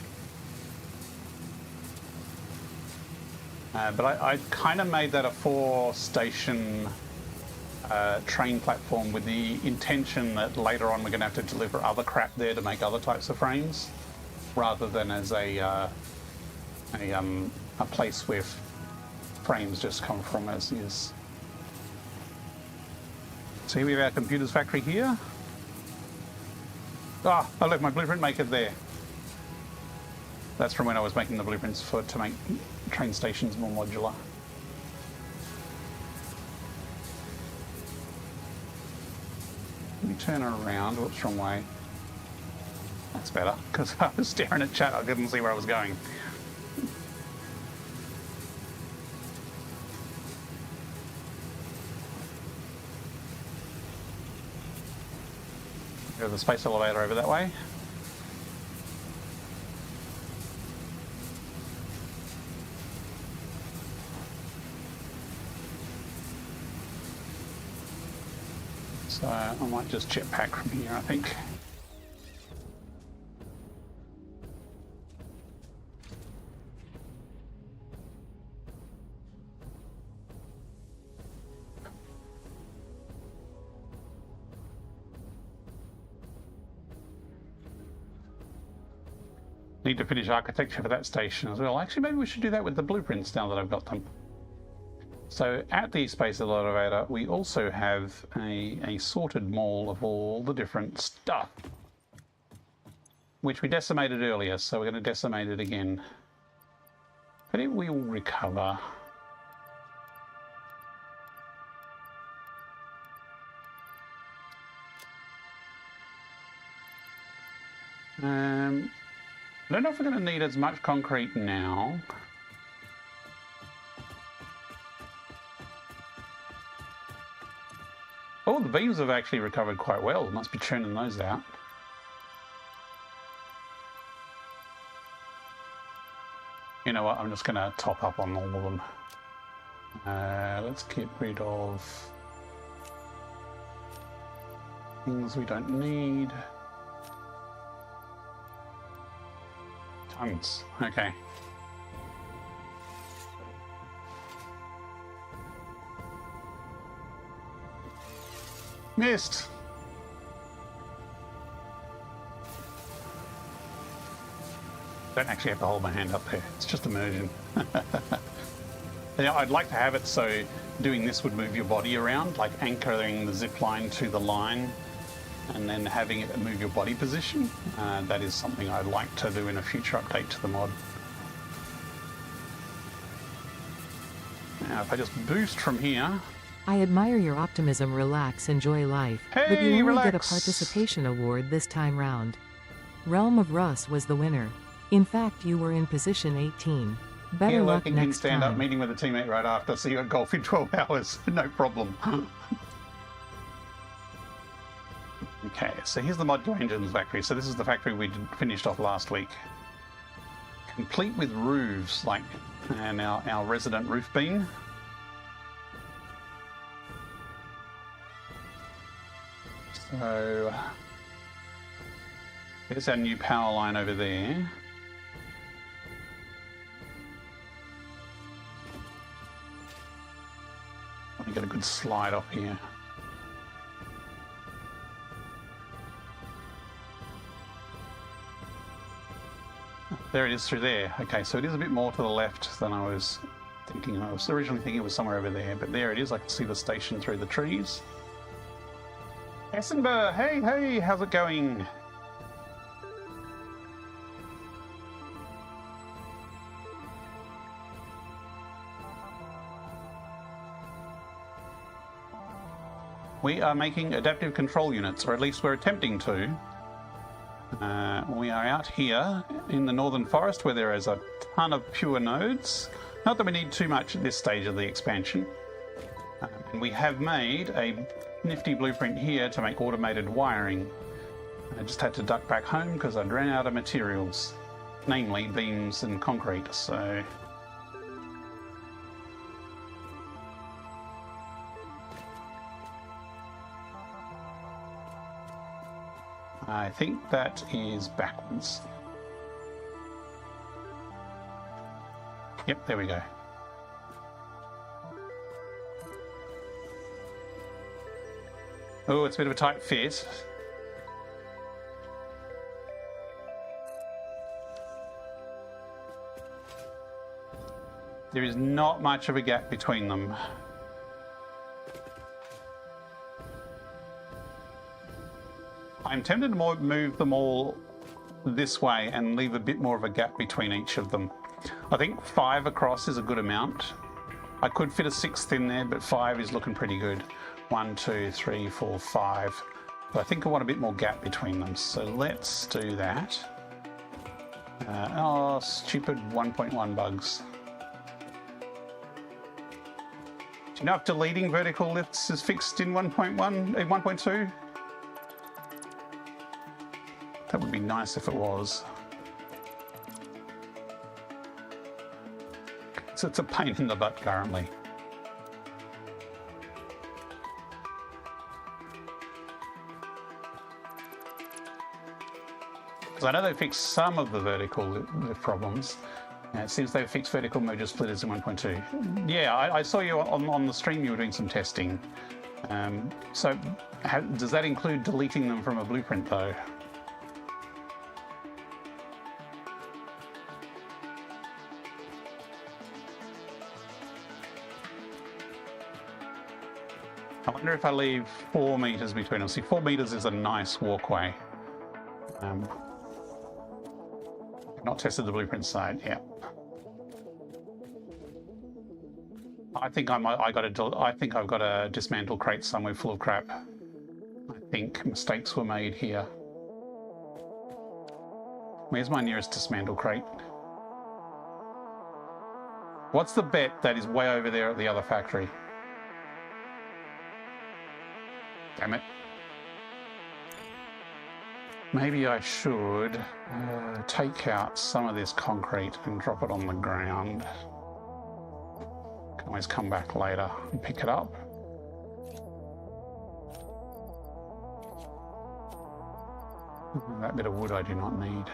[SPEAKER 2] But I kind of made that a 4-station train platform with the intention that later on we're going to have to deliver other crap there to make other types of frames, rather than as a place where frames just come from as is. So here we have our computers factory here. Ah, I left my blueprint maker there. That's from when I was making the blueprints to make train stations more modular. Let me turn around. Whoops, wrong way. That's better, because I was staring at chat. I couldn't see where I was going. Go the space elevator over that way. So I might just jetpack from here, I think. Need to finish architecture for that station as well. Actually, maybe we should do that with the blueprints now that I've got them. So at the space elevator, we also have a sorted mall of all the different stuff, which we decimated earlier, so we're going to decimate it again. But it will recover. I don't know if we're going to need as much concrete now. Oh, the beams have actually recovered quite well. Must be churning those out. You know what? I'm just going to top up on all of them. Let's get rid of things we don't need. Tons. Okay. Missed. Don't actually have to hold my hand up there. It's just immersion. Yeah, I'd like to have it so doing this would move your body around, like anchoring the zip line to the line and then having it move your body position. That is something I'd like to do in a future update to the mod. Now, if I just boost from here.
[SPEAKER 1] I admire your optimism. Relax, enjoy life.
[SPEAKER 2] Hey,
[SPEAKER 1] but you only
[SPEAKER 2] relax.
[SPEAKER 1] get a participation award this time round. Realm of Russ was the winner. In fact, you were in position 18. Better
[SPEAKER 2] Yeah,
[SPEAKER 1] luck
[SPEAKER 2] working
[SPEAKER 1] next
[SPEAKER 2] in stand-up
[SPEAKER 1] time.
[SPEAKER 2] meeting with a teammate right after, so you got golf in 12 hours. No problem. Okay, so here's the modular engines factory. So this is the factory we finished off last week. Complete with roofs, like and our resident roof beam. So there's our new power line over there. Let me get a good slide off here. There it is through there. Okay, so it is a bit more to the left than I was thinking. I was originally thinking it was somewhere over there, but there it is. I can see the station through the trees. Essenberg, hey, how's it going? We are making adaptive control units, or at least we're attempting to. We are out here in the northern forest where there is a ton of pure nodes. Not that we need too much at this stage of the expansion. And we have made a nifty blueprint here to make automated wiring. I just had to duck back home because I'd ran out of materials, namely beams and concrete. So I think that is backwards. Yep, there we go. Oh, it's a bit of a tight fit. There is not much of a gap between them. I'm tempted to move them all this way and leave a bit more of a gap between each of them. I think 5 across is a good amount. I could fit a 6th in there, but 5 is looking pretty good. 1, 2, 3, 4, 5. But I think I want a bit more gap between them, so let's do that. Oh, stupid 1.1 bugs. Do you know if deleting vertical lifts is fixed in 1.2? That would be nice if it was. So it's a pain in the butt currently. Because I know they fixed some of the vertical lift problems. It seems they've fixed vertical motor splitters in 1.2. Yeah, I saw you on the stream, you were doing some testing. So does that include deleting them from a blueprint though? I wonder if I leave 4 meters between them. See, 4 meters is a nice walkway. Not tested the blueprint side, yeah. I think I've got a dismantle crate somewhere full of crap. I think mistakes were made here. Where's my nearest dismantle crate? What's the bet that is way over there at the other factory? Damn it. Maybe I should take out some of this concrete and drop it on the ground. Can always come back later and pick it up. That bit of wood I do not need.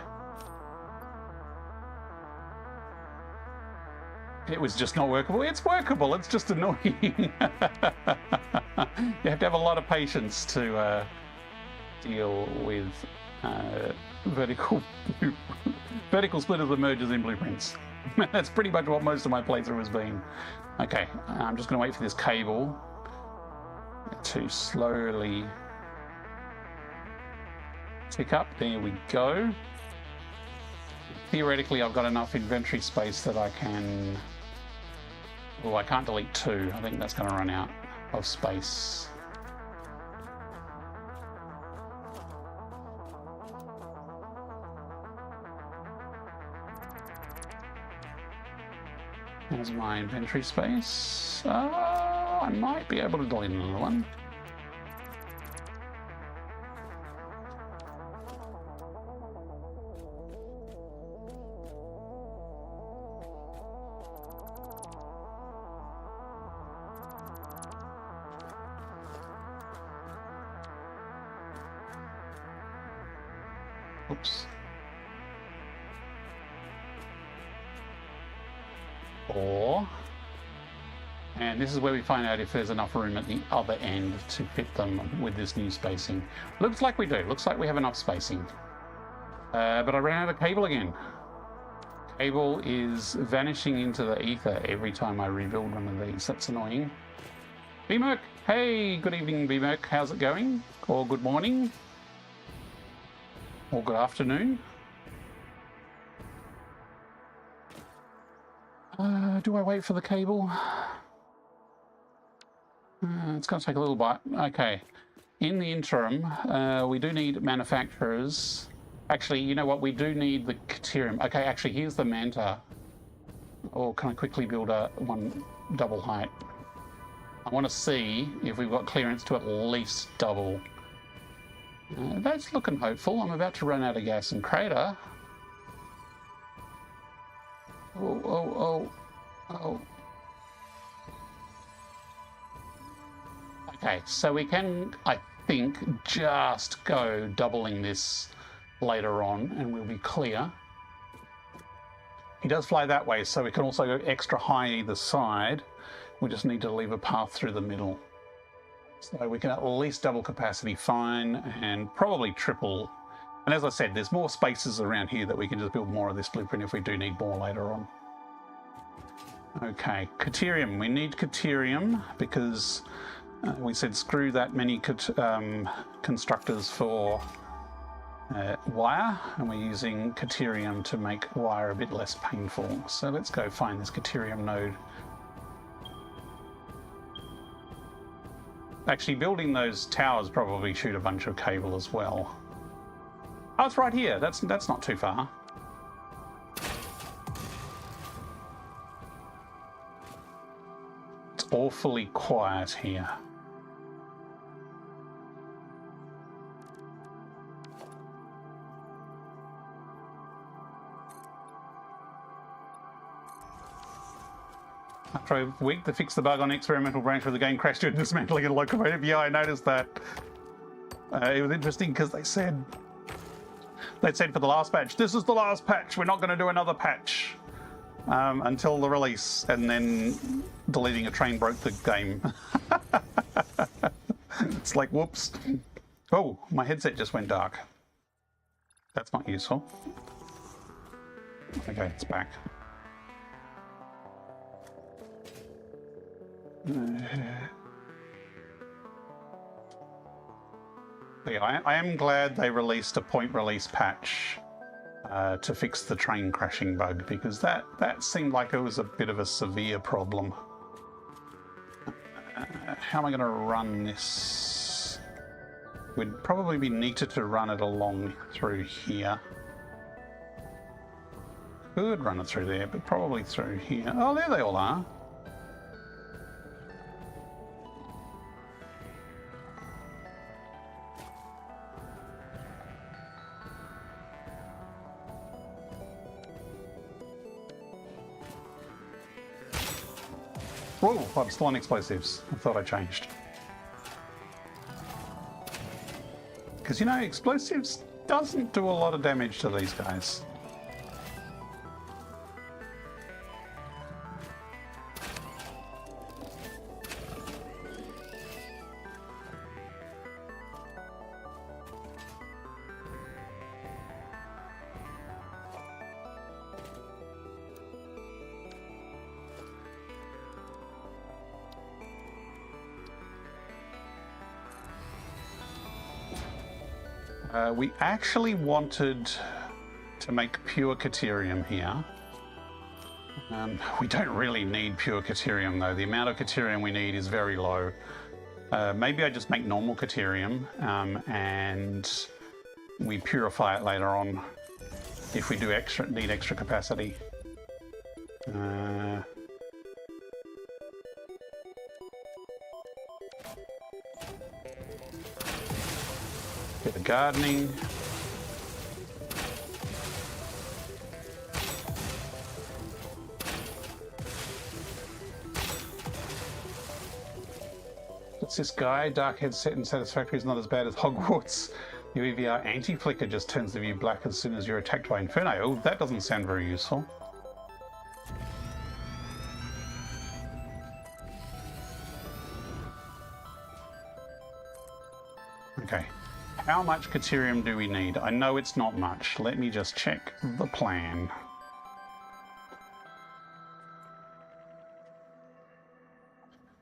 [SPEAKER 2] It was just not workable. It's workable, it's just annoying. You have to have a lot of patience to deal with vertical splitters and mergers in blueprints. That's pretty much what most of my playthrough has been. Okay, I'm just going to wait for this cable to slowly tick up. There we go. Theoretically, I've got enough inventory space that I can... Oh, I can't delete 2. I think that's going to run out of space. There's my inventory space. I might be able to delete another one. Oops. And this is where we find out if there's enough room at the other end to fit them with this new spacing. Looks like we do. Looks like we have enough spacing. But I ran out of cable again. Cable is vanishing into the ether every time I rebuild one of these. That's annoying. B-Merc, hey, good evening, B-Merc. How's it going? Or good morning? Or good afternoon? Do I wait for the cable? It's going to take a little bit. Okay. In the interim, we do need manufacturers. Actually, you know what? We do need the Caterium. Okay, actually, here's the Manta. Or can I quickly build one double height? I want to see if we've got clearance to at least double. That's looking hopeful. I'm about to run out of gas and crater. Oh. Okay, so we can... I think, just go doubling this later on and we'll be clear. He does fly that way, so we can also go extra high either side. We just need to leave a path through the middle. So we can at least double capacity fine and probably triple. And as I said, there's more spaces around here that we can just build more of this blueprint if we do need more later on. Okay, Caterium. We need Caterium because we said screw that many constructors for wire, and we're using Caterium to make wire a bit less painful. So let's go find this Caterium node. Actually, building those towers probably shoot a bunch of cable as well. Oh, it's right here. That's not too far. It's awfully quiet here. After a week to fix the bug on experimental branch where the game crashed during dismantling a locomotive. Yeah, I noticed that. It was interesting because they said for the last patch, this is the last patch, we're not going to do another patch until the release, and then deleting a train broke the game. It's like, whoops. Oh, my headset just went dark. That's not useful. Okay, it's back. Yeah, I am glad they released a point release patch to fix the train crashing bug, because that seemed like it was a bit of a severe problem. How am I going to run this? Would probably be neater to run it along through here. Could run it through there, but probably through here. Oh, there they all are. Whoa, I'm still on explosives. I thought I changed. Because, you know, explosives doesn't do a lot of damage to these guys. We actually wanted to make pure Caterium here. We don't really need pure Caterium though. The amount of Caterium we need is very low. Maybe I just make normal Caterium and we purify it later on if we do need extra capacity. Bit of gardening. What's this guy? Dark headset and Satisfactory is not as bad as Hogwarts. Your EVR anti-flicker just turns the view black as soon as you're attacked by Inferno. Oh, that doesn't sound very useful. Okay. How much Caterium do we need? I know it's not much. Let me just check the plan.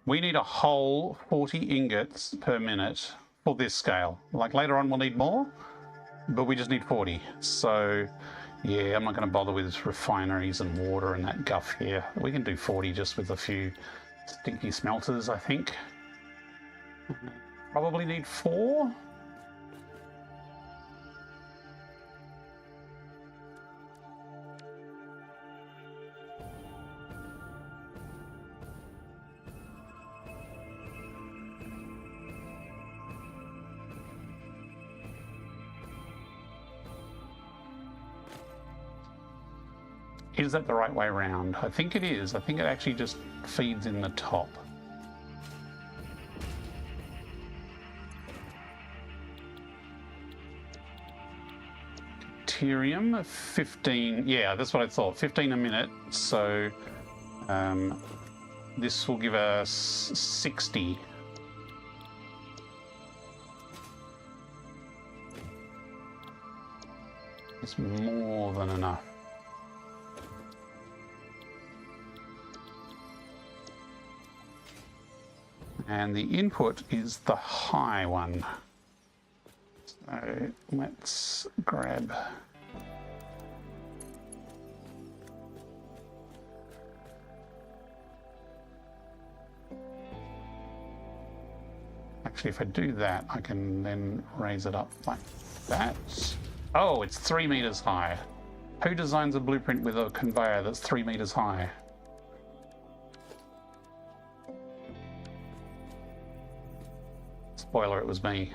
[SPEAKER 2] We need a whole 40 ingots per minute for this scale. Like later on we'll need more, but we just need 40. So yeah, I'm not going to bother with refineries and water and that guff here. We can do 40 just with a few stinky smelters, I think. Probably need 4. Is that the right way around? I think it is. I think it actually just feeds in the top. deuterium, 15, yeah, that's what I thought, 15 a minute, so this will give us 60. It's more than enough. And the input is the high one. So let's grab. Actually, if I do that, I can then raise it up like that. Oh, it's 3 meters high. Who designs a blueprint with a conveyor that's 3 meters high? Spoiler, it was me.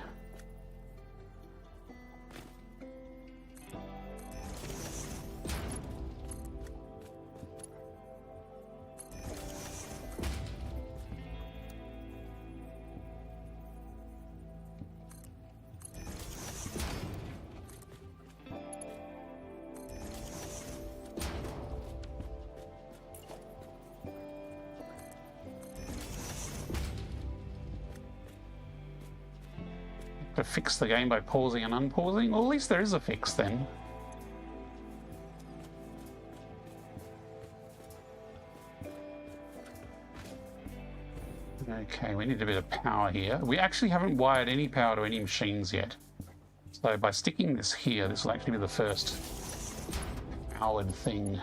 [SPEAKER 2] To fix the game by pausing and unpausing? Well, at least there is a fix then. Okay, we need a bit of power here. We actually haven't wired any power to any machines yet. So by sticking this here, this will actually be the first powered thing.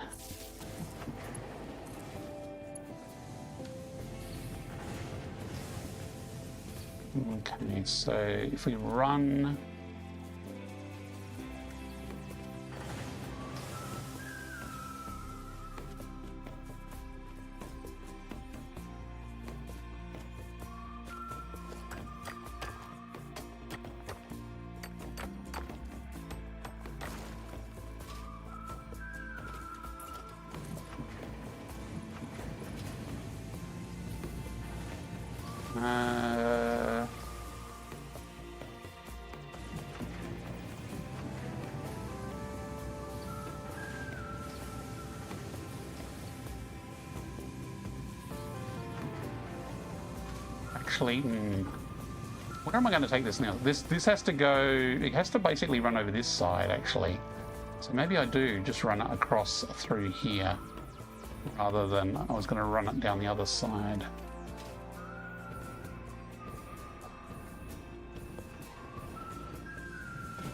[SPEAKER 2] Okay, so if we run... Actually, where am I going to take this now? This has to go, it has to basically run over this side, actually. So maybe I do just run it across through here, rather than I was going to run it down the other side.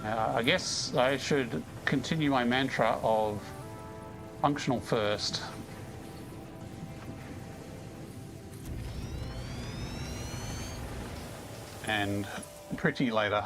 [SPEAKER 2] I guess I should continue my mantra of functional first. And pretty later.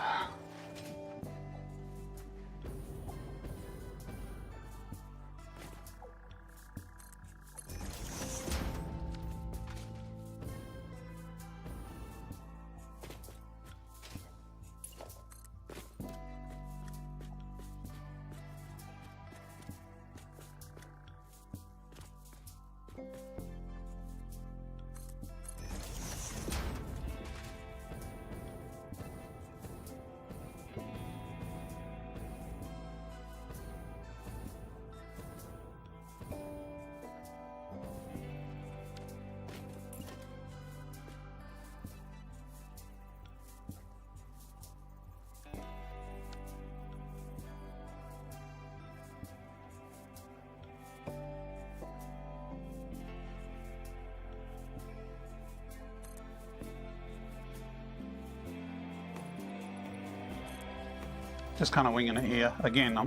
[SPEAKER 2] Just kind of winging it here. Again,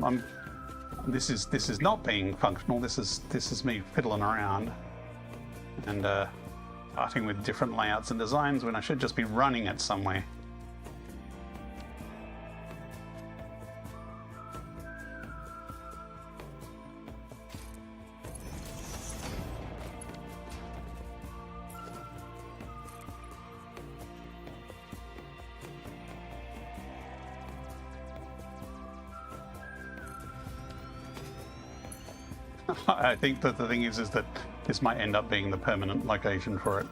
[SPEAKER 2] this is not being functional. This is me fiddling around and starting with different layouts and designs when I should just be running it somewhere. I think that the thing is that this might end up being the permanent location for it.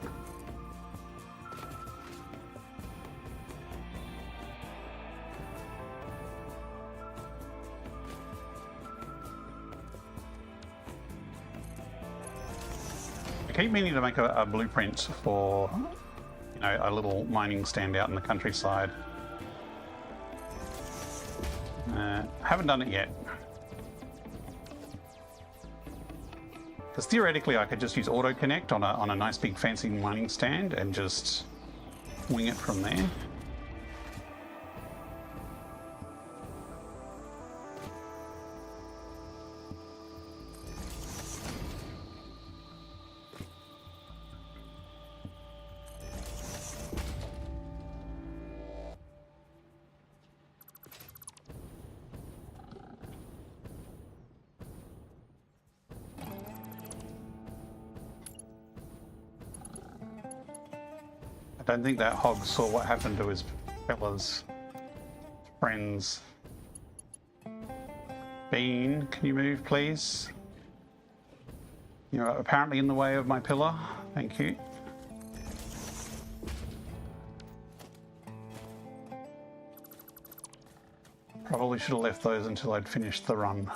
[SPEAKER 2] I keep meaning to make a blueprint for, you know, a little mining stand out in the countryside. Haven't done it yet. Because theoretically I could just use auto connect on a nice big fancy mining stand and just wing it from there. I don't think that hog saw what happened to his fella's friends. Bean, can you move, please? You're apparently in the way of my pillar. Thank you. Probably should have left those until I'd finished the run.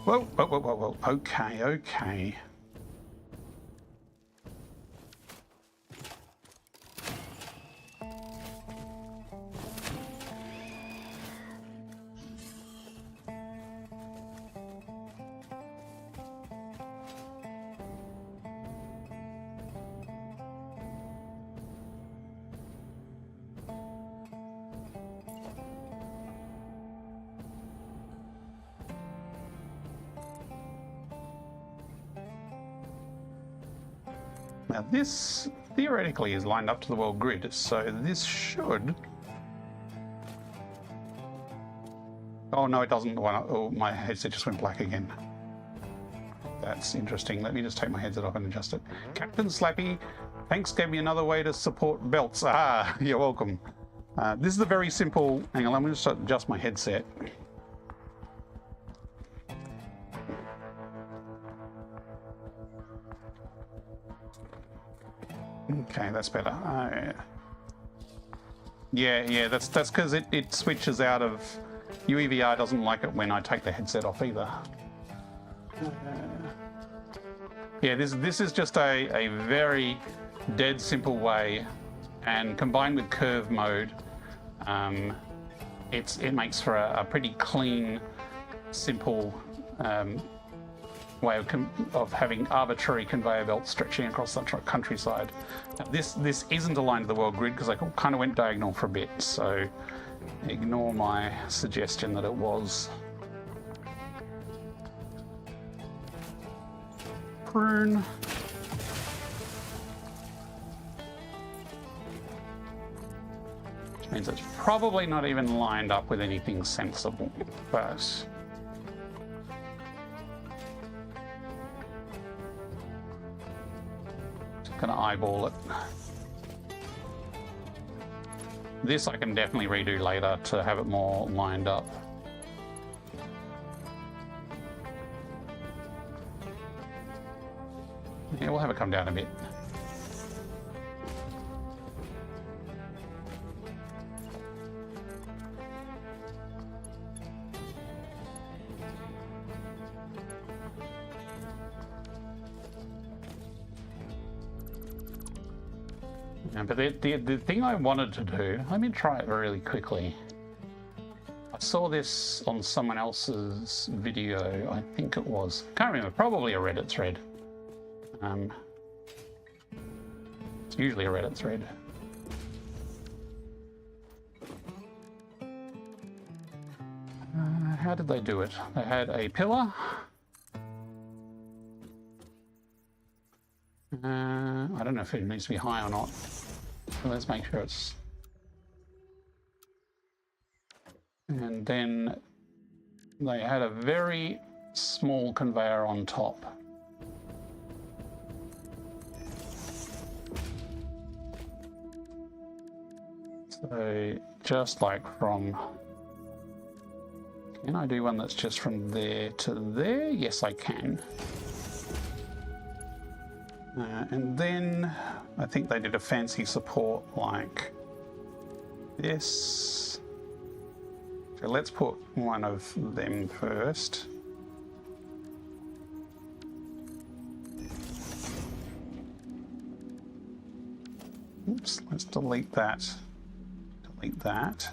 [SPEAKER 2] Whoa, whoa, whoa, whoa, whoa. Okay, okay. Now this theoretically is lined up to the world grid, so this should... Oh no, it doesn't. Oh, my headset just went black again. That's interesting. Let me just take my headset off and adjust it. Captain Slappy, thanks, gave me another way to support belts. Ah, you're welcome. This is a very simple... Hang on, I'm going to adjust my headset. Okay, that's better. Yeah, that's because it switches out of... UEVR doesn't like it when I take the headset off either. Yeah, this is just a very dead simple way, and combined with curve mode, it makes for a pretty clean, simple way of having arbitrary conveyor belts stretching across the countryside. Now, this isn't aligned to the world grid because I kind of went diagonal for a bit, so ignore my suggestion that it was. Prune. Which means it's probably not even lined up with anything sensible, but just gonna eyeball it. This I can definitely redo later to have it more lined up. Yeah, we'll have it come down a bit. But the thing I wanted to do, let me try it really quickly. I saw this on someone else's video, I think it was. Can't remember, probably a Reddit thread. It's usually a Reddit thread. How did they do it? They had a pillar. I don't know if it needs to be high or not. So let's make sure it's... And then they had a very small conveyor on top. So just like from... Can I do one that's just from there to there? Yes, I can. And then I think they did a fancy support like this. So let's put one of them first. Oops, let's delete that. Delete that.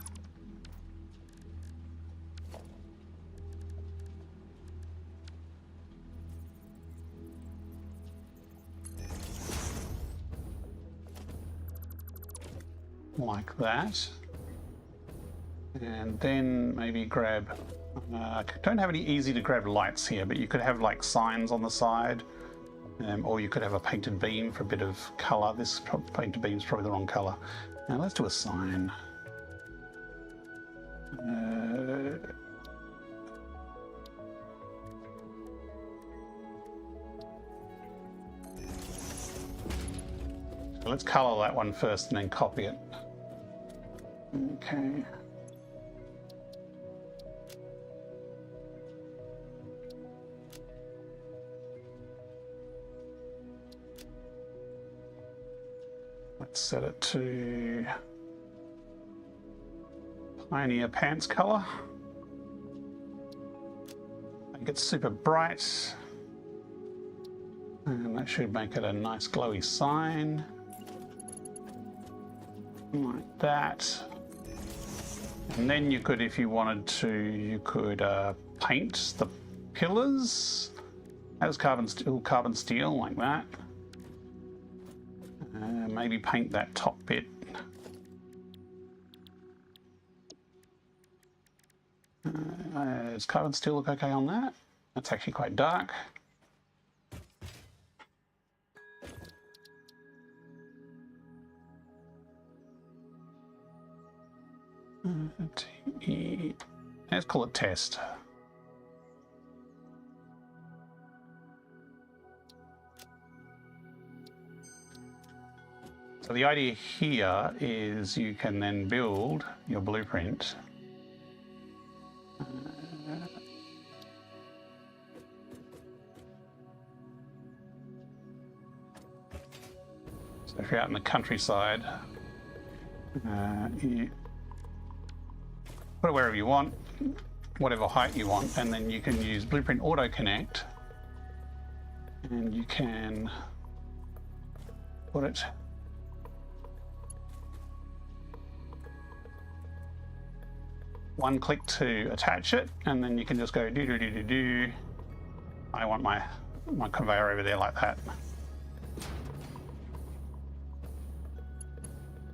[SPEAKER 2] Like that. And then maybe grab, I don't have any easy to grab lights here, but you could have like signs on the side, or you could have a painted beam for a bit of color. This painted beam is probably the wrong color. Now let's do a sign. So let's color that one first and then copy it. Okay. Let's set it to Pioneer Pants color. Make it super bright. And that should make it a nice glowy sign. Like that. And then you could, if you wanted to, you could paint the pillars as carbon steel like that. Maybe paint that top bit. Does carbon steel look okay on that? That's actually quite dark. Let's call it test. So the idea here is you can then build your blueprint. So if you're out in the countryside, you put it wherever you want, whatever height you want, and then you can use Blueprint Auto Connect, and you can put it one click to attach it, and then you can just go do do do do do. I want my conveyor over there like that.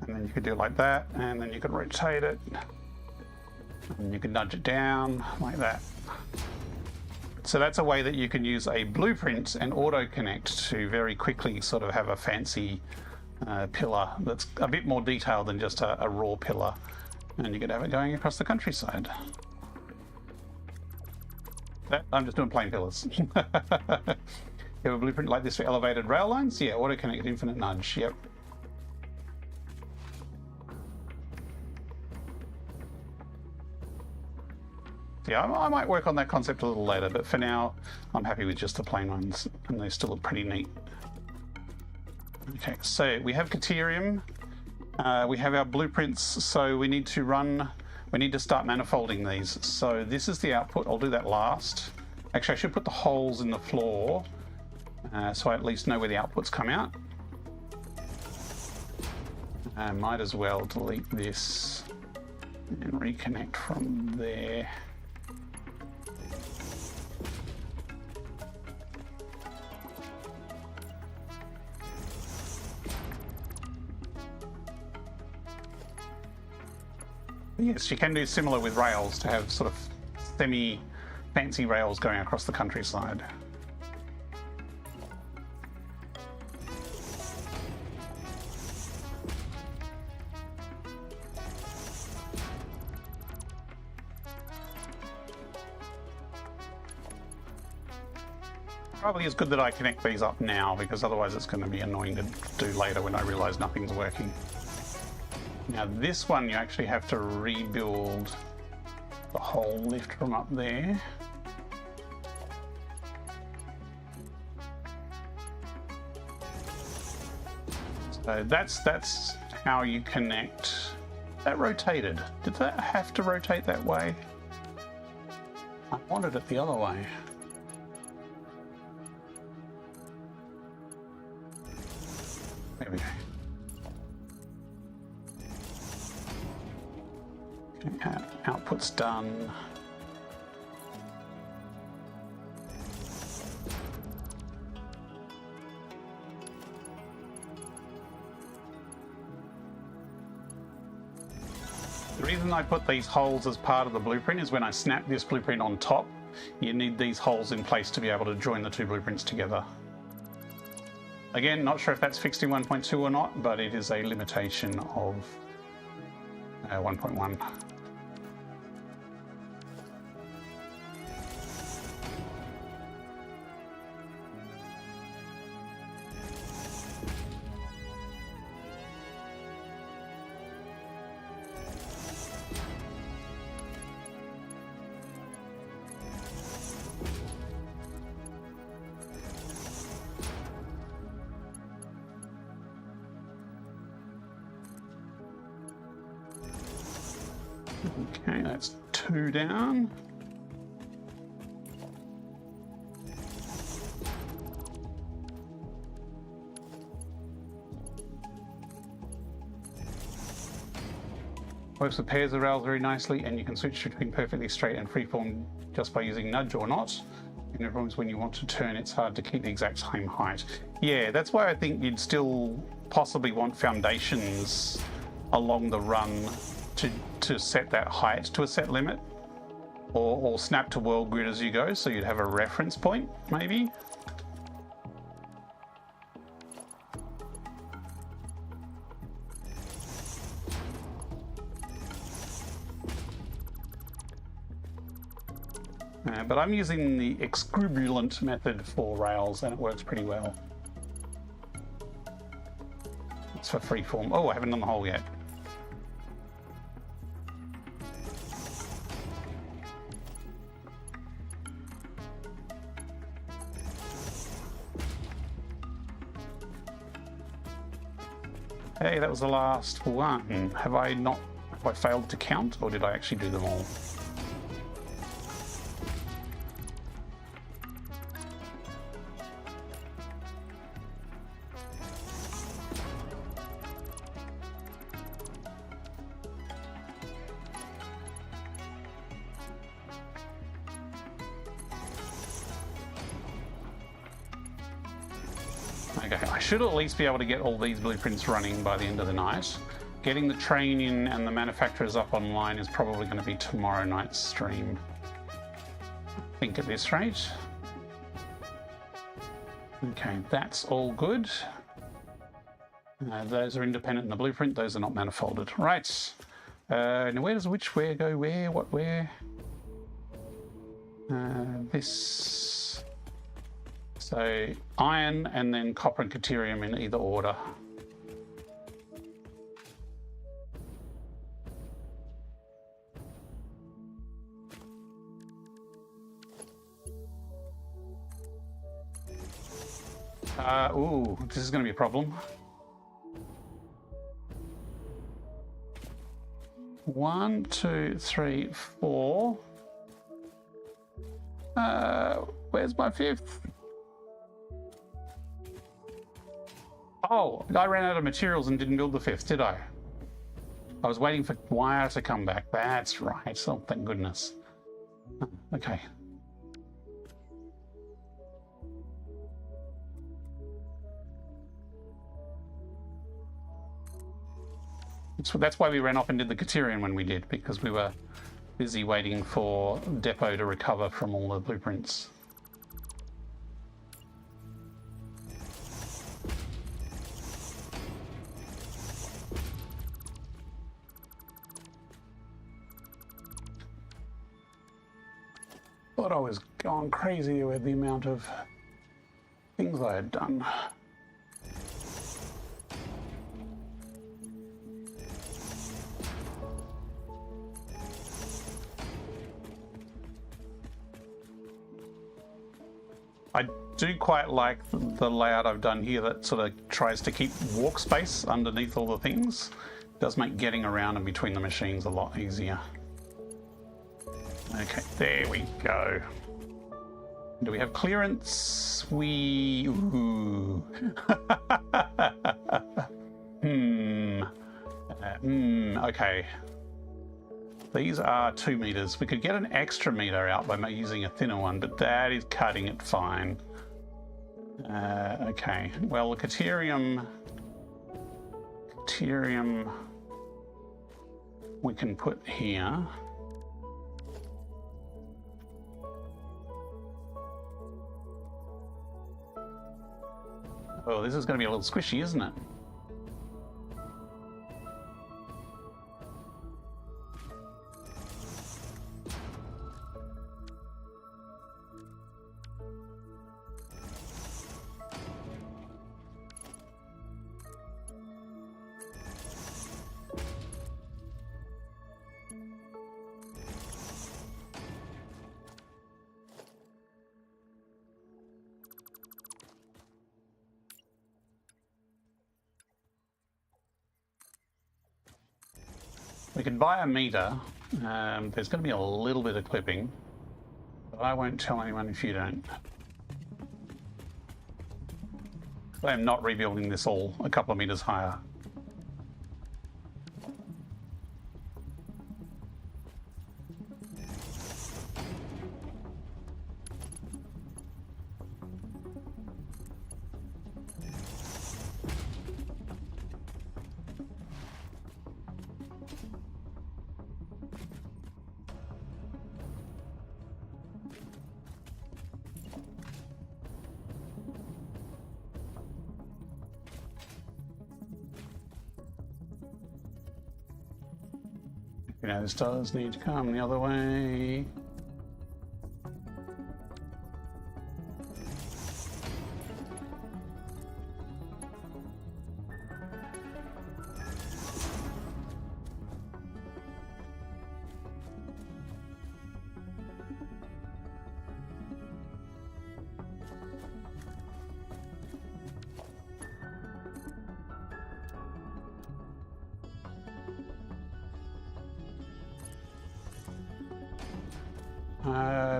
[SPEAKER 2] And then you could do it like that, and then you could rotate it, and you can nudge it down like that. So that's a way that you can use a blueprint and auto connect to very quickly sort of have a fancy pillar that's a bit more detailed than just a raw pillar. And you could have it going across the countryside. I'm just doing plain pillars. You have a blueprint like this for elevated rail lines? Yeah, auto connect, infinite nudge, yep. Yeah, I might work on that concept a little later, but for now, I'm happy with just the plain ones, and they still look pretty neat. Okay, so we have Caterium. We have our blueprints, so we need to start manifolding these. So this is the output. I'll do that last. Actually, I should put the holes in the floor, so I at least know where the outputs come out. I might as well delete this and reconnect from there. Yes, you can do similar with rails to have sort of semi-fancy rails going across the countryside. Probably is good that I connect these up now, because otherwise it's going to be annoying to do later when I realise nothing's working. Now this one you actually have to rebuild the whole lift from up there. So that's how you connect. That rotated. Did that have to rotate that way? I wanted it the other way. There we go. Output's done. The reason I put these holes as part of the blueprint is when I snap this blueprint on top, you need these holes in place to be able to join the two blueprints together. Again, not sure if that's fixed in 1.2 or not, but it is a limitation of 1.1. Okay, that's 2 down. Works with pairs of rails very nicely, and you can switch between perfectly straight and freeform just by using nudge or not. In the rooms when you want to turn, it's hard to keep the exact same height. Yeah, that's why I think you'd still possibly want foundations along the run to set that height to a set limit, or snap to world grid as you go, so you'd have a reference point, maybe. But I'm using the excrubulant method for rails, and it works pretty well. It's for freeform. Oh, I haven't done the hole yet. Hey, that was the last one. Have I failed to count, or did I actually do them all? Okay, I should at least be able to get all these blueprints running by the end of the night. Getting the train in and the manufacturers up online is probably going to be tomorrow night's stream, I think, at this rate. Okay, that's all good. Those are independent in the blueprint, those are not manifolded. Right, now where does which where go where, what where? This... So iron and then copper and caterium in either order. Ooh, this is going to be a problem. 1, 2, 3, 4. Where's my 5th? Oh, I ran out of materials and didn't build the 5th, did I? I was waiting for wire to come back. That's right. Oh, thank goodness. Okay. So that's why we ran off and did the Caterian when we did, because we were busy waiting for Depot to recover from all the blueprints. Thought I was gone crazy with the amount of things I had done. I do quite like the layout I've done here that sort of tries to keep walk space underneath all the things. It does make getting around and between the machines a lot easier. Okay, there we go. Do we have clearance? Ooh. Okay. These are 2 meters. We could get an extra meter out by using a thinner one, but that is cutting it fine. Okay, well, the Caterium we can put here. Oh, this is going to be a little squishy, isn't it? We can buy a meter. There's going to be a little bit of clipping, but I won't tell anyone if you don't. I am not rebuilding this all a couple of meters higher. You know, this does need to come the other way.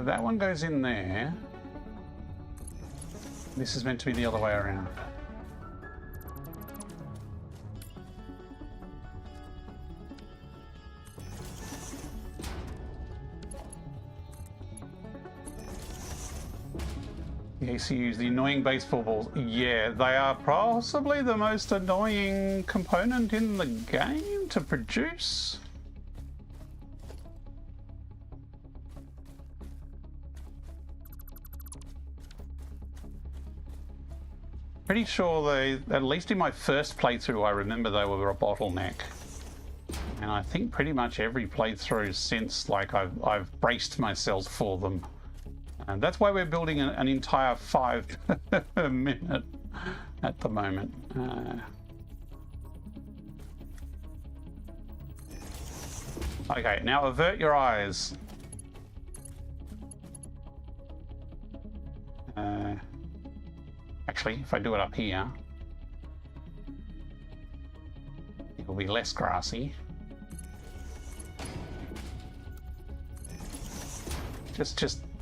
[SPEAKER 2] That one goes in there. This is meant to be the other way around. The ACUs, the annoying baseball balls. Yeah, they are possibly the most annoying component in the game to produce. Pretty sure they, at least in my first playthrough, I remember they were a bottleneck. And I think pretty much every playthrough since, like, I've braced myself for them. And that's why we're building an entire 5 minute at the moment. Okay, now avert your eyes. Actually, if I do it up here, it'll be less grassy.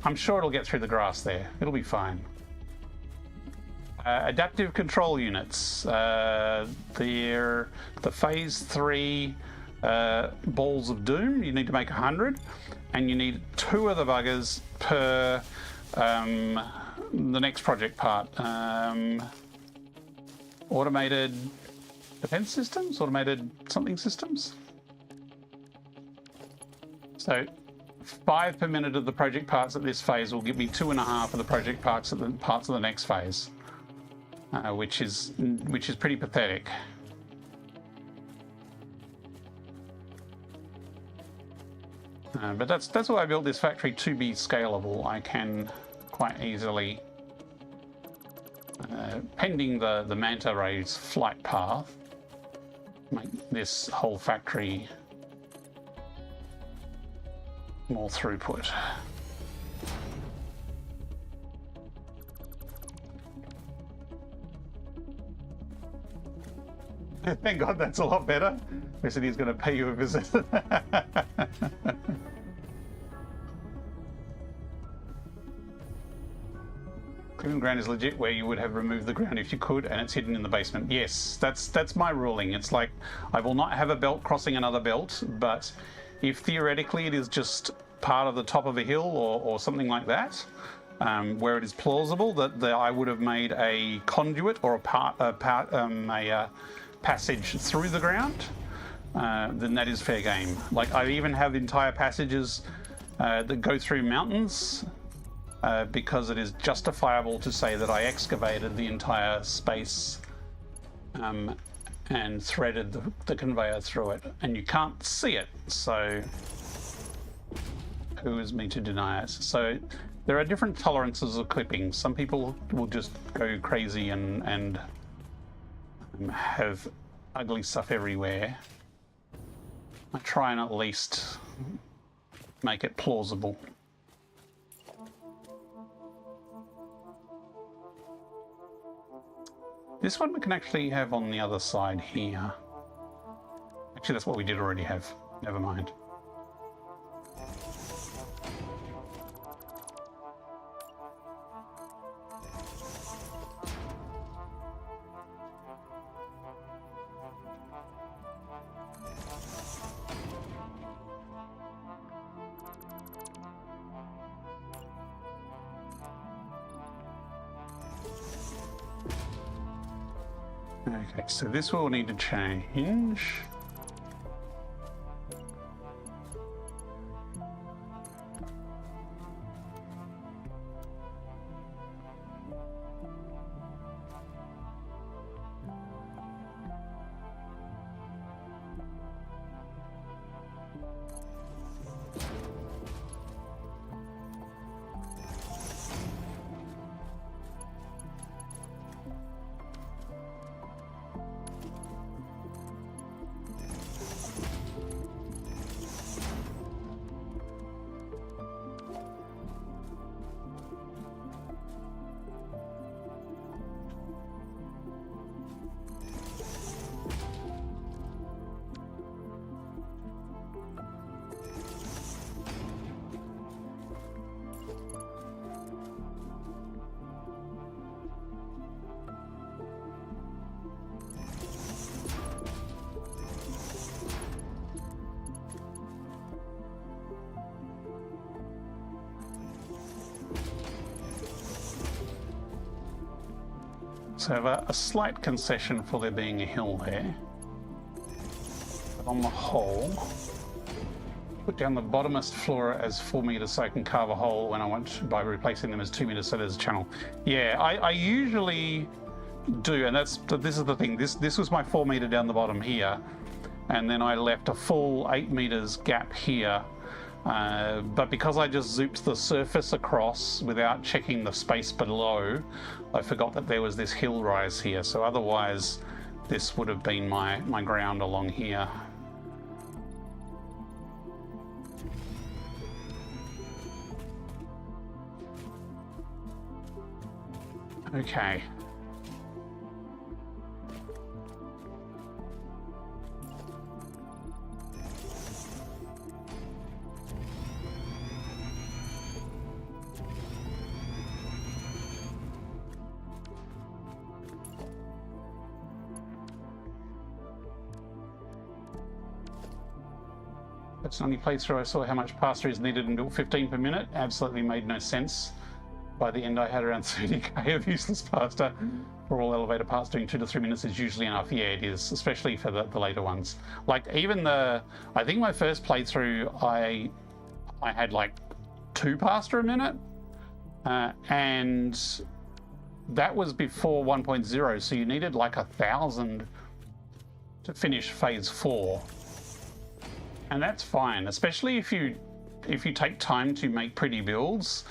[SPEAKER 2] I'm sure it'll get through the grass there. It'll be fine. Adaptive control units. They're the phase 3 balls of doom. You need to make 100, and you need 2 of the buggers per the next project part. Automated defense systems? Automated something systems? So 5 per minute of the project parts at this phase will give me 2.5 of the project parts at the next phase, which is pretty pathetic. But that's why I built this factory, to be scalable. I can quite easily, pending the manta ray's flight path, make this whole factory more throughput. Thank God that's a lot better. He said he's going to pay you a visit. Clearing ground is legit where you would have removed the ground if you could, and it's hidden in the basement. Yes, that's my ruling. It's like, I will not have a belt crossing another belt, but if theoretically it is just part of the top of a hill or something like that, where it is plausible that I would have made a conduit or a passage through the ground, then that is fair game. Like, I even have entire passages that go through mountains because it is justifiable to say that I excavated the entire space and threaded the conveyor through it, and you can't see it, so who is me to deny it? So there are different tolerances of clipping. Some people will just go crazy and have ugly stuff everywhere. I try and at least make it plausible. This one we can actually have on the other side here. Actually, that's what we did already have. Never mind. Okay, so this will need to change. So I have a slight concession for there being a hill there. But on the whole, put down the bottommost floor as 4 meters so I can carve a hole when I want by replacing them as 2 meters so there's a channel. Yeah, I usually do, and this is the thing. This was my 4 meter down the bottom here, and then I left a full 8 meters gap here. But because I just zooped the surface across without checking the space below, I forgot that there was this hill rise here. So otherwise, this would have been my ground along here. Okay. That's the only playthrough I saw how much pasta is needed and built 15 per minute. Absolutely made no sense. By the end I had around 30k of useless pasta. For all elevator parts, doing 2 to 3 minutes is usually enough. Yeah, it is, especially for the later ones. Like even I think my first playthrough I had like 2 pasta a minute. And that was before 1.0, so you needed like 1,000 to finish phase 4. And that's fine, especially if you take time to make pretty builds,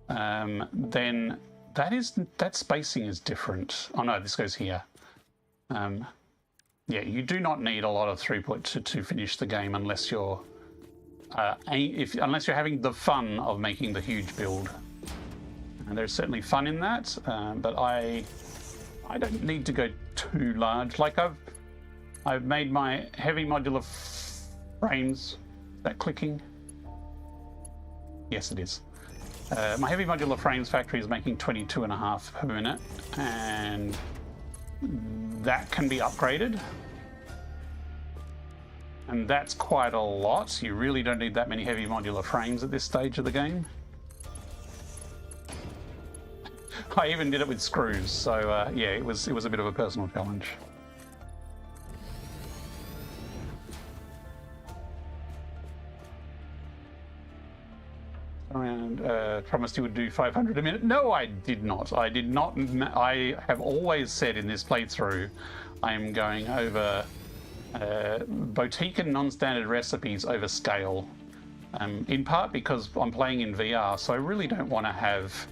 [SPEAKER 2] then that spacing is different. Oh no, this goes here. Yeah, you do not need a lot of throughput to finish the game unless you're unless you're having the fun of making the huge build. And there's certainly fun in that, but I don't need to go too large. Like I've made my heavy modular frames. That clicking? Yes, it is. My heavy modular frames factory is making 22.5 per minute, and that can be upgraded. And that's quite a lot. You really don't need that many heavy modular frames at this stage of the game. I even did it with screws, so yeah, it was a bit of a personal challenge. Around promised you would do 500 a minute. No, I did not. I did not. I have always said in this playthrough, I am going over boutique and non-standard recipes over scale. In part because I'm playing in VR, so I really don't want to have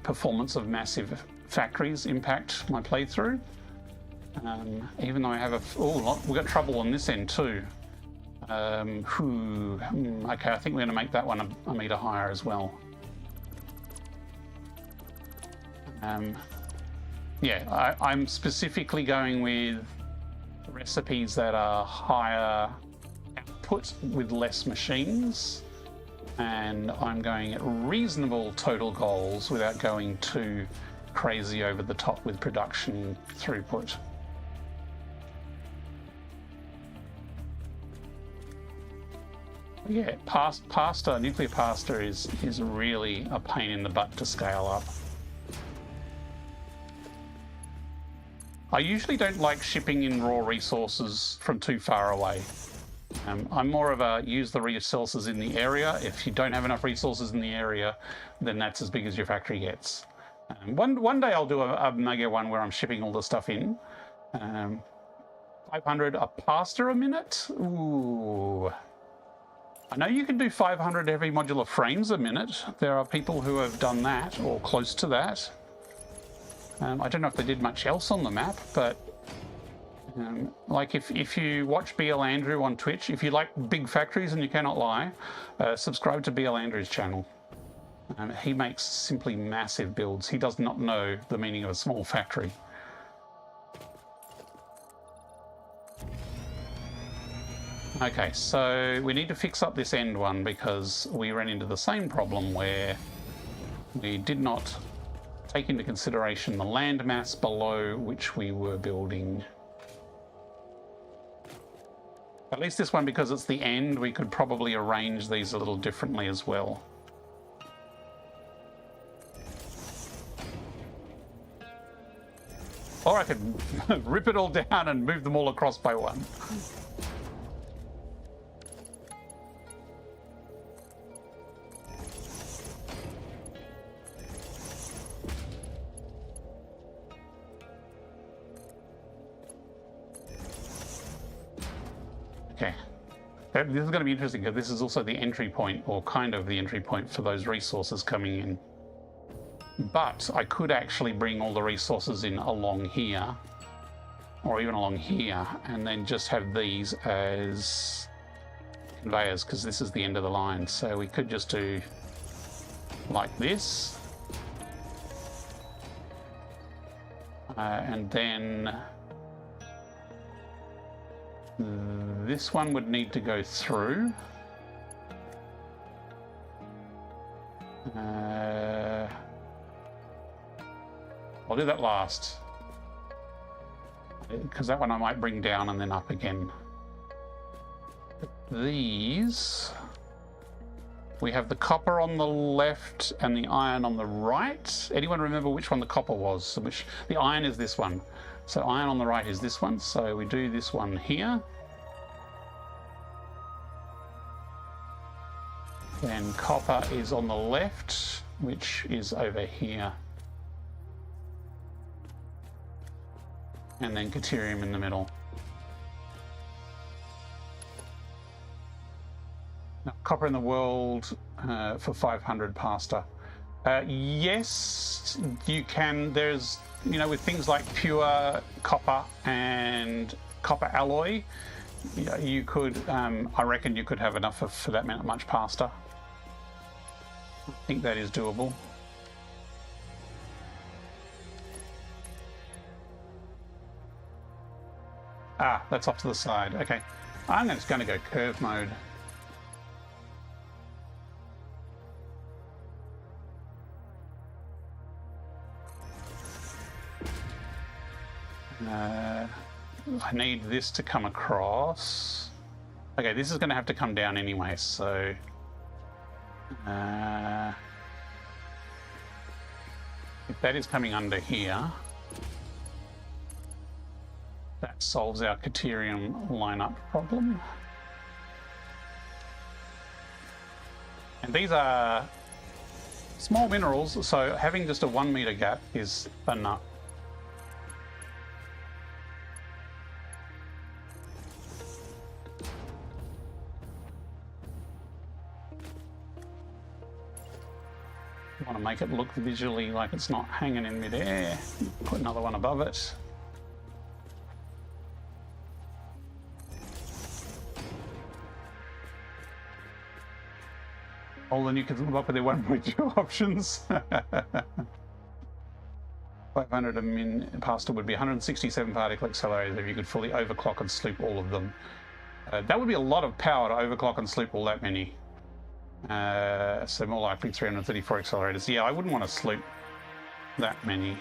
[SPEAKER 2] performance of massive factories impact my playthrough. Even though I have we've got trouble on this end too. Okay, I think we're going to make that one a meter higher as well. Yeah, I'm specifically going with recipes that are higher output with less machines, and I'm going at reasonable total goals without going too crazy over the top with production throughput. Yeah, nuclear pasta is really a pain in the butt to scale up. I usually don't like shipping in raw resources from too far away. I'm more of a use the resources in the area. If you don't have enough resources in the area, then that's as big as your factory gets. One day I'll do a mega one where I'm shipping all the stuff in. 500 a pasta a minute? Ooh. I know you can do 500 heavy modular frames a minute. There are people who have done that, or close to that. I don't know if they did much else on the map, but like if you watch BL Andrew on Twitch, if you like big factories and you cannot lie, subscribe to BL Andrew's channel. He makes simply massive builds. He does not know the meaning of a small factory. Okay, so we need to fix up this end one because we ran into the same problem where we did not take into consideration the land mass below which we were building. At least this one, because it's the end, we could probably arrange these a little differently as well. Or I could rip it all down and move them all across by one. Okay, this is going to be interesting because this is also the entry point, or kind of the entry point for those resources coming in. But I could actually bring all the resources in along here, or even along here, and then just have these as conveyors because this is the end of the line. So we could just do like this. And then this one would need to go through. I'll do that last, because that one I might bring down and then up again. These, we have the copper on the left and the iron on the right. Anyone remember which one the copper was? The iron is this one. So iron on the right is this one. So we do this one here. Then copper is on the left, which is over here. And then Caterium in the middle. Now, copper in the world for 500 pasta. Yes, you can. There's, with things like pure copper and copper alloy, you could, I reckon you could have enough for that much pasta. I think that is doable. Ah, that's off to the side. Okay, I'm just going to go curve mode. I need this to come across. Okay, this is going to have to come down anyway, so... if that is coming under here, that solves our Caterium lineup problem. And these are small minerals, so having just a 1 meter gap is enough. You want to make it look visually like it's not hanging in midair. Put another one above it. Oh, then you can come up with their 1.2 options. 500 a min pasta would be 167 particle accelerators if you could fully overclock and sloop all of them. That would be a lot of power to overclock and sloop all that many. So more likely 334 accelerators. Yeah, I wouldn't want to sloop that many.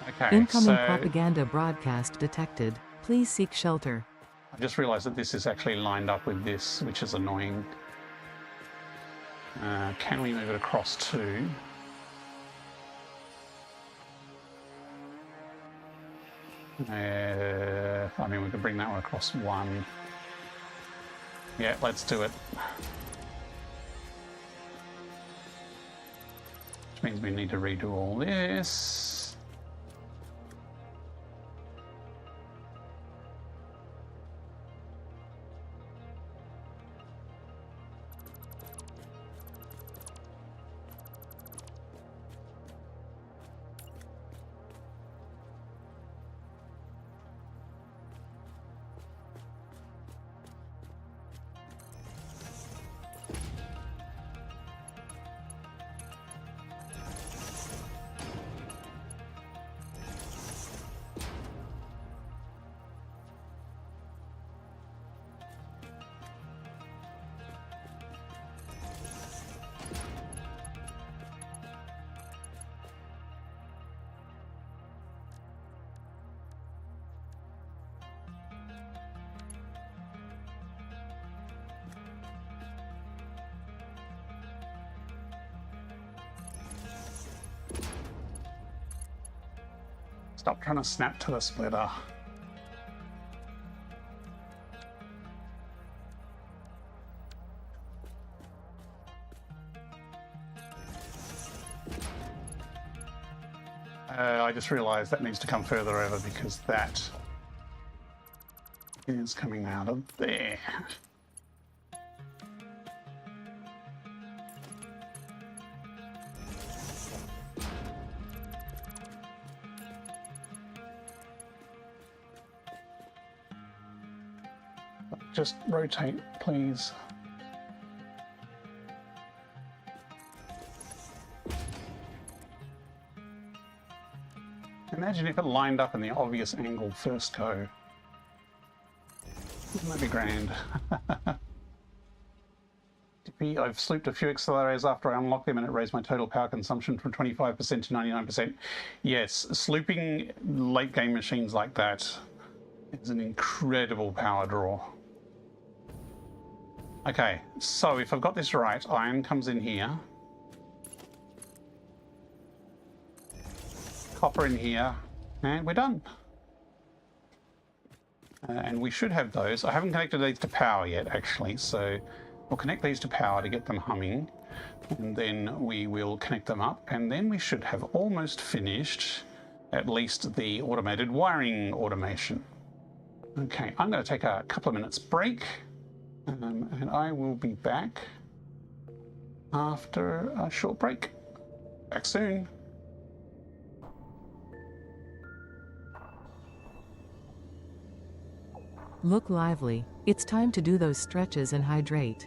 [SPEAKER 2] Okay,
[SPEAKER 1] Incoming propaganda broadcast detected. Please seek shelter.
[SPEAKER 2] I just realized that this is actually lined up with this, which is annoying. Can we move it across too? I mean, we could bring that one across one. Yeah, let's do it. Which means we need to redo all this. Stop trying to snap to the splitter. I just realized that needs to come further over because that is coming out of there. Just rotate, please. Imagine if it lined up in the obvious angle first go. Wouldn't that be grand? I've slooped a few accelerators after I unlocked them and it raised my total power consumption from 25% to 99%. Yes, slooping late game machines like that is an incredible power draw. Okay, so if I've got this right, iron comes in here. Copper in here, and we're done. And we should have those. I haven't connected these to power yet, actually, so we'll connect these to power to get them humming, and then we will connect them up, and then we should have almost finished at least the automated wiring automation. Okay, I'm going to take a couple of minutes break. And I will be back after a short break. Back soon.
[SPEAKER 1] Look lively. It's time to do those stretches and hydrate.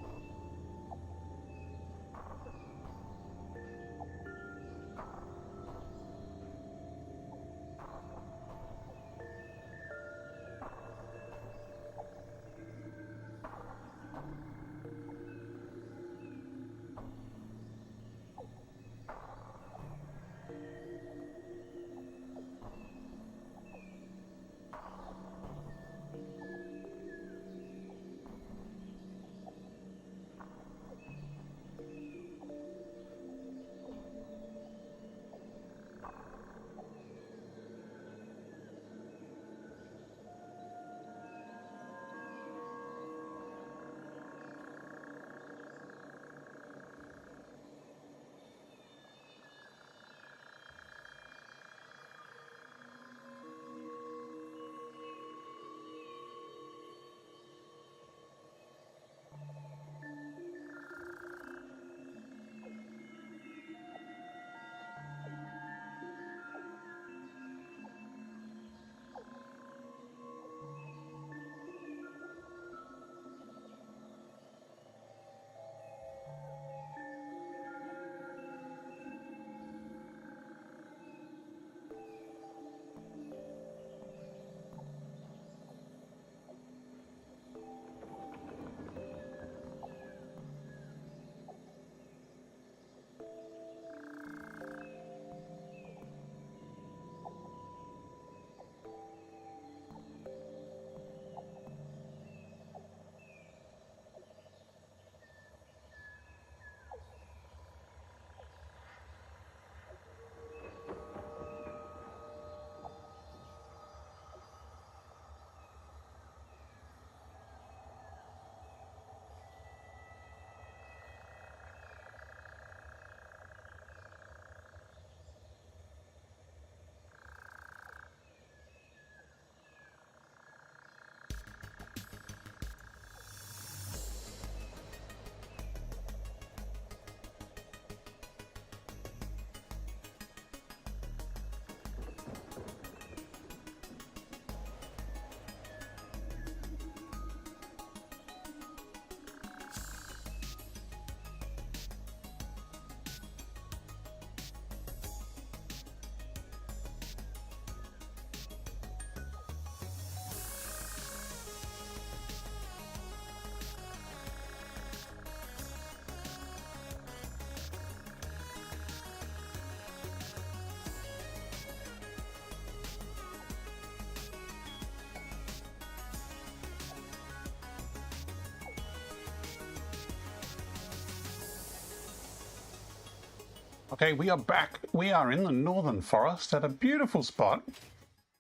[SPEAKER 2] Okay, we are back. We are in the northern forest at a beautiful spot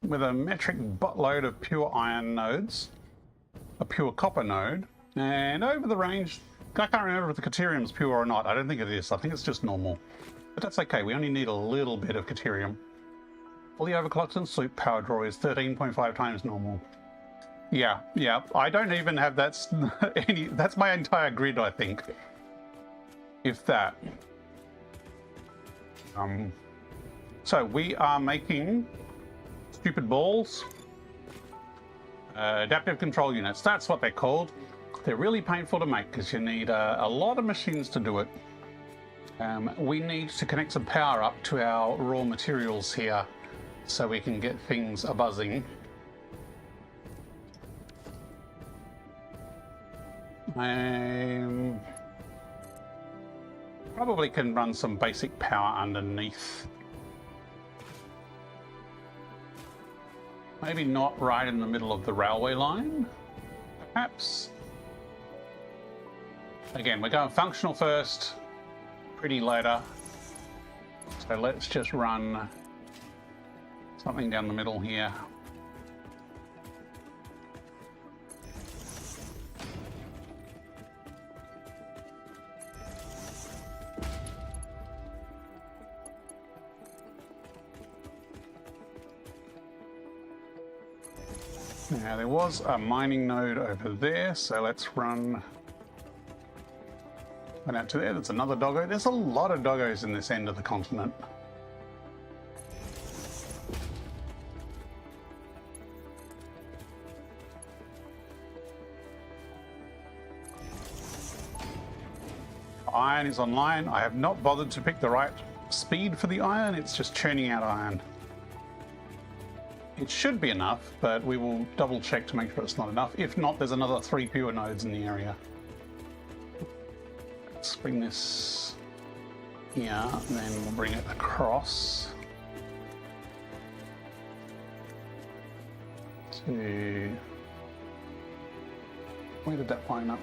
[SPEAKER 2] with a metric buttload of pure iron nodes, a pure copper node, and over the range, I can't remember if the Caterium's pure or not. I don't think it is. I think it's just normal. But that's okay. We only need a little bit of Caterium. Fully overclocked and sleep power draw is 13.5 times normal. Yeah. I don't even have that any. That's my entire grid, I think. If that. So we are making stupid balls. Adaptive control units. That's what they're called. They're really painful to make because you need a lot of machines to do it. We need to connect some power up to our raw materials here so we can get things a-buzzing. Probably can run some basic power underneath. Maybe not right in the middle of the railway line, perhaps. Again, we're going functional first, pretty later. So let's just run something down the middle here. Now there was a mining node over there, so let's run out to there. There's another doggo. There's a lot of doggos in this end of the continent. Iron is online. I have not bothered to pick the right speed for the iron. It's just churning out iron. It should be enough, but we will double check to make sure it's not enough. If not, there's another 3 pure nodes in the area. Let's bring this here, and then we'll bring it across to... Where did that line up?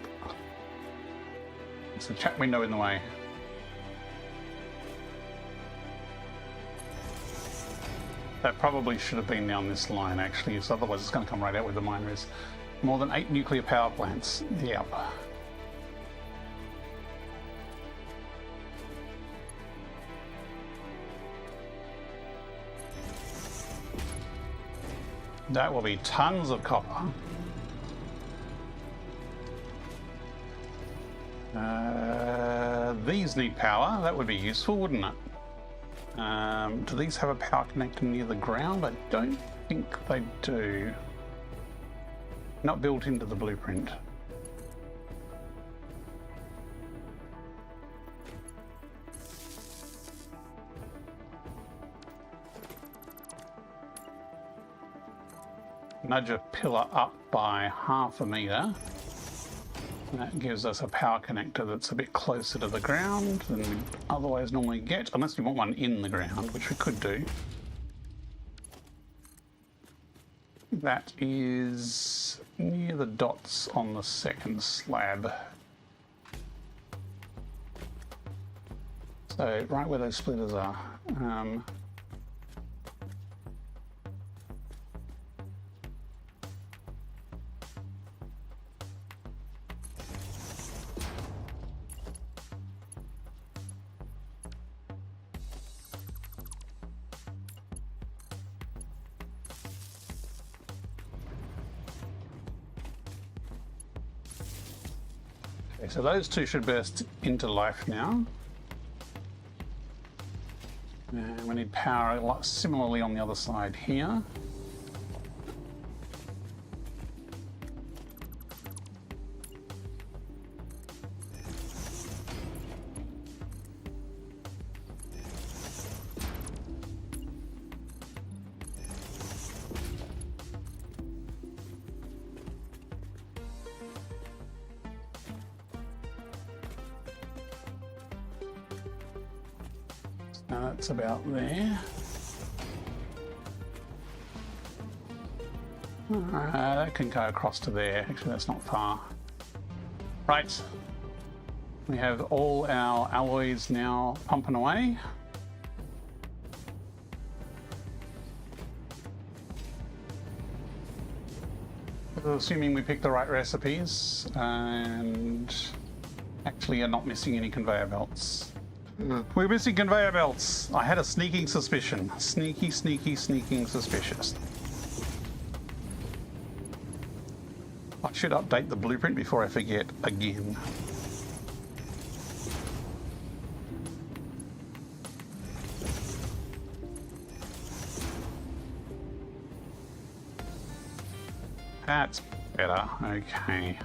[SPEAKER 2] It's the chat window in the way. That probably should have been down this line, actually, so otherwise it's going to come right out where the miner is. More than 8 nuclear power plants. Yep. That will be tons of copper. These need power. That would be useful, wouldn't it? Do these have a power connector near the ground? I don't think they do. Not built into the blueprint. Nudge a pillar up by 0.5 meter. That gives us a power connector that's a bit closer to the ground than we otherwise normally get, unless we want one in the ground, which we could do. That is near the dots on the second slab. So right where those splitters are. Okay, so those two should burst into life now. And we need power similarly on the other side here. That's about there. That can go across to there. Actually, that's not far. Right. We have all our alloys now pumping away. Assuming we picked the right recipes and actually are not missing any conveyor belts. We're missing conveyor belts. I had a sneaking suspicion. Sneaking suspicious. I should update the blueprint before I forget again. That's better. Okay.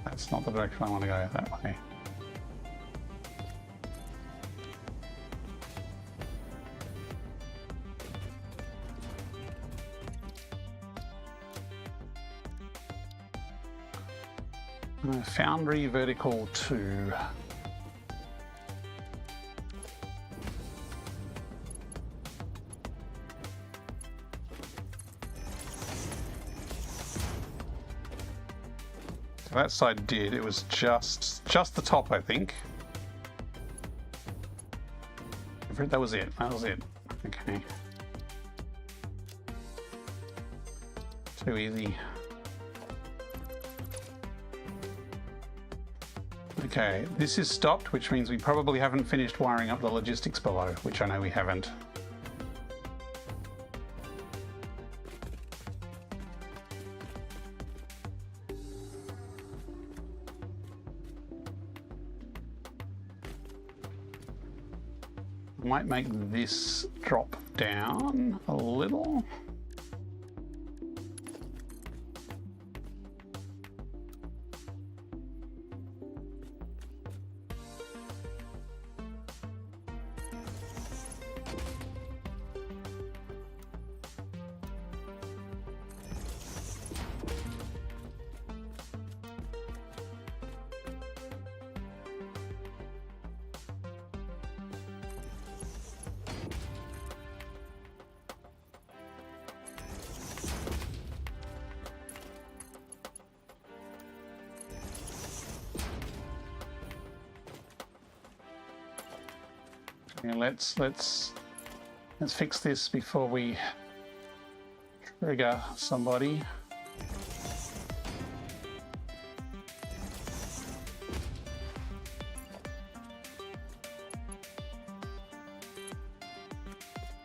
[SPEAKER 2] That's not the direction I want to go that way. Foundry vertical 2. So that side did. It was just the top, I think. That was it. That was it. Okay. Too easy. Okay, this is stopped, which means we probably haven't finished wiring up the logistics below, which I know we haven't. I might make this drop down a little. Yeah, let's fix this before we trigger somebody.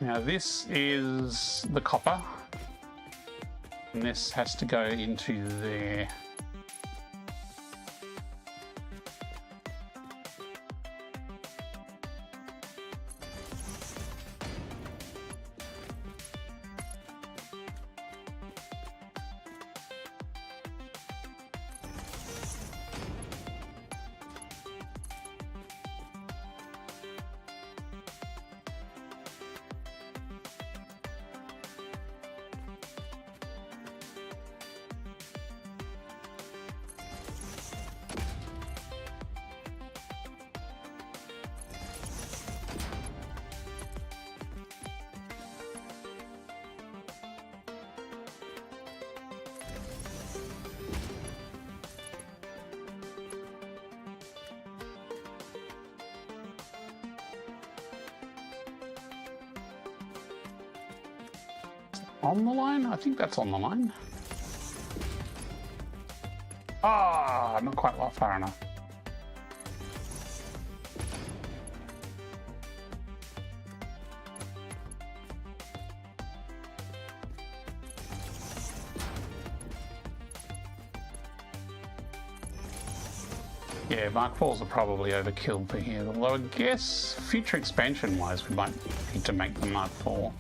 [SPEAKER 2] Now this is the copper, and this has to go into there. On the line? I think that's on the line. Ah, not quite far enough. Yeah, Mark IVs are probably overkill for here, although I guess future expansion-wise we might need to make the Mark IV.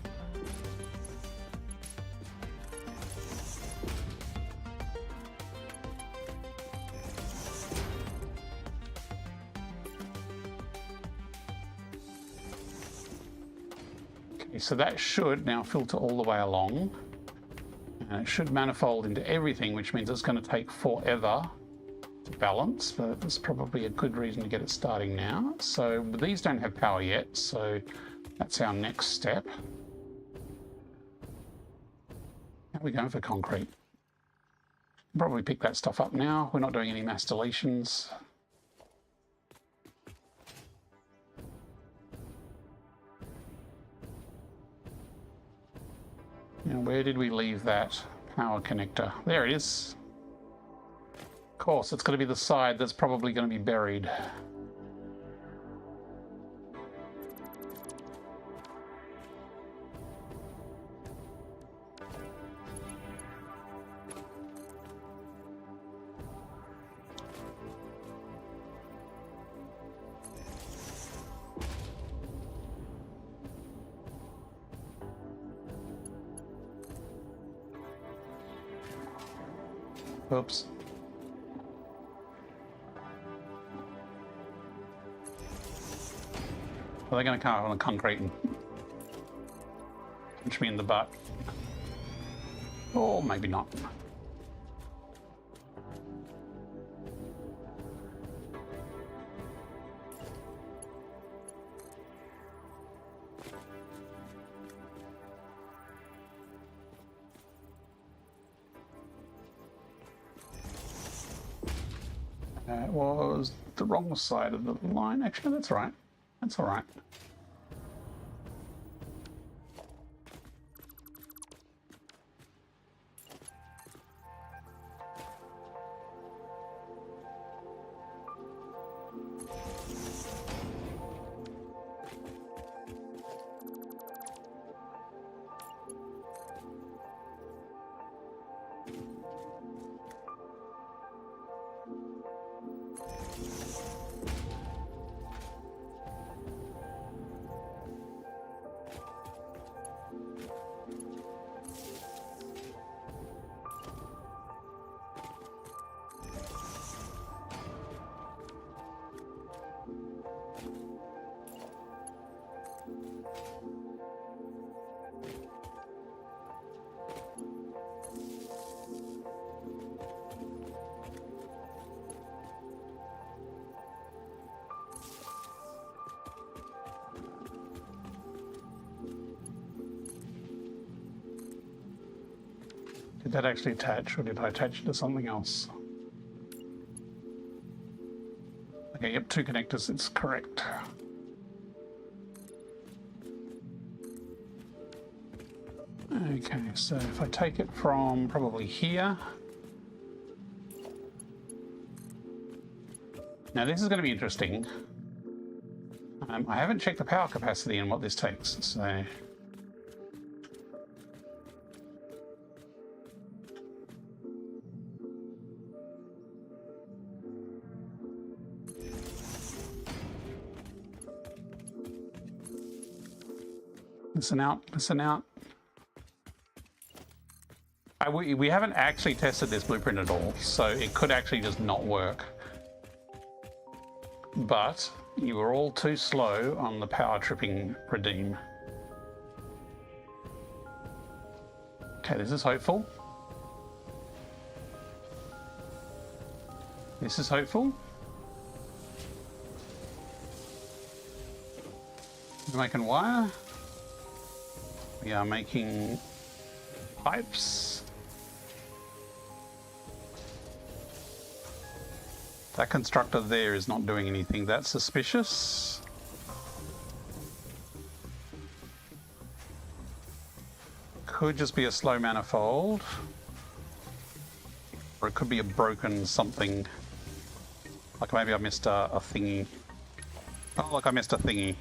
[SPEAKER 2] So that should now filter all the way along, and it should manifold into everything, which means it's going to take forever to balance, but there's probably a good reason to get it starting now. So these don't have power yet, so that's our next step. How are we going for concrete? Probably pick that stuff up now. We're not doing any mass deletions. Now, where did we leave that power connector? There it is. Of course, it's going to be the side that's probably going to be buried. Oops. Are they going to come out on the concrete and punch me in the butt? Or maybe not. It was the wrong side of the line. Actually, that's right. That's all right. Did that actually attach, or did I attach it to something else? Okay, yep, 2 connectors, it's correct. Okay, so if I take it from probably here. Now this is going to be interesting. I haven't checked the power capacity and what this takes, so... Listen out, listen out. We haven't actually tested this blueprint at all, so it could actually just not work. But you were all too slow on the power tripping redeem. Okay, this is hopeful. This is hopeful. We're making wire. We are making pipes. That constructor there is not doing anything. That's suspicious. Could just be a slow manifold. Or it could be a broken something. Like maybe I missed a thingy. Oh, look, I missed a thingy.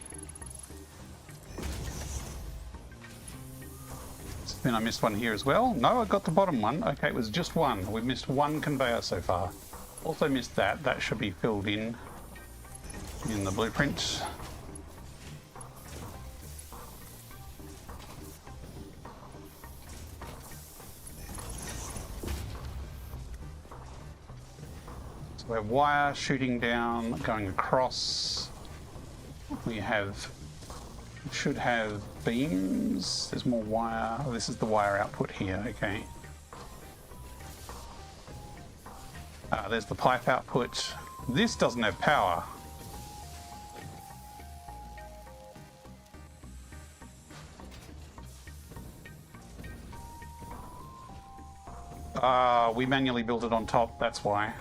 [SPEAKER 2] Then I missed one here as well. No, I got the bottom one. Okay, it was just one. We've missed one conveyor so far. Also missed that. That should be filled in the blueprint. So we have wire shooting down, going across. We should have beams. There's more wire. Oh, this is the wire output here. Okay. There's the pipe output. This doesn't have power. We manually built it on top, that's why.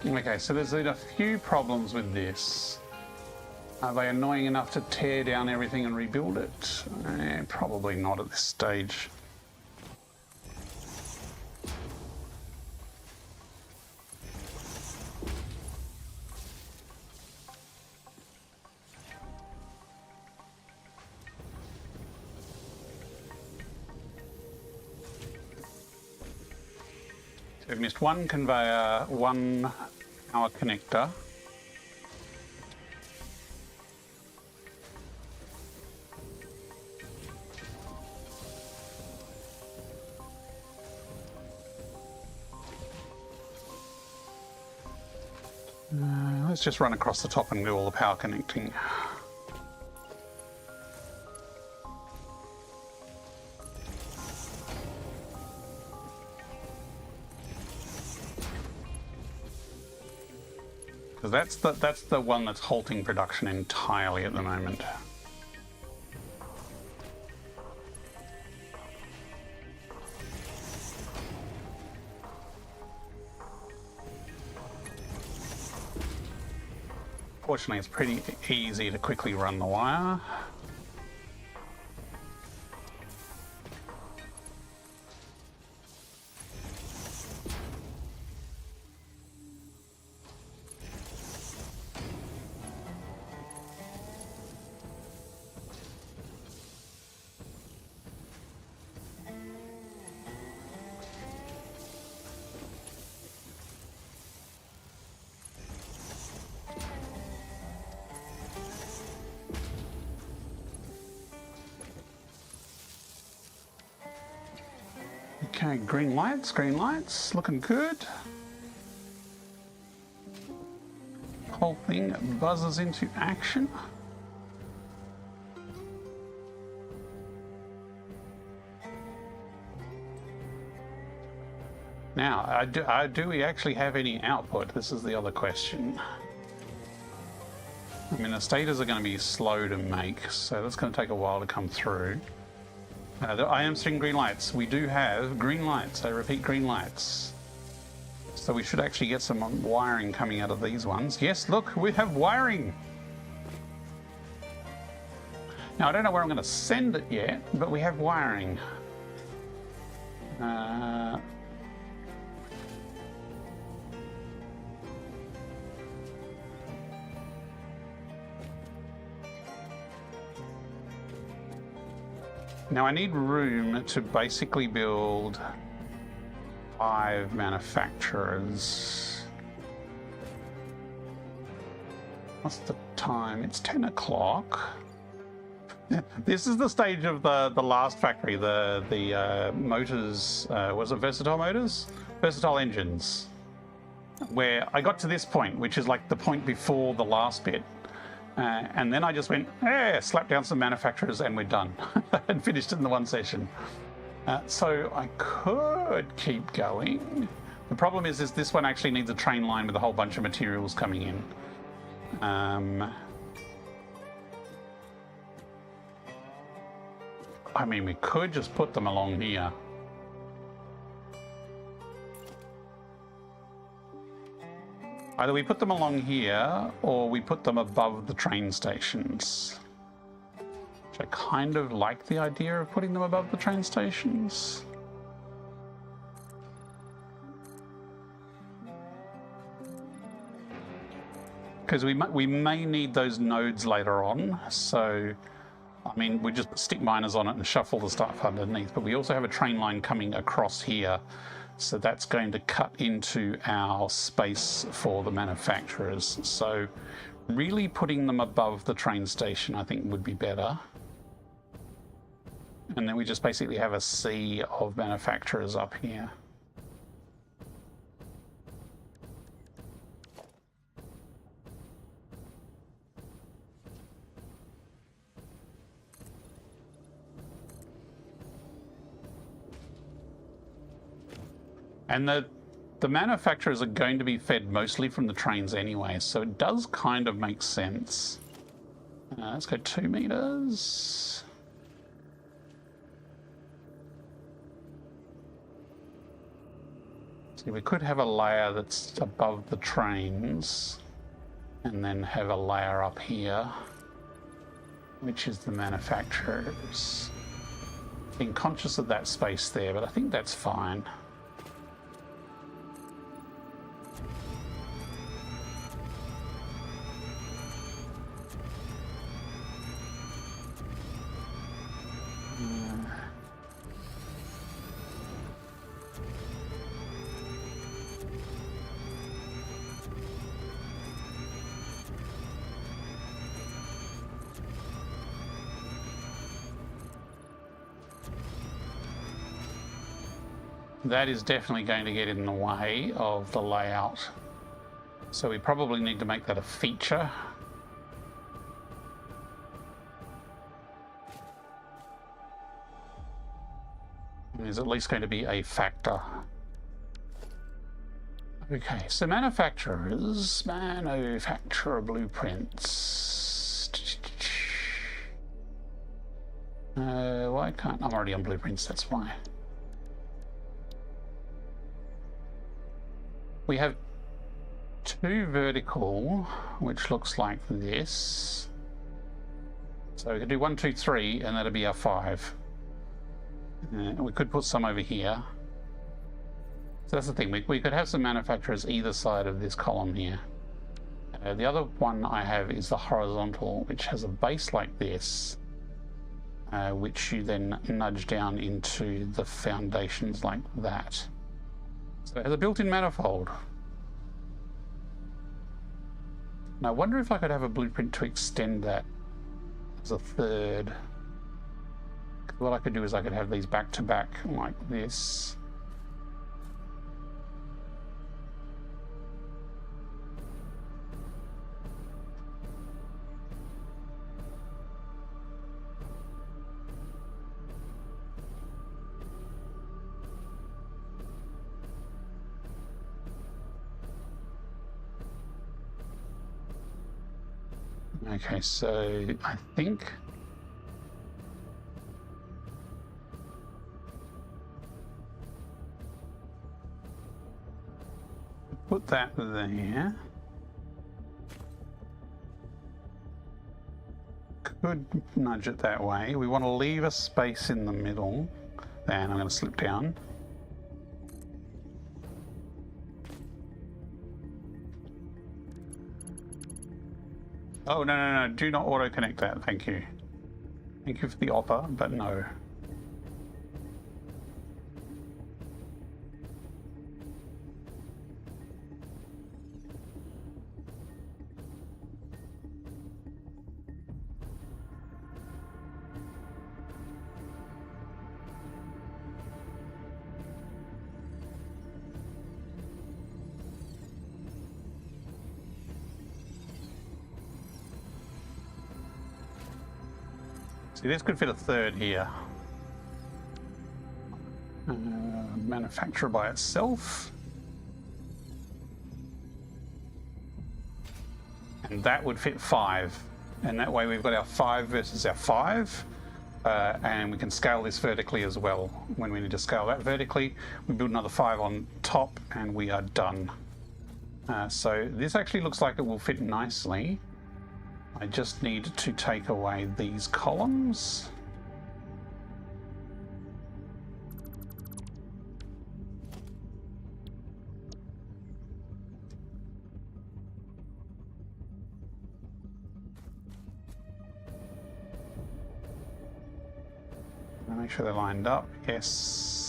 [SPEAKER 2] Okay, so there's a few problems with this. Are they annoying enough to tear down everything and rebuild it? Probably not at this stage. So we've missed one conveyor, one power connector. Let's just run across the top and do all the power connecting. Because that's the one that's halting production entirely at the moment. Fortunately, it's pretty easy to quickly run the wire. Okay, green lights, looking good. Whole thing buzzes into action. Now, do we actually have any output? This is the other question. I mean, the stators are going to be slow to make, so that's going to take a while to come through. I am seeing green lights. We do have green lights. I repeat, green lights. So we should actually get some wiring coming out of these ones. Yes, look, we have wiring. Now, I don't know where I'm going to send it yet, but we have wiring. Now I need room to basically build 5 manufacturers. What's the time? It's 10 o'clock. This is the stage of the last factory, the motors, was it Versatile Motors? Versatile Engines. Where I got to this point, which is like the point before the last bit. And then I just went, slapped down some manufacturers and we're done. And finished it in the one session. So I could keep going. The problem is this one actually needs a train line with a whole bunch of materials coming in. I mean, we could just put them along here. Either we put them along here, or we put them above the train stations. Which I kind of like the idea of putting them above the train stations. Because we may need those nodes later on, so I mean, we just put stick miners on it and shuffle the stuff underneath, but we also have a train line coming across here. So that's going to cut into our space for the manufacturers. So really putting them above the train station, I think, would be better. And then we just basically have a sea of manufacturers up here. And The manufacturers are going to be fed mostly from the trains anyway, so it does kind of make sense. Let's go 2 meters. See, we could have a layer that's above the trains and then have a layer up here, which is the manufacturers. Being conscious of that space there, but I think that's fine. That is definitely going to get in the way of the layout. So we probably need to make that a feature. There's at least going to be a factor. Okay, so manufacturer blueprints. Why can't I'm already on blueprints, that's why. We have 2 vertical, which looks like this. So we could do 1, 2, 3, and that'd be our 5. We could put some over here. So that's the thing, we could have some manufacturers either side of this column here. The other one I have is the horizontal, which has a base like this, which you then nudge down into the foundations like that. So it has a built-in manifold. And I wonder if I could have a blueprint to extend that as a third. What I could do is I could have these back to back like this. Okay, so I think put that there. Could nudge it that way. We want to leave a space in the middle. And I'm going to slip down. Oh, no, do not auto-connect that, thank you. Thank you for the offer, but no. See, this could fit a third here. Manufacturer by itself. And that would fit 5. And that way we've got our 5 versus our 5. And we can scale this vertically as well. When we need to scale that vertically, we build another 5 on top and we are done. So this actually looks like it will fit nicely. I just need to take away these columns. Make sure they're lined up. Yes.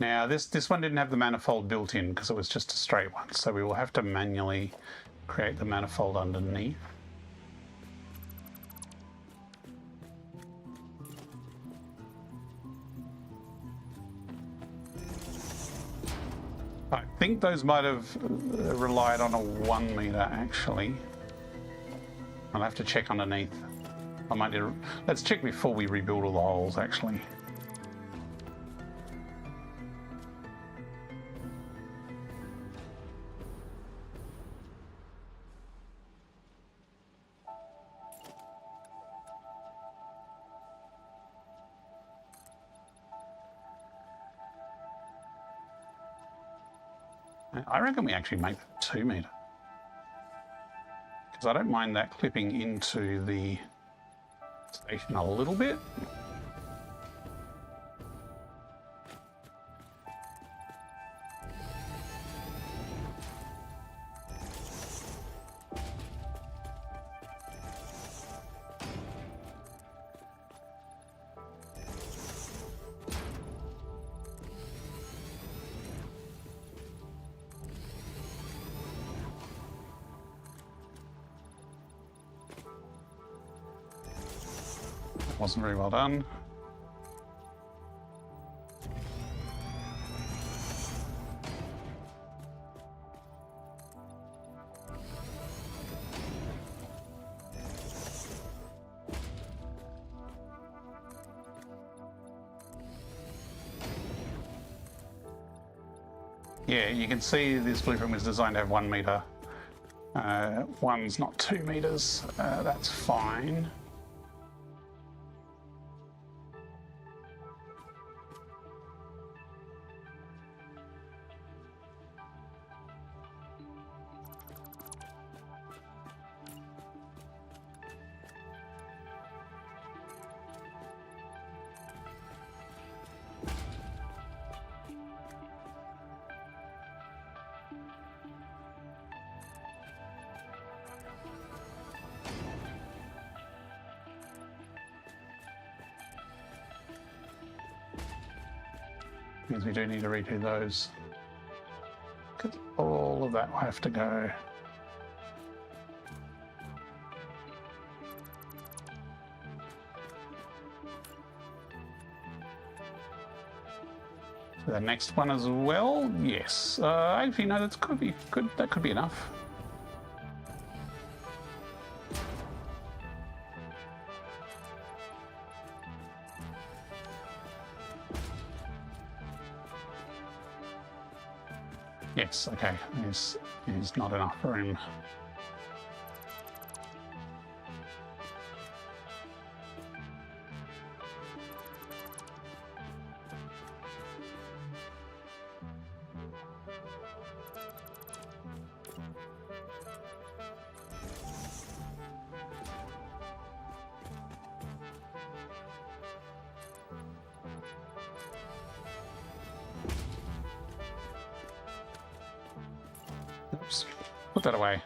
[SPEAKER 2] Now this one didn't have the manifold built in because it was just a straight one, so we will have to manually create the manifold underneath. I think those might have relied on a 1 meter actually. I'll have to check underneath. I might need to, let's check before we rebuild all the holes actually. I reckon we actually make that 2 meter. Because I don't mind that clipping into the station a little bit. Wasn't very well done. Yeah, you can see this blueprint was designed to have 1 meter. One's not 2 meters. That's fine. Means we do need to redo those. Because all of that will have to go. The next one as well, yes. Actually, no, that could be good. That could be enough. Yes, okay, there's not enough room. Oops, put that away.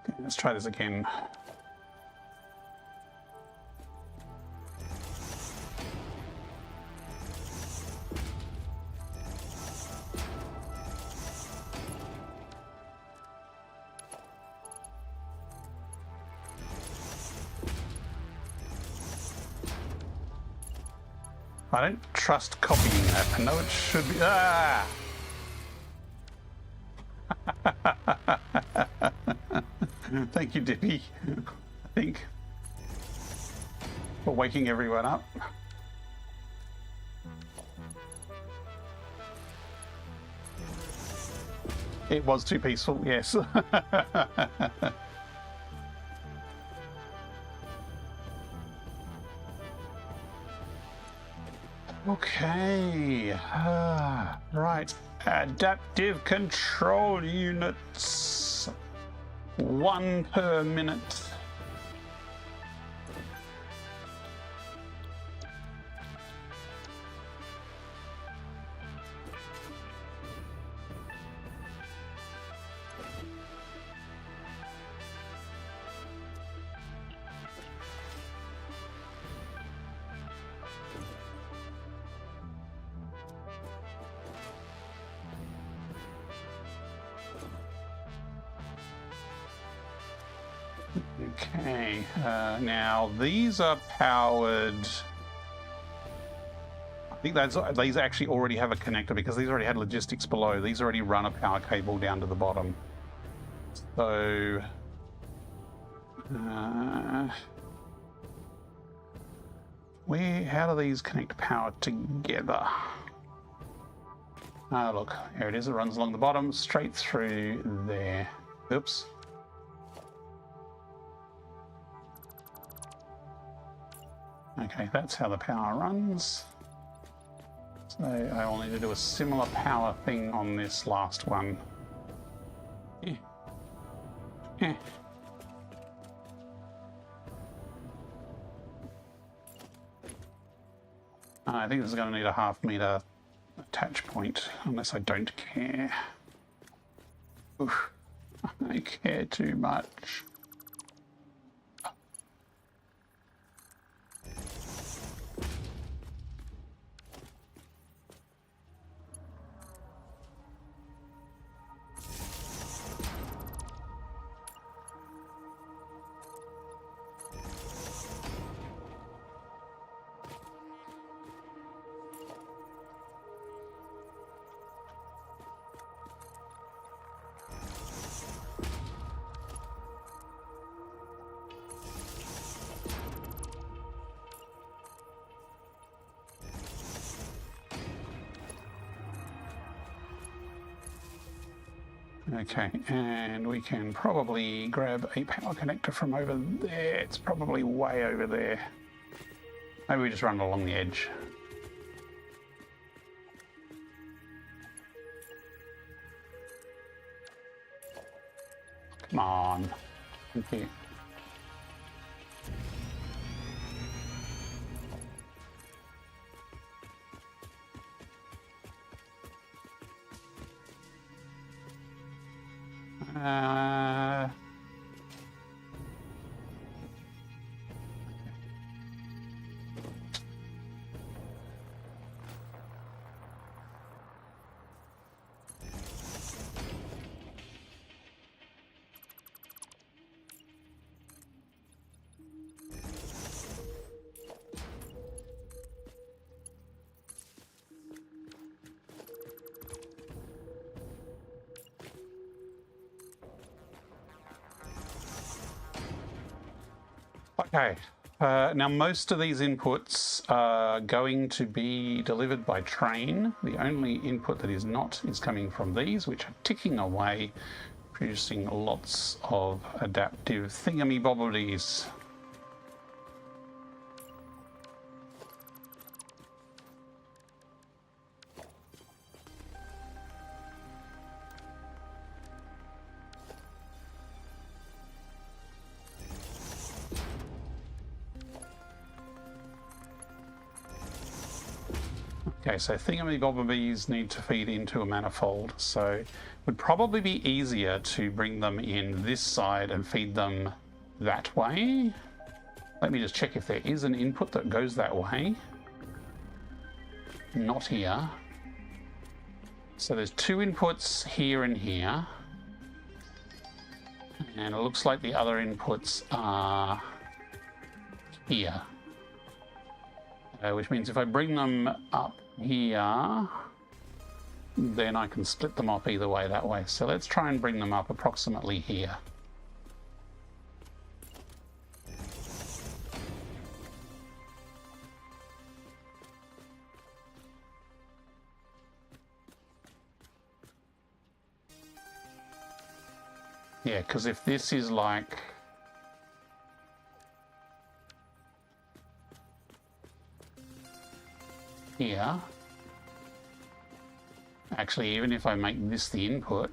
[SPEAKER 2] Okay, let's try this again. I don't trust copying that. I know it should be. Ah! Thank you, Dippy. I think for waking everyone up. It was too peaceful, yes. Okay, right, adaptive control units, 1 per minute. Okay, now these are powered. I think these actually already have a connector because these already had logistics below. These already run a power cable down to the bottom. So, how do these connect power together? Ah, look, here it is. It runs along the bottom, straight through there. Oops. Okay, that's how the power runs. So I will need to do a similar power thing on this last one. Yeah. Yeah. I think this is going to need a 1/2 meter attach point, unless I don't care. Oof, I care too much. Okay, and we can probably grab a power connector from over there. It's probably way over there. Maybe we just run it along the edge. Come on. Thank you. Okay, now most of these inputs are going to be delivered by train. The only input that is not is coming from these, which are ticking away, producing lots of adaptive thingamybobblies. Okay, so thingamybobbies need to feed into a manifold, so it would probably be easier to bring them in this side and feed them that way. Let me just check if there is an input that goes that way. Not here. So there's 2 inputs here and here. And it looks like the other inputs are here. Which means if I bring them up here, then I can split them up either way that way. So let's try and bring them up approximately here. Yeah, because if this is like here, actually, even if I make this the input,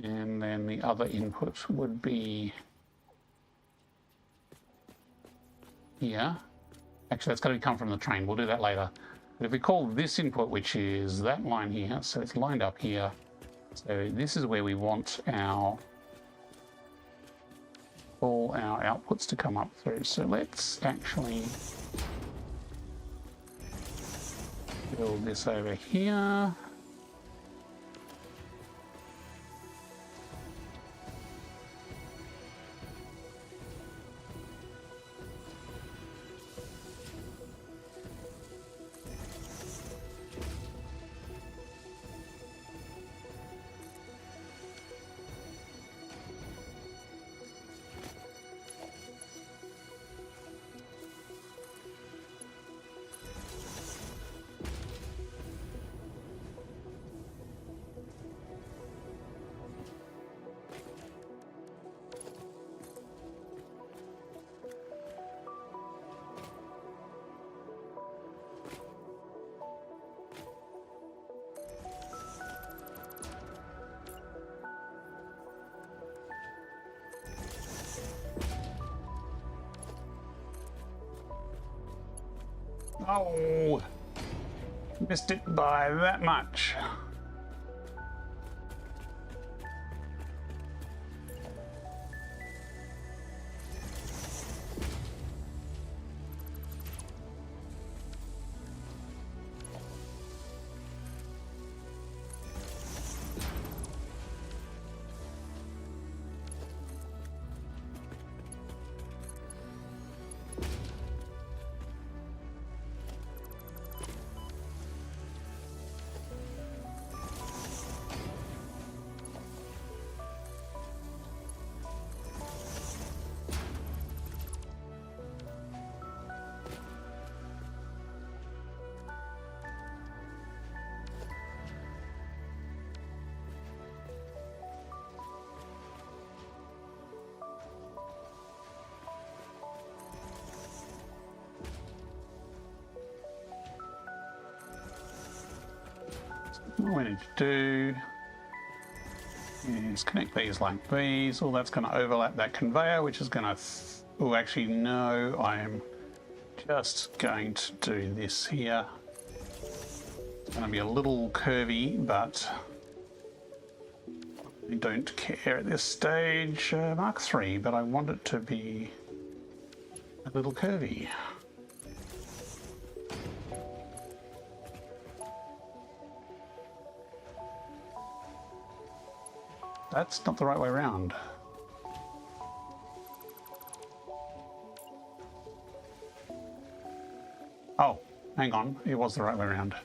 [SPEAKER 2] and then the other input would be here. Actually, that's got to come from the train. We'll do that later. But if we call this input, which is that line here, so it's lined up here. So this is where we want our all our outputs to come up through. So let's actually build this over here. Oh, missed it by that much. What we need to do is connect these like these. All that's going to overlap that conveyor, which is going to... oh, actually, no, I'm just going to do this here. It's going to be a little curvy, but I don't care at this stage. Mark 3, but I want it to be a little curvy. That's not the right way around. Oh, hang on, it was the right way around.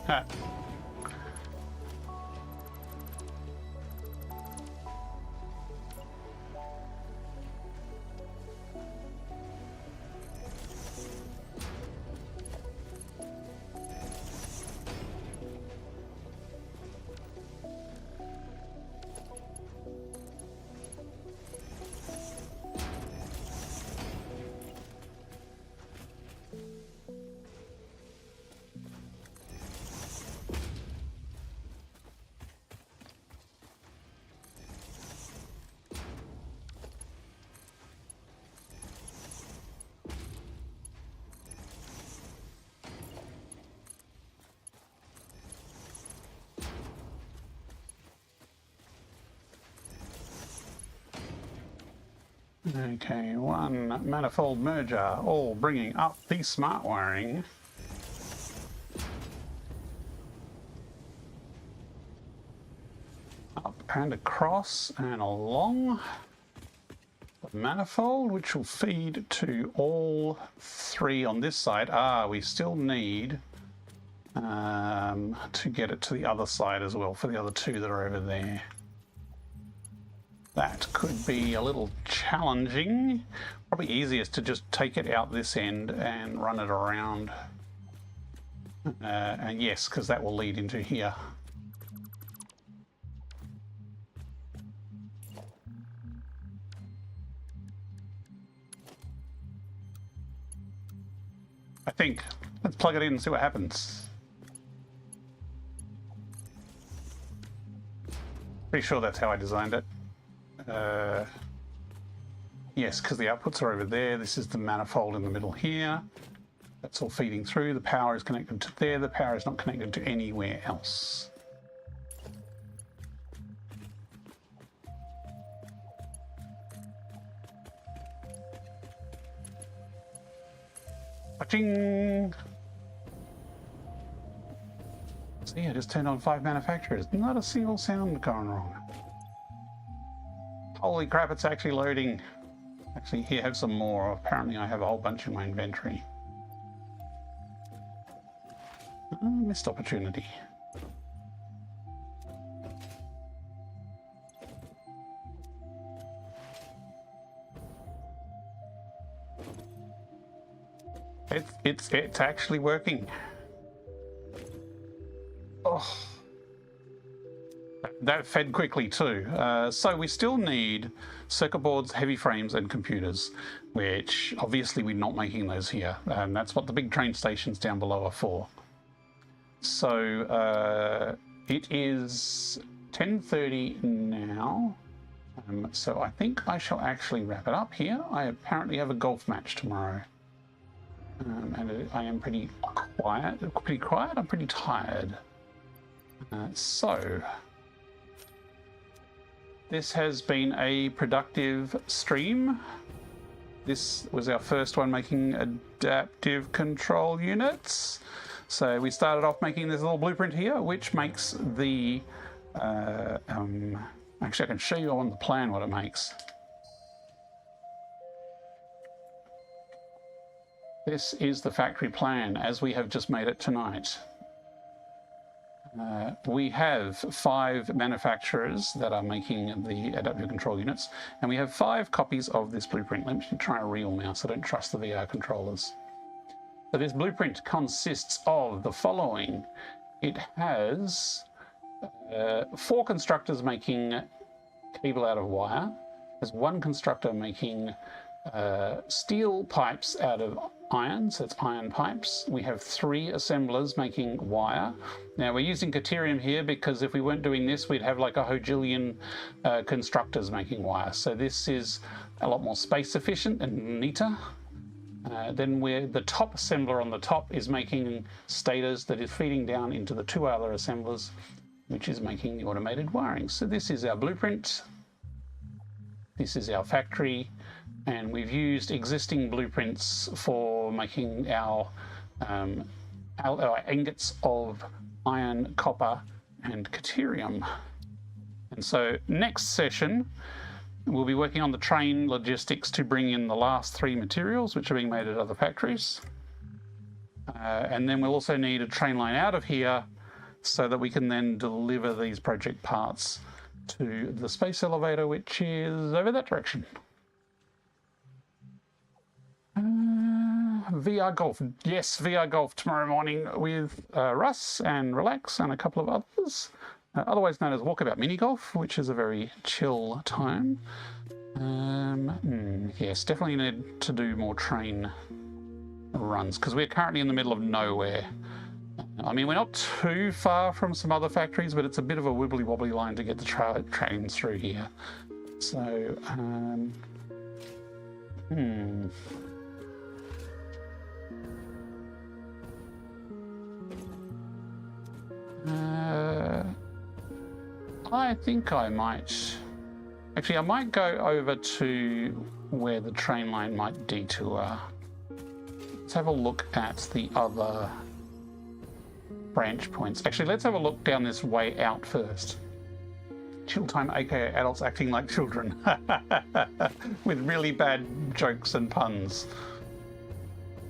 [SPEAKER 2] Ah. Okay, one manifold merger, all bringing up the smart wiring. Up and across and along the manifold, which will feed to all three on this side. Ah, we still need to get it to the other side as well for the other two that are over there. That could be a little challenging. Probably easiest to just take it out this end and run it around. And yes, because that will lead into here. I think. Let's plug it in and see what happens. Pretty sure that's how I designed it. Yes, because the outputs are over there. This is the manifold in the middle here. That's all feeding through. The power is connected to there. The power is not connected to anywhere else. Ba-ching! See, I just turned on 5 manufacturers. Not a single sound going wrong. Holy crap, it's actually loading. Actually, here, have some more. Apparently, I have a whole bunch in my inventory. Missed opportunity. It's actually working. Oh. That fed quickly too. So we still need circuit boards, heavy frames and computers, which obviously we're not making those here. And that's what the big train stations down below are for. So it is 10:30 now. So I think I shall actually wrap it up here. I apparently have a golf match tomorrow. And I am pretty quiet. I'm pretty tired. So this has been a productive stream. This was our first one making adaptive control units. So we started off making this little blueprint here, which makes the actually I can show you on the plan what it makes. This is the factory plan as we have just made it tonight. We have 5 manufacturers that are making the adaptive control units, and we have 5 copies of this blueprint. Let me try a real mouse. I don't trust the VR controllers. So this blueprint consists of the following. It has 4 constructors making cable out of wire. There's 1 constructor making steel pipes out of iron, so it's iron pipes. We have 3 assemblers making wire. Now we're using Caterium here because if we weren't doing this, we'd have like a hojillion constructors making wire. So this is a lot more space efficient and neater. Then the top assembler on the top is making stators that is feeding down into the 2 other assemblers, which is making the automated wiring. So this is our blueprint. This is our factory. And we've used existing blueprints for making our ingots of iron, copper, and Caterium. And so next session, we'll be working on the train logistics to bring in the last 3 materials, which are being made at other factories. And then we'll also need a train line out of here so that we can then deliver these project parts to the space elevator, which is over that direction. VR golf. Yes, VR golf tomorrow morning with Russ and Relax and a couple of others. Otherwise known as Walkabout Mini Golf, which is a very chill time. Yes, definitely need to do more train runs because we're currently in the middle of nowhere. I mean, we're not too far from some other factories, but it's a bit of a wibbly wobbly line to get the trains through here. So, I think I might... Actually, I might go over to where the train line might detour. Let's have a look at the other branch points. Actually, let's have a look down this way out first. Chill time, aka adults acting like children. With really bad jokes and puns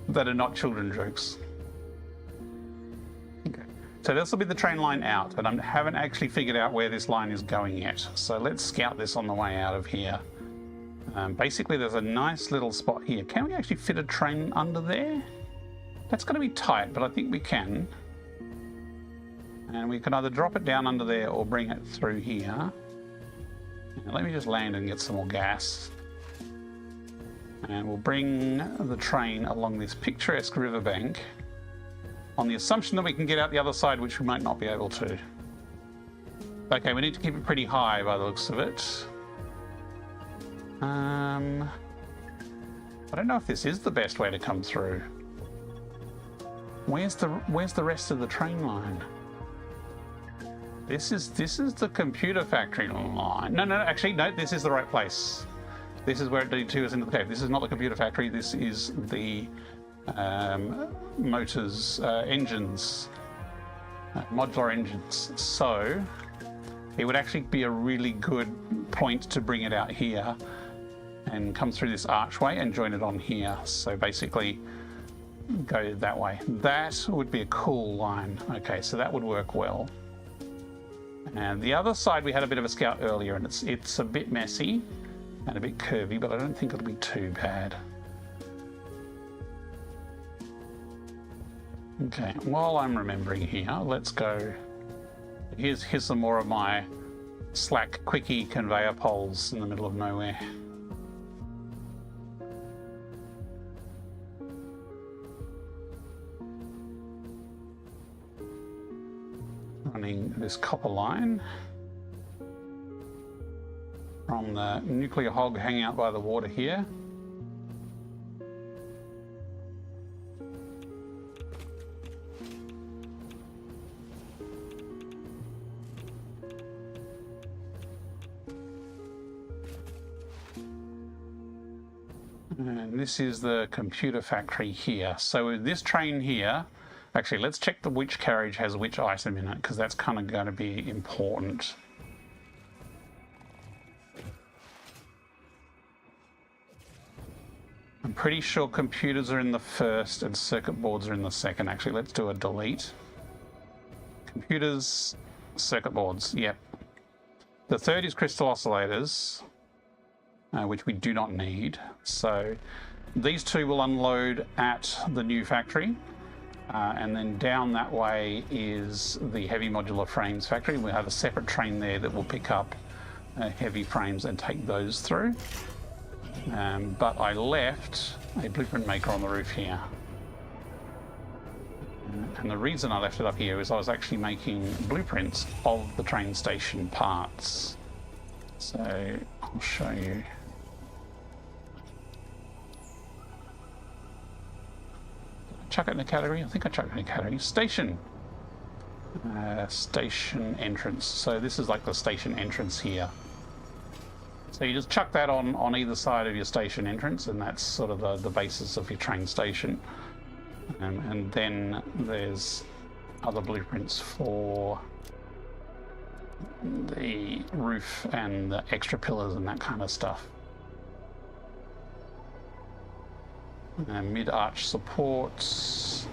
[SPEAKER 2] that are not children jokes. Okay. So this will be the train line out, but I haven't actually figured out where this line is going yet. So let's scout this on the way out of here. Basically, there's a nice little spot here. Can we actually fit a train under there? That's going to be tight, but I think we can. And we can either drop it down under there or bring it through here. Now, let me just land and get some more gas. And we'll bring the train along this picturesque riverbank on the assumption that we can get out the other side, which we might not be able to. Okay, we need to keep it pretty high by the looks of it. I don't know if this is the best way to come through. Where's the rest of the train line? This is the computer factory line. No, actually, no, this is the right place. This is where it leads us into the cave. This is not the computer factory. This is the motors, engines, modular engines. So it would actually be a really good point to bring it out here and come through this archway and join it on here. So basically go that way. That would be a cool line. Okay, so that would work well. And the other side, we had a bit of a scout earlier, and it's a bit messy and a bit curvy, but I don't think it'll be too bad. Okay, while I'm remembering here, let's go. Here's some more of my slack quickie conveyor poles in the middle of nowhere. Running this copper line from the nuclear hog hanging out by the water here. And this is the computer factory here. So this train here, actually, let's check which carriage has which item in it, because that's kind of going to be important. I'm pretty sure computers are in the first and circuit boards are in the second. Actually, let's do a delete. Computers, circuit boards, yep. The third is crystal oscillators, which we do not need. So these two will unload at the new factory. And then down that way is the heavy modular frames factory. We have a separate train there that will pick up heavy frames and take those through. But I left a blueprint maker on the roof here. And the reason I left it up here is I was actually making blueprints of the train station parts. So I'll show you. Chuck it in a category? I think I chucked it in a category. Station. Station entrance. So this is like the station entrance here. So you just chuck that on either side of your station entrance, and that's sort of the basis of your train station. And then there's other blueprints for the roof and the extra pillars and that kind of stuff. Mid-arch supports.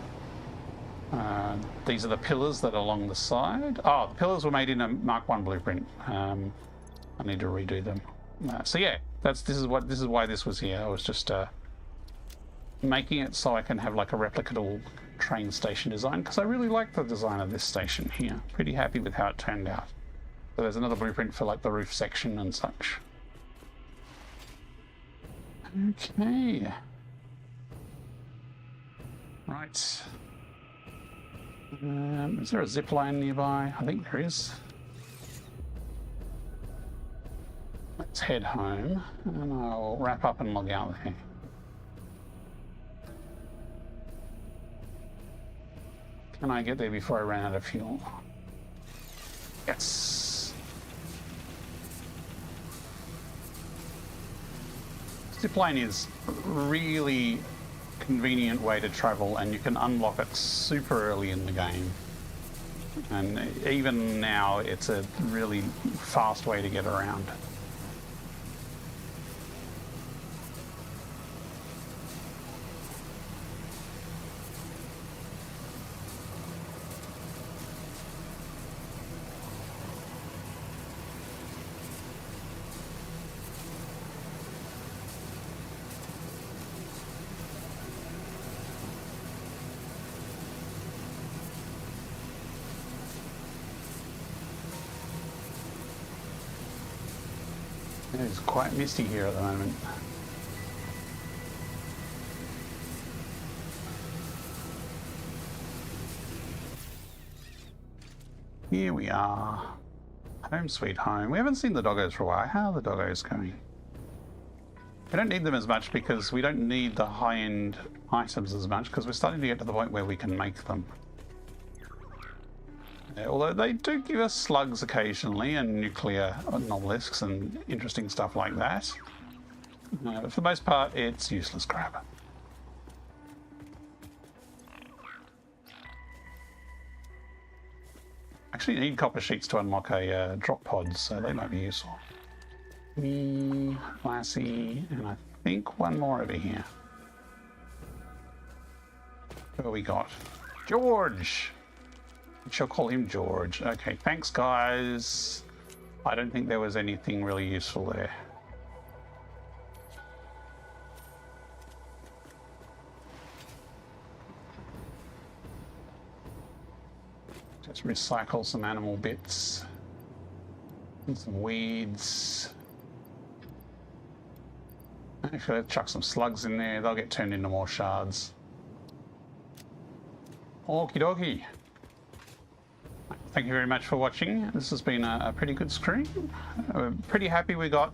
[SPEAKER 2] These are the pillars that are along the side. Oh, the pillars were made in a Mark 1 blueprint. I need to redo them. So yeah, this is why this was here. I was just making it so I can have like a replicable train station design, because I really like the design of this station here. Pretty happy with how it turned out. So there's another blueprint for like the roof section and such. Okay. Right. Is there a zip line nearby? I think there is. Let's head home and I'll wrap up and log out there. Can I get there before I run out of fuel? Yes. Zipline is really convenient way to travel, and you can unlock it super early in the game. And even now, it's a really fast way to get around. It is quite misty here at the moment. Here we are. Home sweet home. We haven't seen the doggos for a while. How are the doggos going? We don't need them as much because we don't need the high-end items as much because we're starting to get to the point where we can make them. Yeah, although they do give us slugs occasionally and nuclear nobelisks and interesting stuff like that. But for the most part, it's useless crap. Actually, you need copper sheets to unlock a drop pod, so they might be useful. Lassie, and I think one more over here. Who we got? George! We shall call him George. Okay, thanks guys. I don't think there was anything really useful there. Just recycle some animal bits and some weeds. Actually, let's chuck some slugs in there. They'll get turned into more shards. Okie dokie. Thank you very much for watching. This has been a pretty good stream. We're pretty happy we got...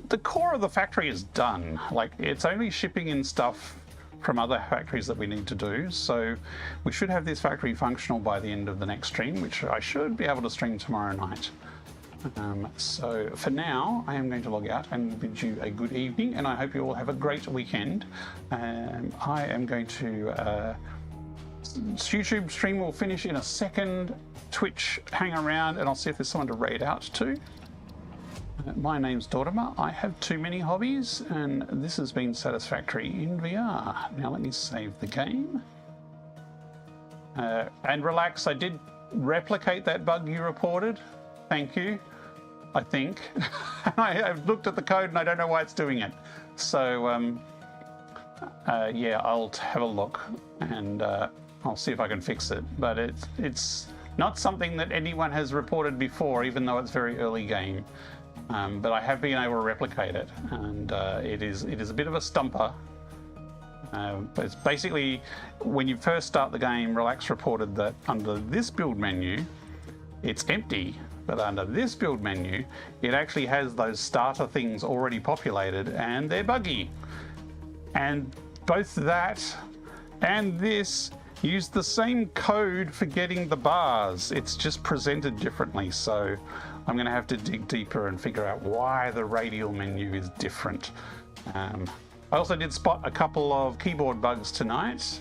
[SPEAKER 2] The core of the factory is done. Like, it's only shipping in stuff from other factories that we need to do. So we should have this factory functional by the end of the next stream, which I should be able to stream tomorrow night. So for now, I am going to log out and bid you a good evening, and I hope you all have a great weekend. I am going to... YouTube stream will finish in a second. Twitch, hang around, and I'll see if there's someone to raid out to. My name's Dortimer. I have too many hobbies, and this has been Satisfactory in VR. Now let me save the game. And relax, I did replicate that bug you reported. Thank you, I think. I've looked at the code and I don't know why it's doing it. So, yeah, I'll have a look and I'll see if I can fix it. But it's not something that anyone has reported before, even though it's very early game. But I have been able to replicate it, and it is a bit of a stumper. But it's basically, when you first start the game, Relax reported that under this build menu, it's empty. But under this build menu, it actually has those starter things already populated, and they're buggy. And both that and this use the same code for getting the bars. It's just presented differently, so I'm going to have to dig deeper and figure out why the radial menu is different. I also did spot a couple of keyboard bugs tonight,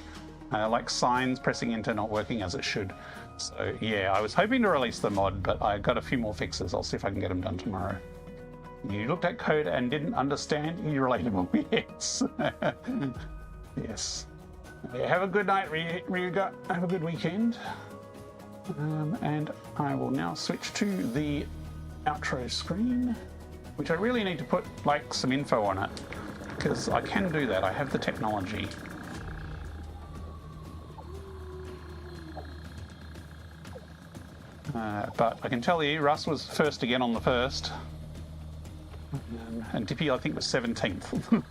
[SPEAKER 2] like signs pressing enter not working as it should. So yeah, I was hoping to release the mod, but I got a few more fixes. I'll see if I can get them done tomorrow. You looked at code and didn't understand? You relatable? Yes. Yes. Yeah, have a good night, Ryuga. Have a good weekend. And I will now switch to the outro screen, which I really need to put like some info on it, because I can do that. I have the technology. But I can tell you, Russ was first again on the first. And Dippy, I think, was 17th.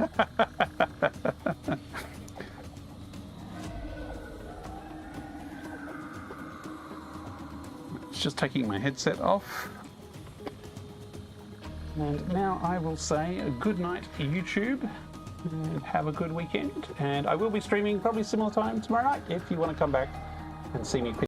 [SPEAKER 2] Just taking my headset off. And now I will say a good night, YouTube, and have a good weekend. And I will be streaming probably similar time tomorrow night if you want to come back and see me.